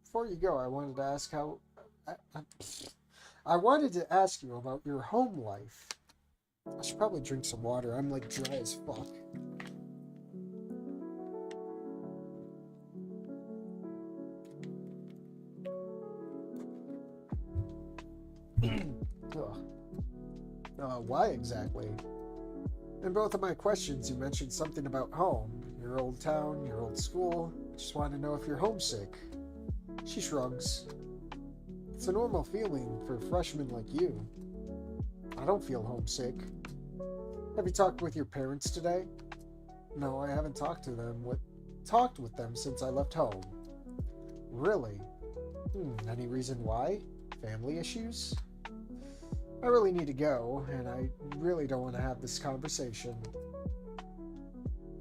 Before you go, I wanted to ask I wanted to ask you about your home life. I should probably drink some water. I'm like dry as fuck. Why exactly? In both of my questions, you mentioned something about home, your old town, your old school. I just want to know if you're homesick. She shrugs. It's a normal feeling for freshmen like you. I don't feel homesick. Have you talked with your parents today? No, I haven't talked with them since I left home. Really? Any reason why? Family issues? I really need to go, and I really don't want to have this conversation.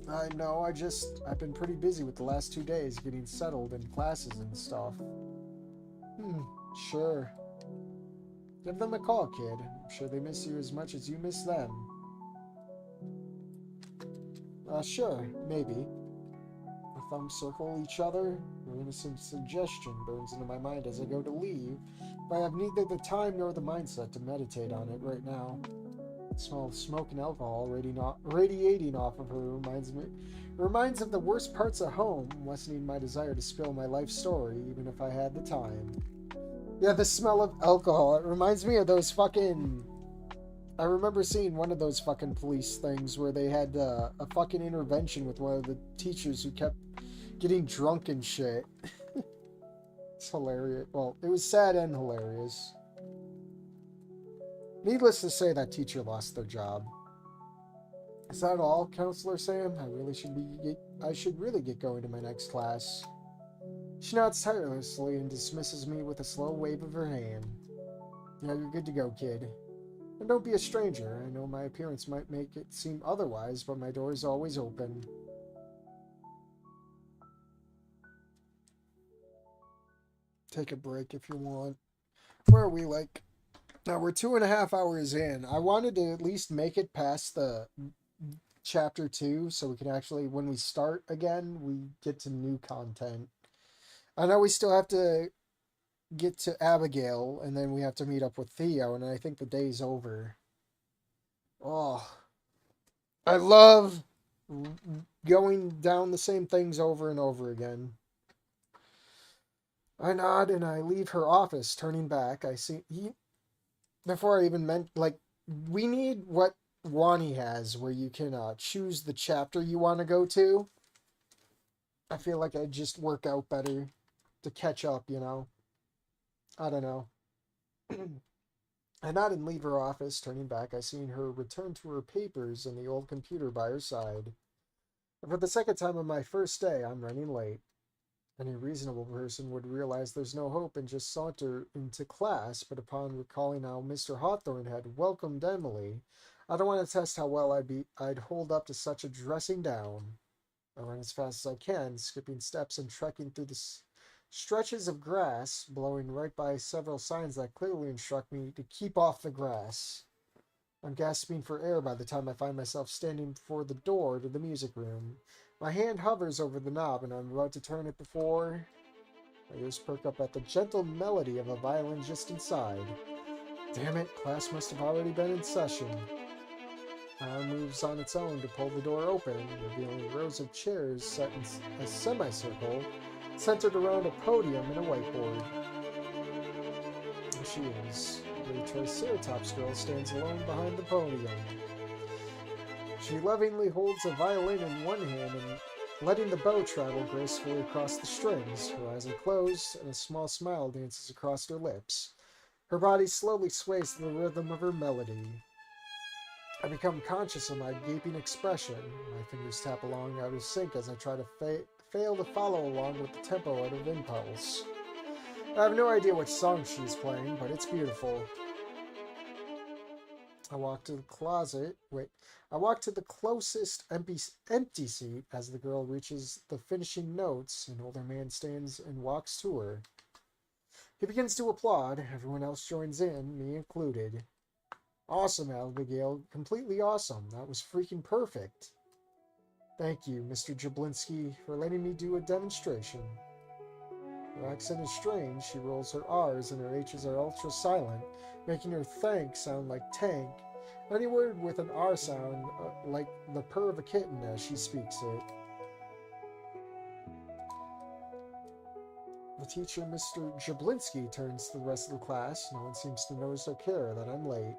I know, I've been pretty busy with the last 2 days getting settled in classes and stuff. Sure. Give them a call, kid. I'm sure they miss you as much as you miss them. Sure, maybe. Our thumbs circle each other. An innocent suggestion burns into my mind as I go to leave, but I have neither the time nor the mindset to meditate on it right now. The smell of smoke and alcohol radiating off of her reminds of the worst parts of home, lessening my desire to spill my life story, even if I had the time. Yeah, the smell of alcohol. It reminds me of those fucking... I remember seeing one of those fucking police things where they had a fucking intervention with one of the teachers who kept getting drunk and shit. It's hilarious. Well, it was sad and hilarious. Needless to say, that teacher lost their job. Is that all, Counselor Sam? I should really get going to my next class. She nods tirelessly and dismisses me with a slow wave of her hand. Yeah, you're good to go, kid. And don't be a stranger. I know my appearance might make it seem otherwise, but my door is always open. Take a break if you want. Where are we, like... Now, we're 2.5 hours in. I wanted to at least make it past the chapter 2, so we can actually, when we start again, we get to new content. I know we still have to get to Abigail, and then we have to meet up with Theo, and I think the day's over. Oh, I love going down the same things over and over again. I nod and I leave her office. Turning back, I see before I even meant, like, we need what Wani has, where you can choose the chapter you want to go to. I feel like I'd just work out better to catch up, you know? I don't know. I nod and leave her office. Turning back, I see her return to her papers and the old computer by her side. And for the second time on my first day, I'm running late. Any reasonable person would realize there's no hope and just saunter into class, but upon recalling how Mr. Hawthorne had welcomed Emily, I don't want to test how well I'd hold up to such a dressing down. I run as fast as I can, skipping steps and trekking through the stretches of grass, blowing right by several signs that clearly instruct me to keep off the grass. I'm gasping for air by the time I find myself standing before the door to the music room. My hand hovers over the knob and I'm about to turn it before my ears perk up at the gentle melody of a violin just inside. Damn it, class must have already been in session. Moves on its own to pull the door open, revealing rows of chairs set in a semicircle, centered around a podium and a whiteboard. There she is. The Triceratops girl stands alone behind the podium. She lovingly holds a violin in one hand and letting the bow travel gracefully across the strings. Her eyes are closed and a small smile dances across her lips. Her body slowly sways to the rhythm of her melody. I become conscious of my gaping expression. My fingers tap along out of sync as I try to fail to follow along with the tempo out of impulse. I have no idea which song she's playing, but it's beautiful. I walk to the closest empty seat as the girl reaches the finishing notes. An older man stands and walks to her. He begins to applaud. Everyone else joins in, me included. Awesome, Abigail. Completely awesome. That was freaking perfect. Thank you, Mr. Jablinski, for letting me do a demonstration. Her accent is strange. She rolls her R's and her H's are ultra silent, making her thank sound like tank. Any word with an R sound like the purr of a kitten as she speaks it. The teacher, Mr. Jablinski, turns to the rest of the class. No one seems to notice or care that I'm late.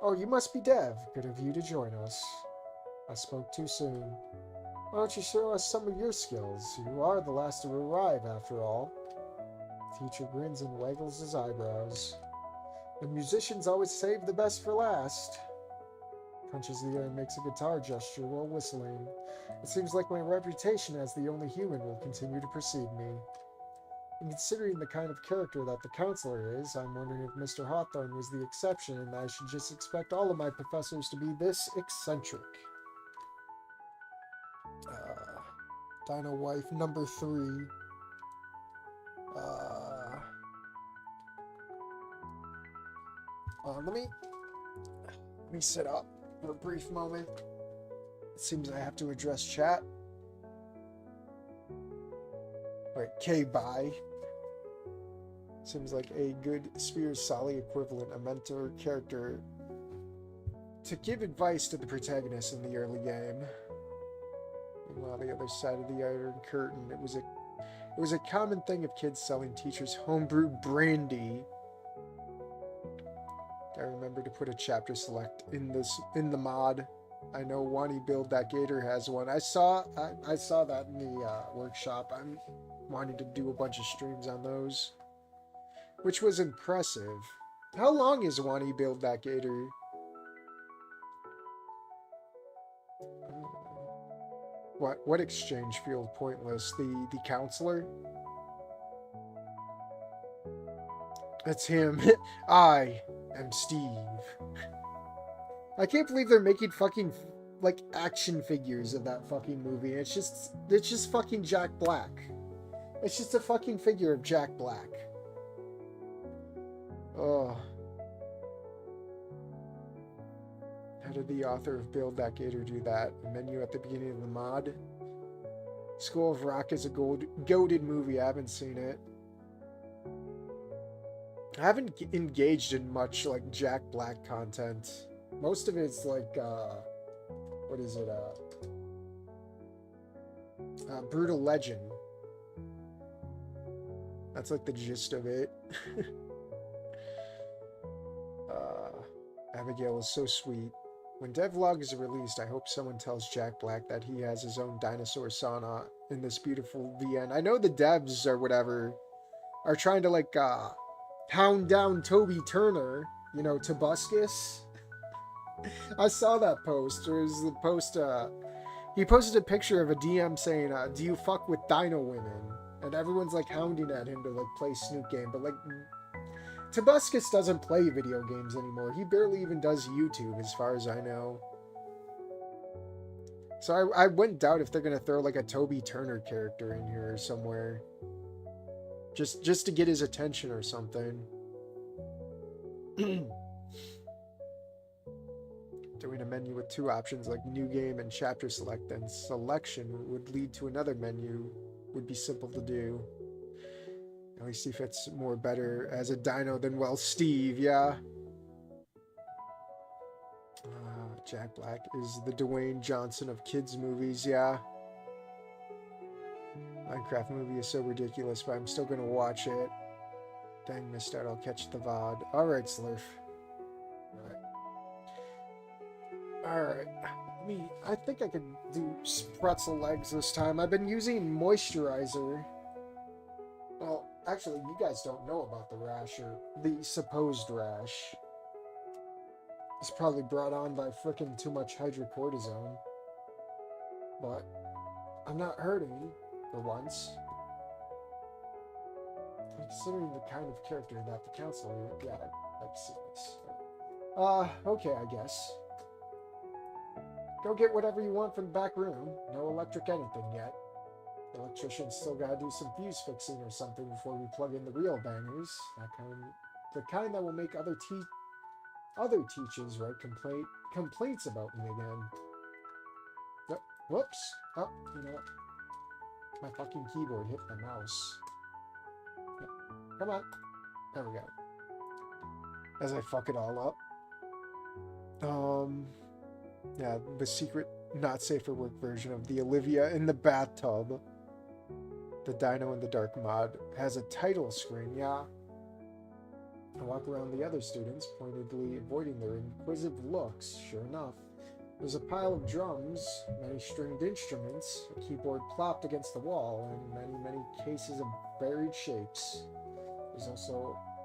Oh, you must be Dev. Good of you to join us. I spoke too soon. Why don't you show us some of your skills? You are the last to arrive, after all. The teacher grins and waggles his eyebrows. The musicians always save the best for last. Punches the air and makes a guitar gesture while whistling. It seems like my reputation as the only human will continue to precede me. And considering the kind of character that the counselor is, I'm wondering if Mr. Hawthorne was the exception and I should just expect all of my professors to be this eccentric. Dino Wife number 3. Let me sit up for a brief moment. It seems I have to address chat. Wait, K-bye. Seems like a good Spears Sally equivalent, a mentor character to give advice to the protagonist in the early game. Meanwhile, the other side of the Iron Curtain, it was a common thing of kids selling teachers homebrewed brandy. I remember to put a chapter select in the mod. I know Wani Build That Gator has one. I saw that in the workshop. I'm wanting to do a bunch of streams on those, which was impressive. How long is Wani Build That Gator? What exchange field pointless? The counselor? That's him. I am Steve. I can't believe they're making fucking like action figures of that fucking movie. It's just fucking Jack Black. It's just a fucking figure of Jack Black. Oh. How did the author of Build That Gator do that? A menu at the beginning of the mod? School of Rock is a goated movie. I haven't seen it. I haven't engaged in much like Jack Black content. Most of it's like what is it? Brutal Legend. That's like the gist of it. Abigail is so sweet. When Devlog is released, I hope someone tells Jack Black that he has his own dinosaur sauna in this beautiful VN. I know the devs or whatever are trying to like hound down Toby Turner, you know, Tobuscus. I saw that post. It was the post, he posted a picture of a DM saying, do you fuck with dino women? And everyone's like hounding at him to like play Snoop Game, but like Tobuscus doesn't play video games anymore. He barely even does YouTube, as far as I know. So I wouldn't doubt if they're gonna throw like a Toby Turner character in here somewhere, just to get his attention or something. Doing a menu with two options like new game and chapter select, then selection would lead to another menu. Would be simple to do. At least he fits more better as a dino than, well, Steve, yeah. Jack Black is the Dwayne Johnson of kids movies, yeah. Minecraft movie is so ridiculous, but I'm still gonna watch it. Dang, missed out. I'll catch the VOD. Alright, Slurf. Alright. I think I could do pretzel legs this time. I've been using moisturizer. Well, actually, you guys don't know about the rash, or the supposed rash. It's probably brought on by frickin' too much hydrocortisone. But I'm not hurting, for once. Considering the kind of character that the counselor, yeah, I've seen this. Okay, I guess. Go get whatever you want from the back room. No electric anything yet. The electrician's still gotta do some fuse fixing or something before we plug in the real bangers. The kind that will make other teachers write complaints about me again. Yep. Whoops. Oh, you know what? My fucking keyboard hit my mouse. Yep. Come on. There we go. As I fuck it all up. Yeah, the secret not safe for work version of the Olivia in the bathtub. The Dino in the Dark mod has a title screen, yeah. I walk around the other students, pointedly avoiding their inquisitive looks. Sure enough, there's a pile of drums, many stringed instruments, a keyboard plopped against the wall, and many cases of varied shapes.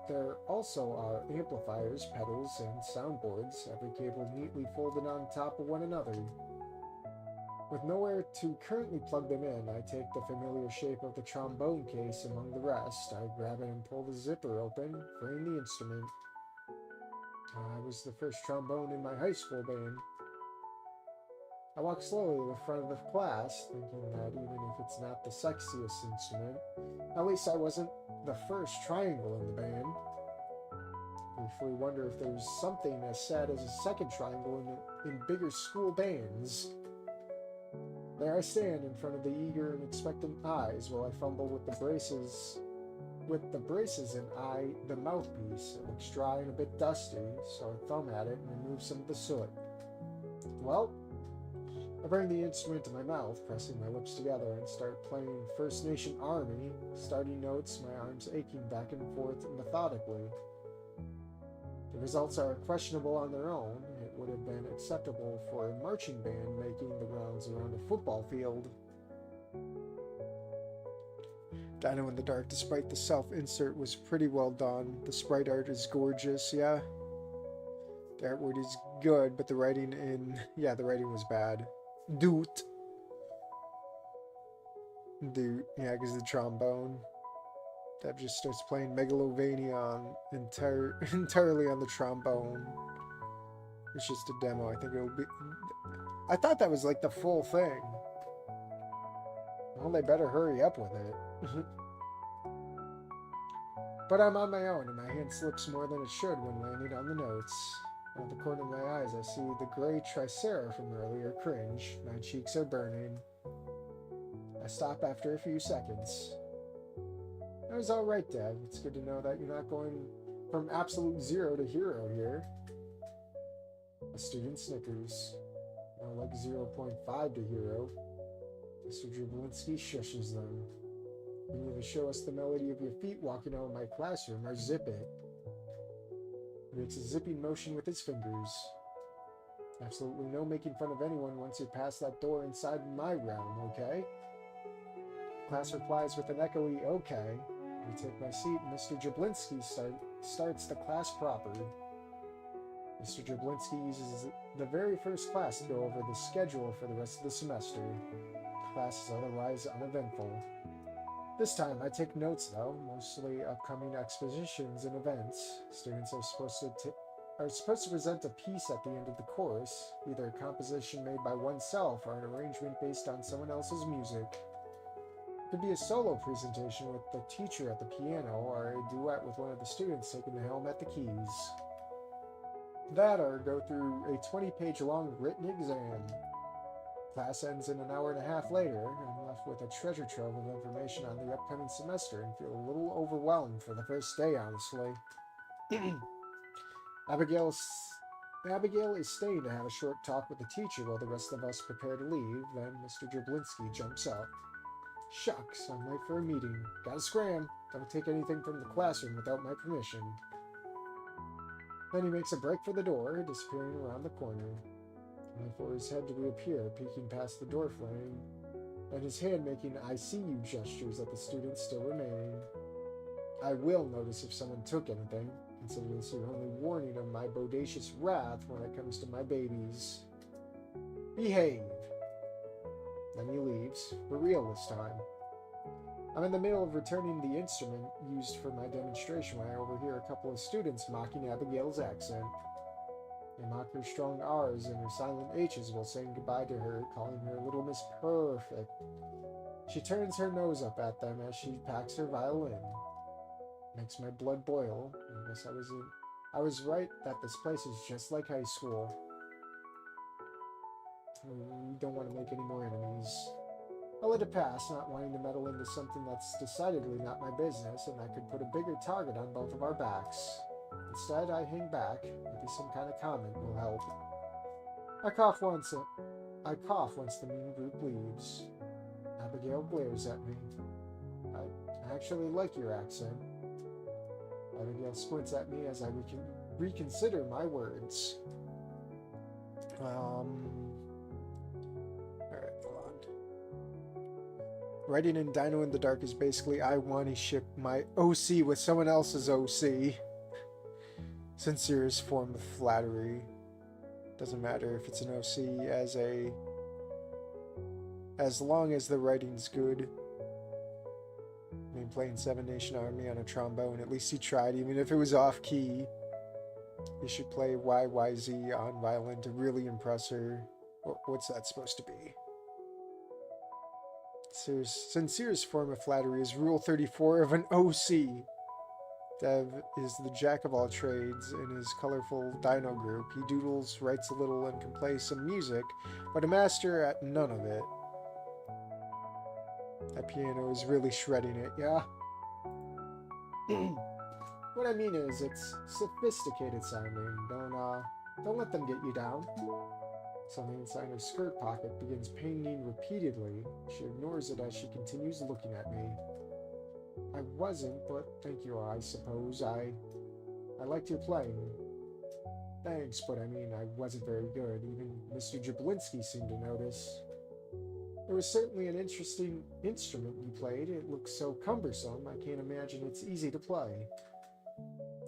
There also are amplifiers, pedals, and soundboards, every cable neatly folded on top of one another. With nowhere to currently plug them in, I take the familiar shape of the trombone case among the rest. I grab it and pull the zipper open, freeing the instrument. I was the first trombone in my high school band. I walk slowly to the front of the class, thinking that even if it's not the sexiest instrument, at least I wasn't the first triangle in the band. Briefly wonder if there's something as sad as a second triangle in bigger school bands. There I stand in front of the eager and expectant eyes while I fumble with the braces and eye the mouthpiece. It looks dry and a bit dusty, so I thumb at it and remove some of the soot. Well, I bring the instrument to my mouth, pressing my lips together, and start playing First Nation Army, starting notes, my arms aching back and forth methodically. The results are questionable on their own. It would have been acceptable for a marching band making the rounds around a football field. Dino in the Dark, despite the self-insert, was pretty well done. The sprite art is gorgeous, yeah. The artwork is good, but the writing was bad. Dude, yeah, because the trombone. Deb just starts playing Megalovania entirely on the trombone. It's just a demo. I think it'll be... I thought that was like the full thing. Well, they better hurry up with it. But I'm on my own, and my hand slips more than it should when landing on the notes. Out the corner of my eyes, I see the gray Tricera from earlier cringe. My cheeks are burning. I stop after a few seconds. It was alright, Dad. It's good to know that you're not going from absolute zero to hero here. A student snickers. More like 0.5 to hero. Mr. Jablinski shushes them. You either show us the melody of your feet walking out of my classroom or zip it. He makes a zipping motion with his fingers. Absolutely no making fun of anyone once you're past that door inside my realm, okay? Class replies with an echoey okay. I take my seat and Mr. Jablinski starts the class proper. Mr. Jablinski uses the very first class to go over the schedule for the rest of the semester. Class is otherwise uneventful. This time I take notes though, mostly upcoming expositions and events. Students are supposed to present a piece at the end of the course, either a composition made by oneself or an arrangement based on someone else's music. It could be a solo presentation with the teacher at the piano, or a duet with one of the students taking the helm at the keys. That or go through a 20-page long written exam. Class ends in an hour and a half later. I'm left with a treasure trove of information on the upcoming semester and feel a little overwhelmed for the first day, honestly. Abigail is staying to have a short talk with the teacher while the rest of us prepare to leave. Then Mr. Jablinski jumps up. Shucks, I'm late for a meeting. Gotta scram. Don't take anything from the classroom without my permission. Then he makes a break for the door, disappearing around the corner. And for his head to reappear, peeking past the door frame, and his hand making I see you gestures at the students still remaining. I will notice if someone took anything, considering it's your only warning of my bodacious wrath when it comes to my babies. Behave. Then he leaves, for real this time. I'm in the middle of returning the instrument used for my demonstration when I overhear a couple of students mocking Abigail's accent. They mock her strong R's and her silent H's while saying goodbye to her, calling her Little Miss Perfect. She turns her nose up at them as she packs her violin. Makes my blood boil. I guess I was right that this place is just like high school. We don't want to make any more enemies. I let it pass, not wanting to meddle into something that's decidedly not my business and that could put a bigger target on both of our backs. Instead, I hang back. Maybe some kind of comment will help. I cough once the mean group leaves. Abigail glares at me. I actually like your accent. Abigail squints at me as I reconsider my words. Alright, hold on. Writing in Dino in the Dark is basically I want to ship my OC with someone else's OC. Sincerest form of flattery. Doesn't matter if it's an OC as long as the writing's good. I mean, playing Seven Nation Army on a trombone, at least he tried, even if it was off key. He should play YYZ on violin to really impress her. What's that supposed to be? Sincerest form of flattery is Rule 34 of an OC. Dev is the jack of all trades in his colorful dino group. He doodles, writes a little, and can play some music, but a master at none of it. That piano is really shredding it, yeah? What I mean is, it's sophisticated sounding. Don't let them get you down. Something inside her skirt pocket begins pinging repeatedly. She ignores it as she continues looking at me. I wasn't, but thank you, I suppose. I liked your playing. Thanks, but I mean, I wasn't very good. Even Mr. Jablinski seemed to notice. It was certainly an interesting instrument you played. It looks so cumbersome, I can't imagine it's easy to play.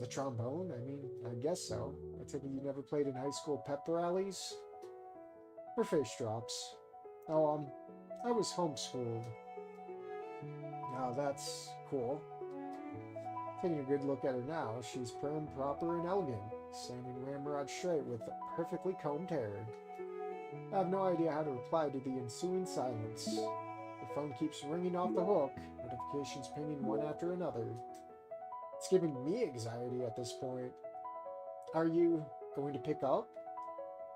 The trombone? I mean, I guess so. I take it you never played in high school pep rallies? Her face drops. Oh, I was homeschooled. Now that's cool. Taking a good look at her now, she's prim, proper, and elegant, standing ramrod straight with perfectly combed hair. I have no idea how to reply to the ensuing silence. The phone keeps ringing off the hook, notifications pinging one after another. It's giving me anxiety at this point. Are you going to pick up?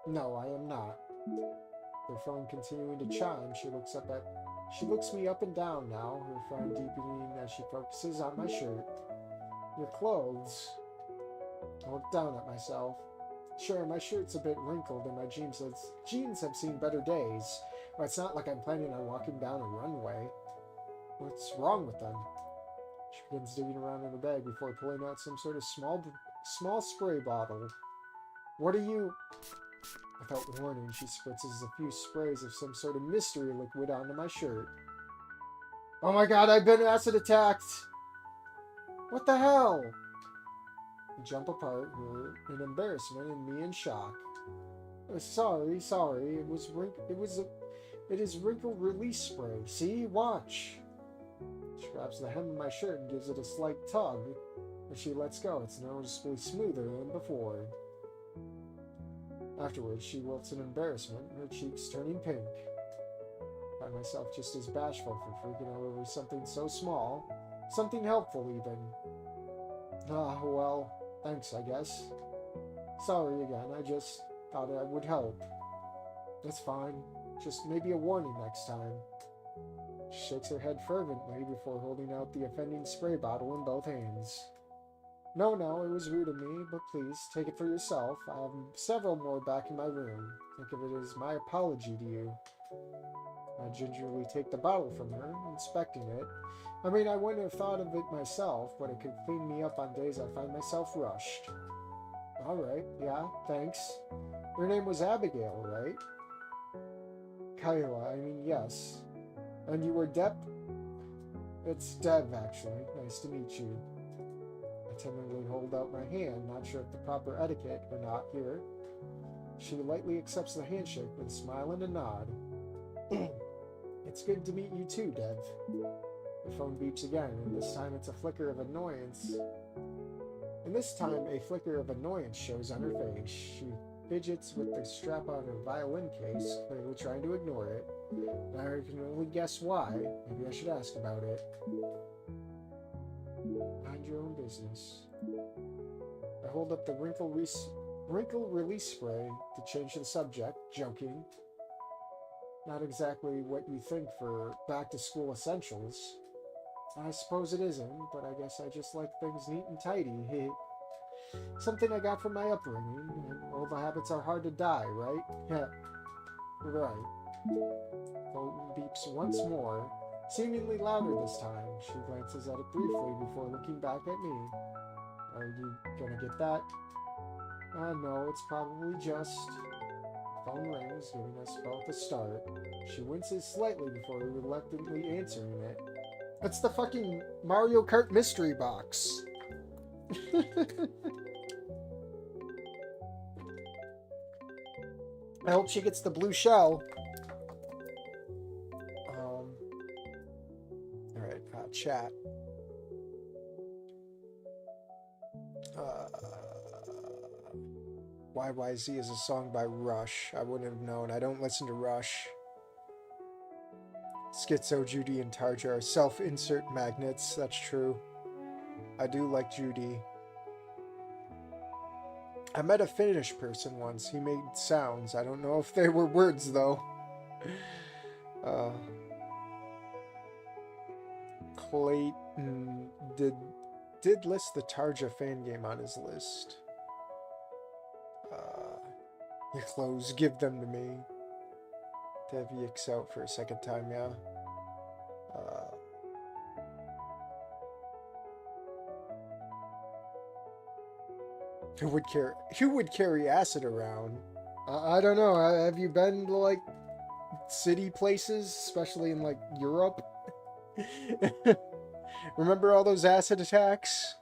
No, I am not. Her phone continuing to chime, she looks me up and down now, her frown deepening as she focuses on my shirt. Your clothes. I looked down at myself. Sure, my shirt's a bit wrinkled and my jeans have seen better days, but it's not like I'm planning on walking down a runway. What's wrong with them? She begins digging around in her bag before pulling out some sort of small spray bottle. What are you... Without warning, she spritzes a few sprays of some sort of mystery liquid onto my shirt. Oh my god, I've been acid attacked! What the hell? We jump apart, her in embarrassment and me in shock. Sorry. It is wrinkle release spray. See? Watch. She grabs the hem of my shirt and gives it a slight tug. As she lets go, it's noticeably smoother than before. Afterwards, she wilts in embarrassment, her cheeks turning pink. I find myself just as bashful for freaking out over something so small. Something helpful, even. Ah, well, thanks, I guess. Sorry again, I just thought I would help. It's fine. Just maybe a warning next time. She shakes her head fervently before holding out the offending spray bottle in both hands. No, it was rude of me, but please, take it for yourself. I have several more back in my room. Think of it as my apology to you. I gingerly take the bottle from her, inspecting it. I mean, I wouldn't have thought of it myself, but it could clean me up on days I find myself rushed. Alright, yeah, thanks. Your name was Abigail, right? Kyla, yes. And you were Deb? It's Dev, actually. Nice to meet you. I timidly hold out my hand, not sure if the proper etiquette or not here. She lightly accepts the handshake with a smile and a nod. It's good to meet you too, Dev. The phone beeps again, and this time it's a flicker of annoyance. And this time a flicker of annoyance shows on her face. She fidgets with the strap on her violin case, clearly trying to ignore it. And I can only guess why. Maybe I should ask about it. Mind your own business. I hold up the wrinkle release spray to change the subject, joking. Not exactly what you think for back-to-school essentials. I suppose it isn't, but I guess I just like things neat and tidy. Something I got from my upbringing, and old habits are hard to die, right? Yeah, right. Phone beeps once more, seemingly louder this time. She glances at it briefly before looking back at me. Are you gonna get that? No, it's probably just... Phone rings, giving us both a start. She winces slightly before reluctantly answering it. It's the fucking Mario Kart mystery box. I hope she gets the blue shell. Alright, chat. YYZ is a song by Rush. I wouldn't have known. I don't listen to Rush. Schizo, Judy, and Tarja are self-insert magnets. That's true. I do like Judy. I met a Finnish person once. He made sounds. I don't know if they were words, though. Clayton did list the Tarja fan game on his list. Your clothes, give them to me. Dev yicks out for a second time, yeah. Who would carry acid around? I don't know. Have you been to, like, city places, especially in, like, Europe? Remember all those acid attacks?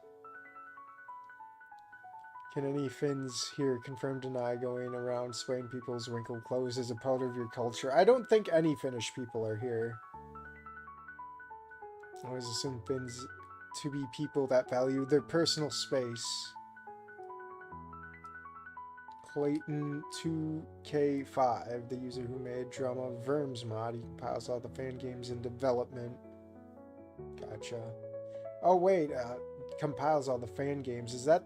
Can any Finns here confirm, deny going around spraying people's wrinkled clothes as a part of your culture? I don't think any Finnish people are here. I always assume Finns to be people that value their personal space. Clayton 2K5, the user who made Drama Verms mod, he compiles all the fan games in development. Gotcha. Oh wait, compiles all the fan games. Is that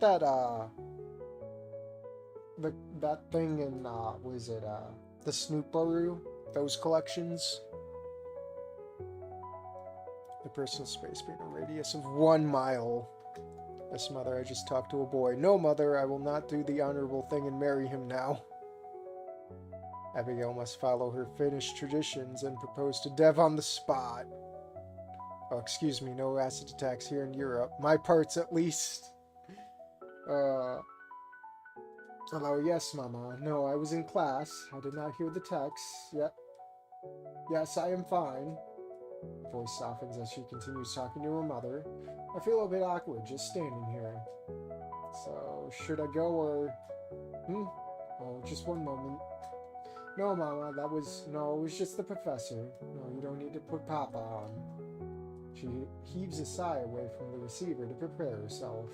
that thing in what is it, the Snoop-Baru? Those collections? The personal space being a radius of 1 mile. Yes, Mother, I just talked to a boy. No, Mother, I will not do the honorable thing and marry him now. Abigail must follow her Finnish traditions and propose to Dev on the spot. Oh, excuse me, no acid attacks here in Europe. My parts, at least. Hello, yes, Mama. No, I was in class. I did not hear the text. Yep. Yes, I am fine. Her voice softens as she continues talking to her mother. I feel a bit awkward just standing here. So, should I go or... Oh, just one moment. No, Mama, No, it was just the professor. No, you don't need to put Papa on. She heaves a sigh away from the receiver to prepare herself.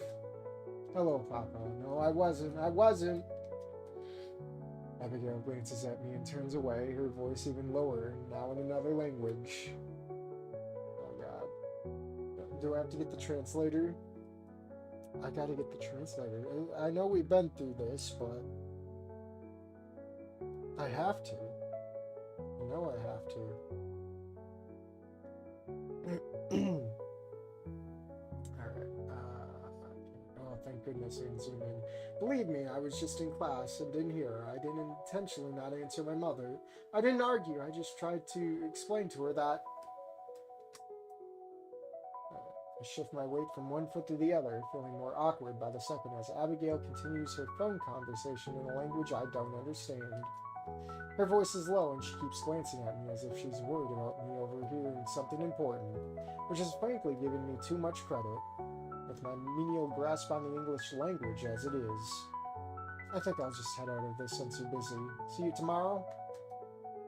Hello, Papa. No, I wasn't. Abigail glances at me and turns away, her voice even lower, now in another language. Oh, God. Do I have to get the translator? I gotta get the translator. I know we've been through this, but... I have to. I know I have to. Alright. Oh, thank goodness I didn't zoom in. Believe me, I was just in class and didn't hear her. I didn't intentionally not answer my mother. I didn't argue. I just tried to explain to her that... I shift my weight from one foot to the other, feeling more awkward by the second as Abigail continues her phone conversation in a language I don't understand. Her voice is low and she keeps glancing at me as if she's worried about me overhearing something important, which is frankly giving me too much credit, with my menial grasp on the English language as it is. I think I'll just head out of this since you're busy. See you tomorrow?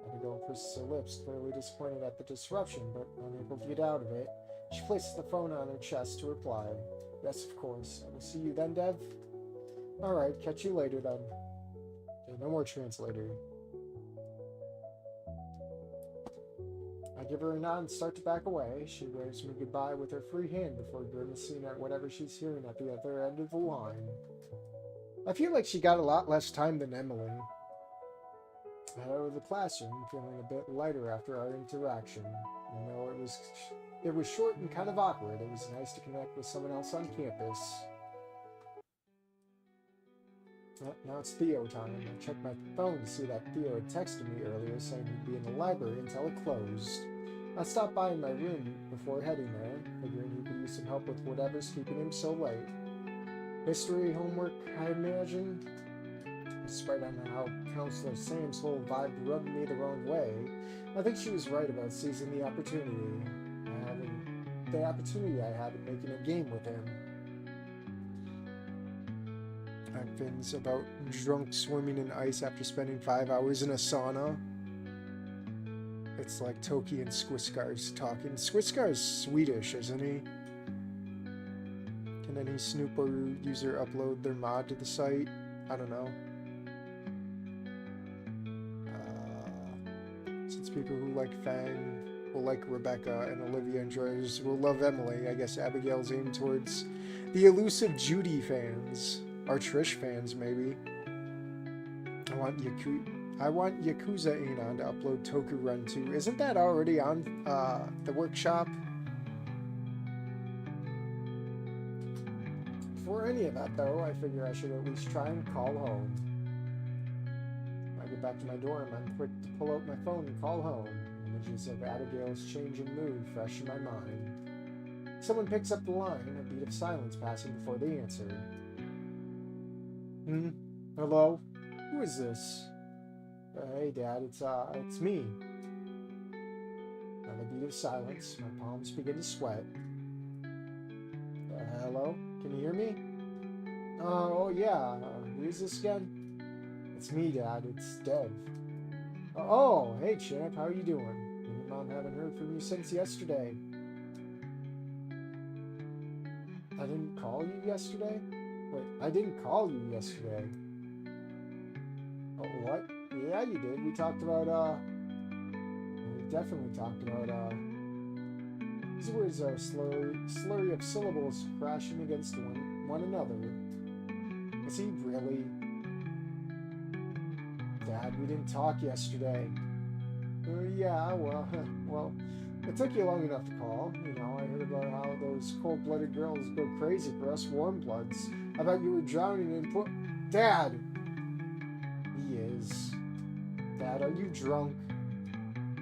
Abigail purses her lips, clearly disappointed at the disruption, but unable to get out of it. She places the phone on her chest to reply. Yes, of course. I will see you then, Dev. Alright, catch you later then. Okay, no more translator. I give her a nod and start to back away. She waves me goodbye with her free hand before grimacing at whatever she's hearing at the other end of the line. I feel like she got a lot less time than Emily. I head out of the classroom, feeling a bit lighter after our interaction. You know, it was short and kind of awkward. It was nice to connect with someone else on campus. Now it's Theo time. I checked my phone to see that Theo had texted me earlier saying he'd be in the library until it closed. I stopped by in my room before heading there, figuring he could use some help with whatever's keeping him so late. History homework, I imagine? Despite on how Counselor Sam's whole vibe rubbed me the wrong way, I think she was right about seizing the opportunity I had in making a game with him. Fins about drunk swimming in ice after spending 5 hours in a sauna. It's like Toki and Squiscar's talking. Squiscar's Swedish, isn't he? Can any Snoop or user upload their mod to the site? I don't know. Since people who like Fang will like Rebecca and Olivia and George will love Emily, I guess Abigail's aimed towards the elusive Judy fans. Or Trish fans, maybe. I want Yakuza Anon to upload Toku Run 2. Isn't that already on the workshop? Before any of that, though, I figure I should at least try and call home. When I get back to my dorm, I'm quick to pull out my phone and call home. Images of Abigail's changing mood fresh in my mind. Someone picks up the line, a beat of silence passing before they answer. Hello? Who is this? Hey, Dad, it's me. Another beat of silence. My palms begin to sweat. Hello? Can you hear me? Oh, yeah. Who is this again? It's me, Dad. It's Dev. Oh, hey, champ. How are you doing? Me and Mom haven't heard from you since yesterday. I didn't call you yesterday? Wait, I didn't call you yesterday. Oh, what? Yeah, you did. We talked about, we definitely talked about, these words are slurry of syllables crashing against one another. Is he really? Dad, we didn't talk yesterday. Yeah, well, It took you long enough to call. You know, I heard about how those cold-blooded girls go crazy for us warm bloods. I thought you were drowning in Dad! He is. Dad, are you drunk?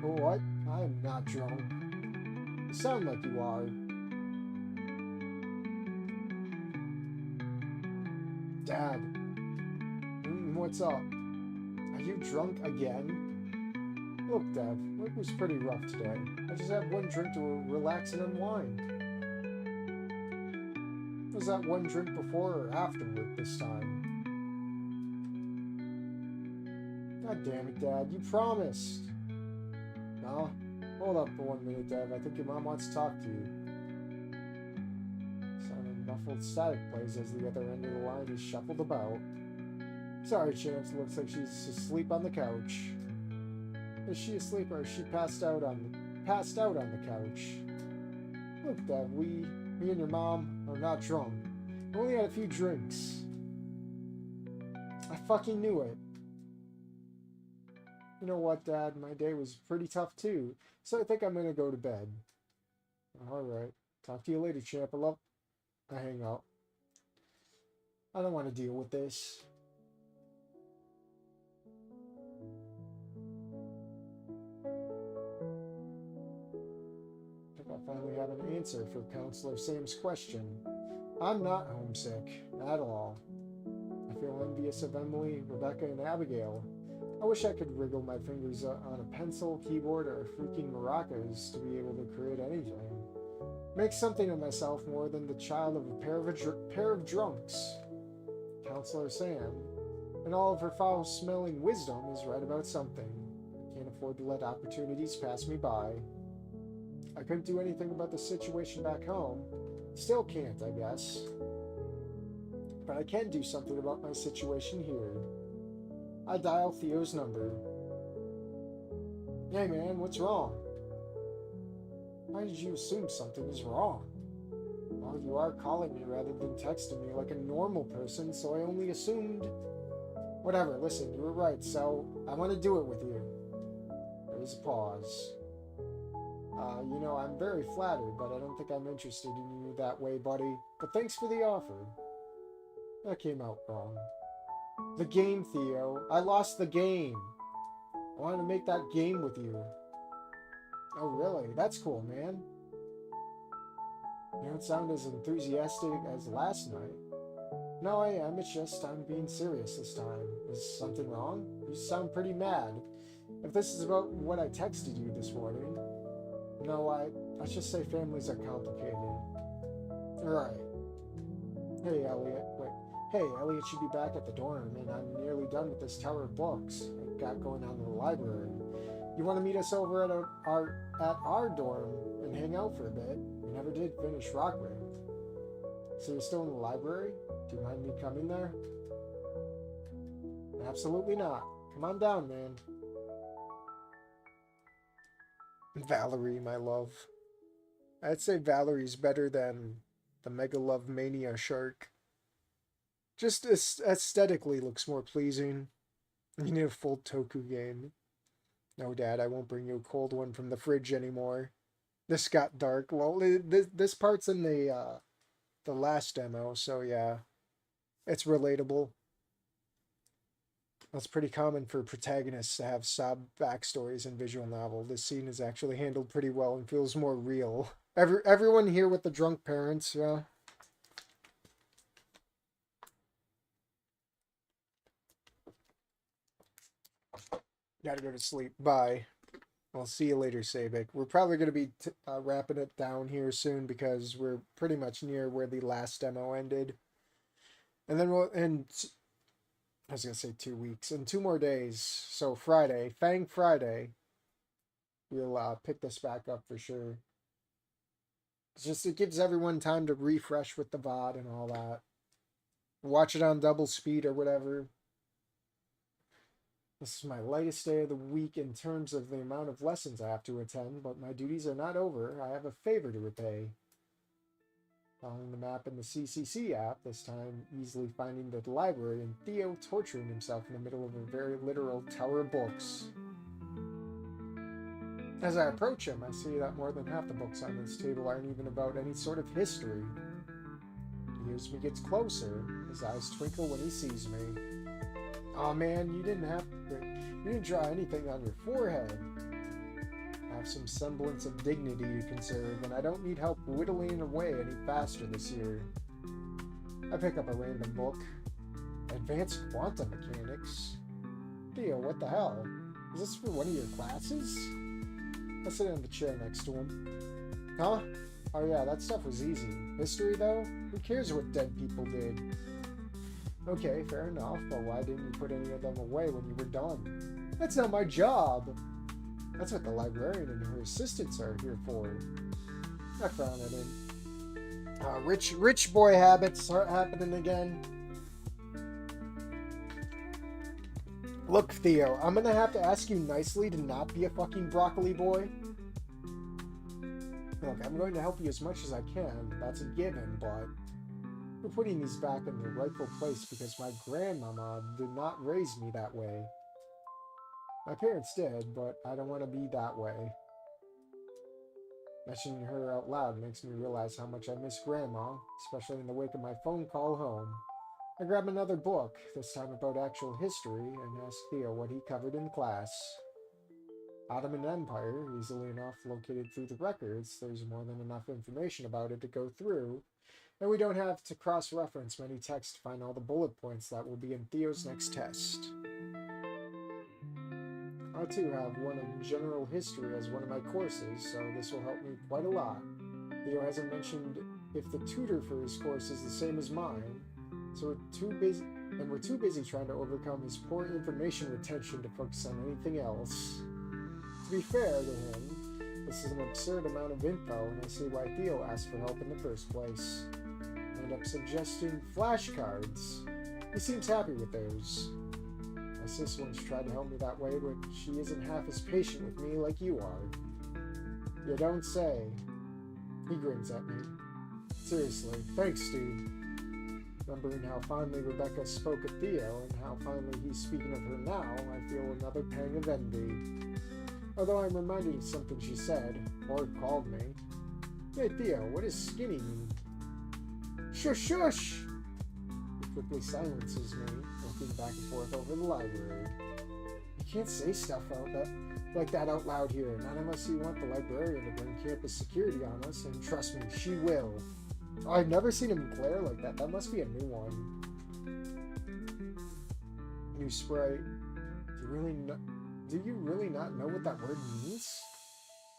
Oh, what? I am not drunk. You sound like you are. Dad. What's up? Are you drunk again? Look, Dev, it was pretty rough today. I just had one drink to relax and unwind. Was that one drink before or after work this time? God damn it, Dad, you promised. No? Hold up for 1 minute, Dev. I think your mom wants to talk to you. Sound of muffled static plays as the other end of the line is shuffled about. Sorry, Chance. It looks like she's asleep on the couch. Is she asleep or is she passed out on the couch? Look, Dev, me and your mom are not drunk. We only had a few drinks. I fucking knew it. You know what, Dad? My day was pretty tough too, so I think I'm gonna go to bed. Alright. Talk to you later, champ. I hang up. I don't want to deal with this. I finally have an answer for Counselor Sam's question. I'm not homesick, at all. I feel envious of Emily, Rebecca, and Abigail. I wish I could wriggle my fingers on a pencil, keyboard, or freaking maracas to be able to create anything. Make something of myself more than the child of a pair of drunks. Counselor Sam, in all of her foul-smelling wisdom, is right about something. Can't afford to let opportunities pass me by. I couldn't do anything about the situation back home. Still can't, I guess. But I can do something about my situation here. I dial Theo's number. Hey man, what's wrong? Why did you assume something is wrong? Well, you are calling me rather than texting me like a normal person, so I only assumed... Whatever, listen, you were right, so I want to do it with you. There was a pause. You know, I'm very flattered, but I don't think I'm interested in you that way, buddy. But thanks for the offer. That came out wrong. The game, Theo. I lost the game. I wanted to make that game with you. Oh, really? That's cool, man. You don't sound as enthusiastic as last night. No, I am. It's just I'm being serious this time. Is something wrong? You sound pretty mad. If this is about what I texted you this morning... No, let's just say families are complicated. Right. Hey, Elliot. Wait. Hey, Elliot should be back at the dorm, and I'm nearly done with this tower of books I got going on in the library. You want to meet us over at our dorm and hang out for a bit? We never did finish Rockring. So you're still in the library? Do you mind me coming there? Absolutely not. Come on down, man. Valerie, my love. I'd say Valerie's better than the Mega Love Mania shark. Just aesthetically looks more pleasing. You need a full Toku game. No, Dad, I won't bring you a cold one from the fridge anymore. This got dark. Well, this part's in the last demo, so yeah. It's relatable. That's pretty common for protagonists to have sob backstories in visual novel. This scene is actually handled pretty well and feels more real. Everyone here with the drunk parents, yeah? Gotta go to sleep. Bye. I'll see you later, Sabek. We're probably going to be wrapping it down here soon because we're pretty much near where the last demo ended. And then I was going to say 2 weeks. In 2 more days, so Friday, Fang Friday, we'll pick this back up for sure. It gives everyone time to refresh with the VOD and all that. Watch it on double speed or whatever. This is my lightest day of the week in terms of the amount of lessons I have to attend, but my duties are not over. I have a favor to repay. Following the map in the CCC app, this time easily finding the library and Theo torturing himself in the middle of a very literal tower of books. As I approach him, I see that more than half the books on this table aren't even about any sort of history. He as me gets closer, his eyes twinkle when he sees me. "Aw, man, you didn't draw anything on your forehead. I have some semblance of dignity to conserve, and I don't need help whittling away any faster this year." I pick up a random book. Advanced Quantum Mechanics? Theo, what the hell? Is this for one of your classes? I sit in the chair next to him. Huh? Oh yeah, that stuff was easy. History, though? Who cares what dead people did? Okay, fair enough, but why didn't you put any of them away when you were done? That's not my job! That's what the librarian and her assistants are here for. I frown at him. Rich boy habits start happening again. Look, Theo, I'm gonna have to ask you nicely to not be a fucking broccoli boy. Look, I'm going to help you as much as I can. That's a given, but we're putting these back in their rightful place because my grandmama did not raise me that way. My parents did, but I don't want to be that way. Mentioning her out loud makes me realize how much I miss Grandma, especially in the wake of my phone call home. I grab another book, this time about actual history, and ask Theo what he covered in class. Ottoman Empire, easily enough located through the records, there's more than enough information about it to go through, and we don't have to cross-reference many texts to find all the bullet points that will be in Theo's next test. I too have one of general history as one of my courses, so this will help me quite a lot. Theo hasn't mentioned if the tutor for his course is the same as mine, so we're too busy trying to overcome his poor information retention to focus on anything else. To be fair to him, this is an absurd amount of info, and I see why Theo asked for help in the first place. I end up suggesting flashcards. He seems happy with those. My sis once tried to help me that way, but she isn't half as patient with me like you are. You don't say. He grins at me. Seriously, thanks, dude. Remembering how fondly Rebecca spoke of Theo, and how fondly he's speaking of her now, I feel another pang of envy. Although I'm reminded of something she said, or called me. Hey Theo, what does skinny mean? Shush shush! He quickly silences me, looking back and forth over the library. You can't say stuff like that out loud here, not unless you want the librarian to bring campus security on us, and trust me, she will. I've never seen him glare like that. That must be a new one. New sprite. Do you really not know what that word means?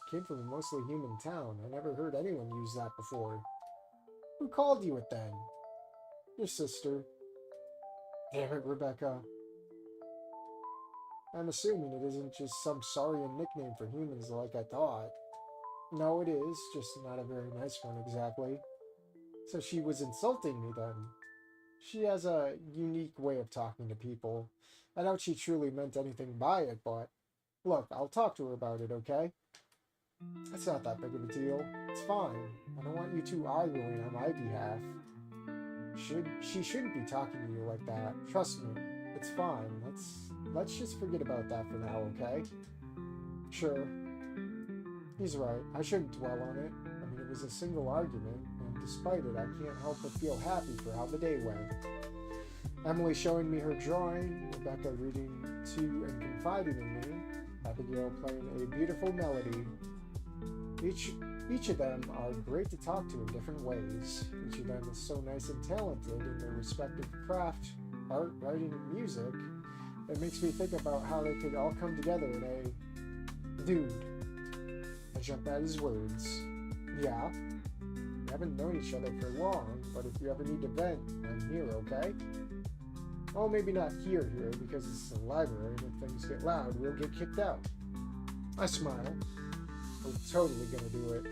It came from a mostly human town. I never heard anyone use that before. Who called you it then? Your sister. Damn it, Rebecca. I'm assuming it isn't just some saurian nickname for humans like I thought. No, it is, just not a very nice one exactly. So she was insulting me then. She has a unique way of talking to people. I doubt she truly meant anything by it, but look, I'll talk to her about it, okay? It's not that big of a deal. It's fine. I don't want you two arguing on my behalf. She shouldn't be talking to you like that. Trust me, it's fine. Let's just forget about that for now, okay? Sure. He's right. I shouldn't dwell on it. I mean, it was a single argument, and despite it, I can't help but feel happy for how the day went. Emily showing me her drawing, Rebecca reading to and confiding in me, Abigail playing a beautiful melody. Each of them are great to talk to in different ways. Each of them is so nice and talented in their respective craft, art, writing, and music. It makes me think about how they could all come together in a... Dude. I jump at his words. Yeah? We haven't known each other for long, but if you ever need to vent, I'm here, okay? Well, maybe not here, because it's the library, and if things get loud, we'll get kicked out. I smile. We're totally gonna do it.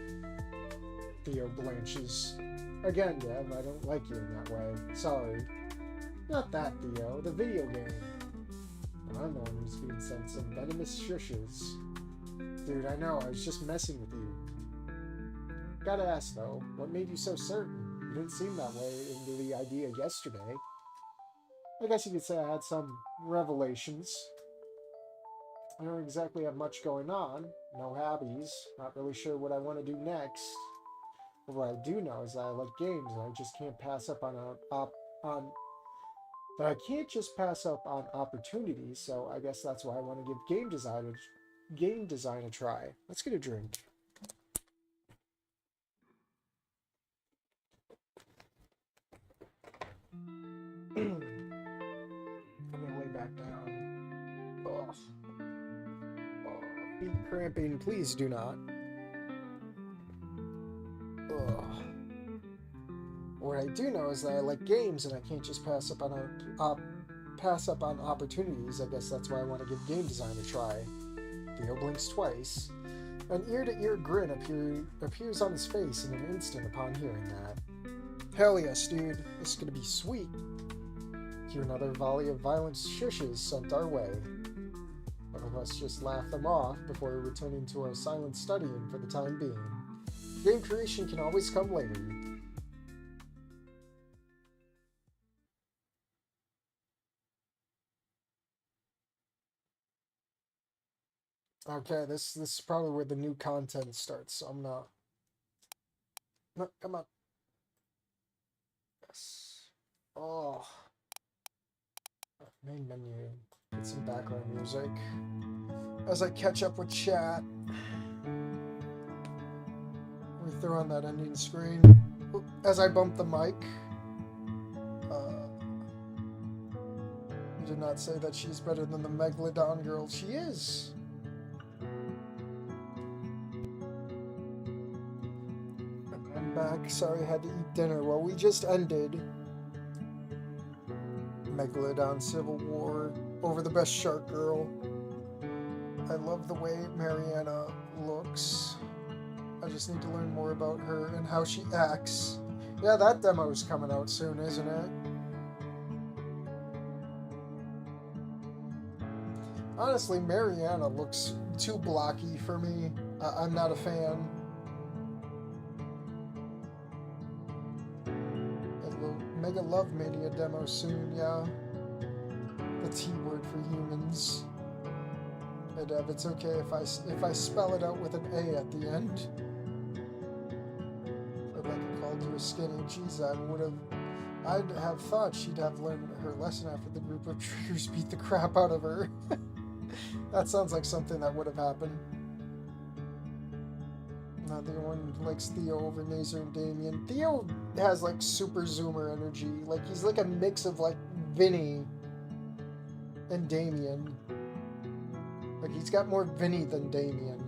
Theo blanches. Again, Dev, I don't like you in that way. Sorry. Not that, Theo. The video game. I'm the one who's being sent some venomous shushes. Dude, I know. I was just messing with you. Gotta ask, though, what made you so certain? You didn't seem that way into the idea yesterday. I guess you could say I had some revelations. I don't exactly have much going on. No hobbies. Not really sure what I want to do next. But what I do know is that I like games, and I just can't pass up on but I can't just pass up on opportunities. So I guess that's why I want to give game design a try. Let's get a drink. I'm gonna lay back down. Ugh. Oh, feet cramping. Please do not. Ugh. What I do know is that I like games, and I can't just pass up on opportunities. I guess that's why I want to give game design a try. Theo blinks twice. An ear-to-ear grin appears on his face in an instant upon hearing that. Hell yes, dude. This is gonna be sweet. Hear another volley of violent shushes sent our way. One of us just laugh them off before returning to our silent studying for the time being. Game creation can always come later. Okay, this is probably where the new content starts, so I'm not... No, come on. Yes. Oh. Main menu. Get some background music. As I catch up with chat. We throw on that ending screen. As I bump the mic. You did not say that she's better than the Megalodon girl. She is. I'm back. Sorry, I had to eat dinner. Well, we just ended Megalodon Civil War over the best shark girl. I love the way Mariana looks. I just need to learn more about her and how she acts. Yeah, that demo's coming out soon, isn't it? Honestly, Mariana looks too blocky for me. I'm not a fan. Mega Love Mania demo soon, yeah. The T word for humans. Hey Dev, it's okay if I spell it out with an A at the end. Rebecca called you a skinny. Jeez, I'd have thought she'd have learned her lesson after the group of triggers beat the crap out of her. That sounds like something that would have happened. Not the one who likes Theo over Nazer and Damien. Theo has like super zoomer energy. Like he's like a mix of like Vinny and Damien. Like he's got more Vinny than Damien.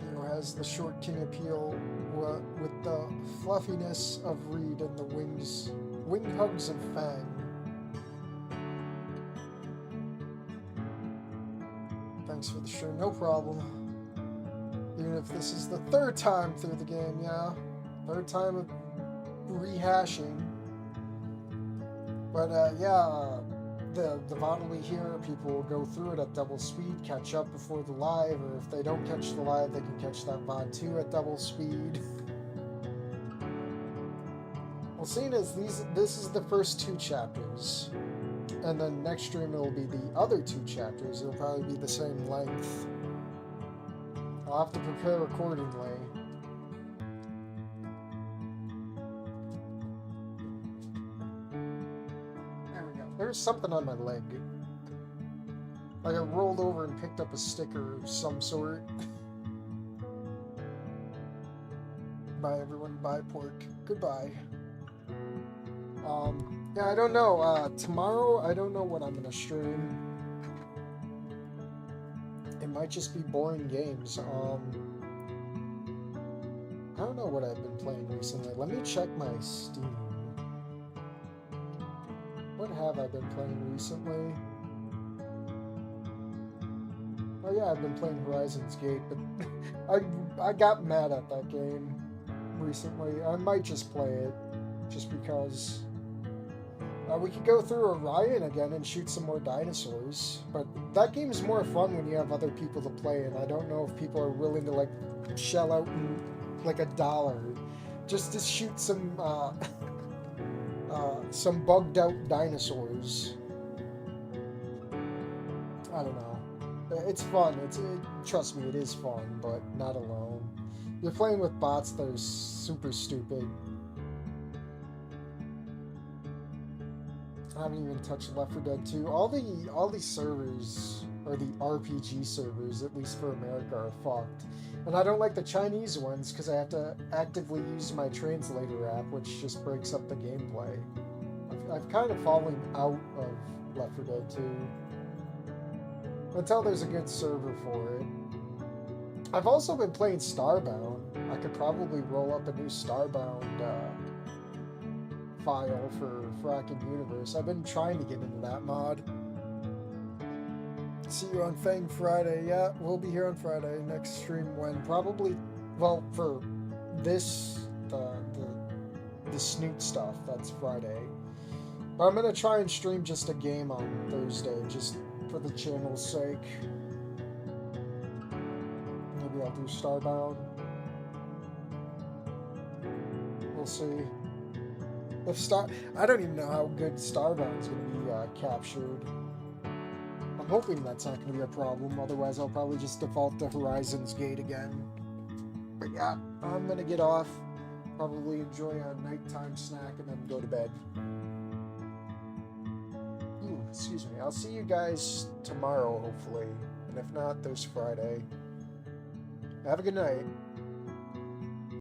Theo has the short king appeal with the fluffiness of Reed and the wing hugs of Fang. Thanks for the shirt, no problem. Even if this is the third time through the game, yeah. Third time of rehashing. But yeah, the VOD will be here. People will go through it at double speed, catch up before the live, or if they don't catch the live, they can catch that VOD too at double speed. Well, seeing as this is the first 2 chapters, and then next stream it'll be the other 2 chapters. It'll probably be the same length. I'll have to prepare accordingly. There we go. There's something on my leg. Like I rolled over and picked up a sticker of some sort. Bye everyone, bye pork. Goodbye. Yeah, I don't know. Tomorrow, I don't know what I'm gonna stream. It might just be boring games. I don't know what I've been playing recently. Let me check my Steam. What have I been playing recently? Oh yeah, I've been playing Horizon's Gate, but I got mad at that game recently. I might just play it, just because. We could go through Orion again and shoot some more dinosaurs, but that game's more fun when you have other people to play, and I don't know if people are willing to like shell out like $1 just to shoot some bugged out dinosaurs. I don't know. It's fun. Trust me, it is fun, but not alone. You're playing with bots that are super stupid. I haven't even touched Left 4 Dead 2. All the servers, or the RPG servers, at least for America, are fucked. And I don't like the Chinese ones because I have to actively use my translator app, which just breaks up the gameplay. I've kind of fallen out of Left 4 Dead 2. Until there's a good server for it. I've also been playing Starbound. I could probably roll up a new Starbound file for Fracking Universe. I've been trying to get into that mod. See you on Fang Friday. Yeah, we'll be here on Friday. Next stream when? Probably, well, for this, the Snoot stuff, that's Friday. But I'm going to try and stream just a game on Thursday, just for the channel's sake. Maybe I'll do Starbound. We'll see. I don't even know how good Starbound's going to be captured. I'm hoping that's not going to be a problem, otherwise I'll probably just default to Horizon's Gate again. But yeah, I'm going to get off, probably enjoy a nighttime snack, and then go to bed. Ooh, excuse me. I'll see you guys tomorrow, hopefully. And if not, there's Friday. Have a good night.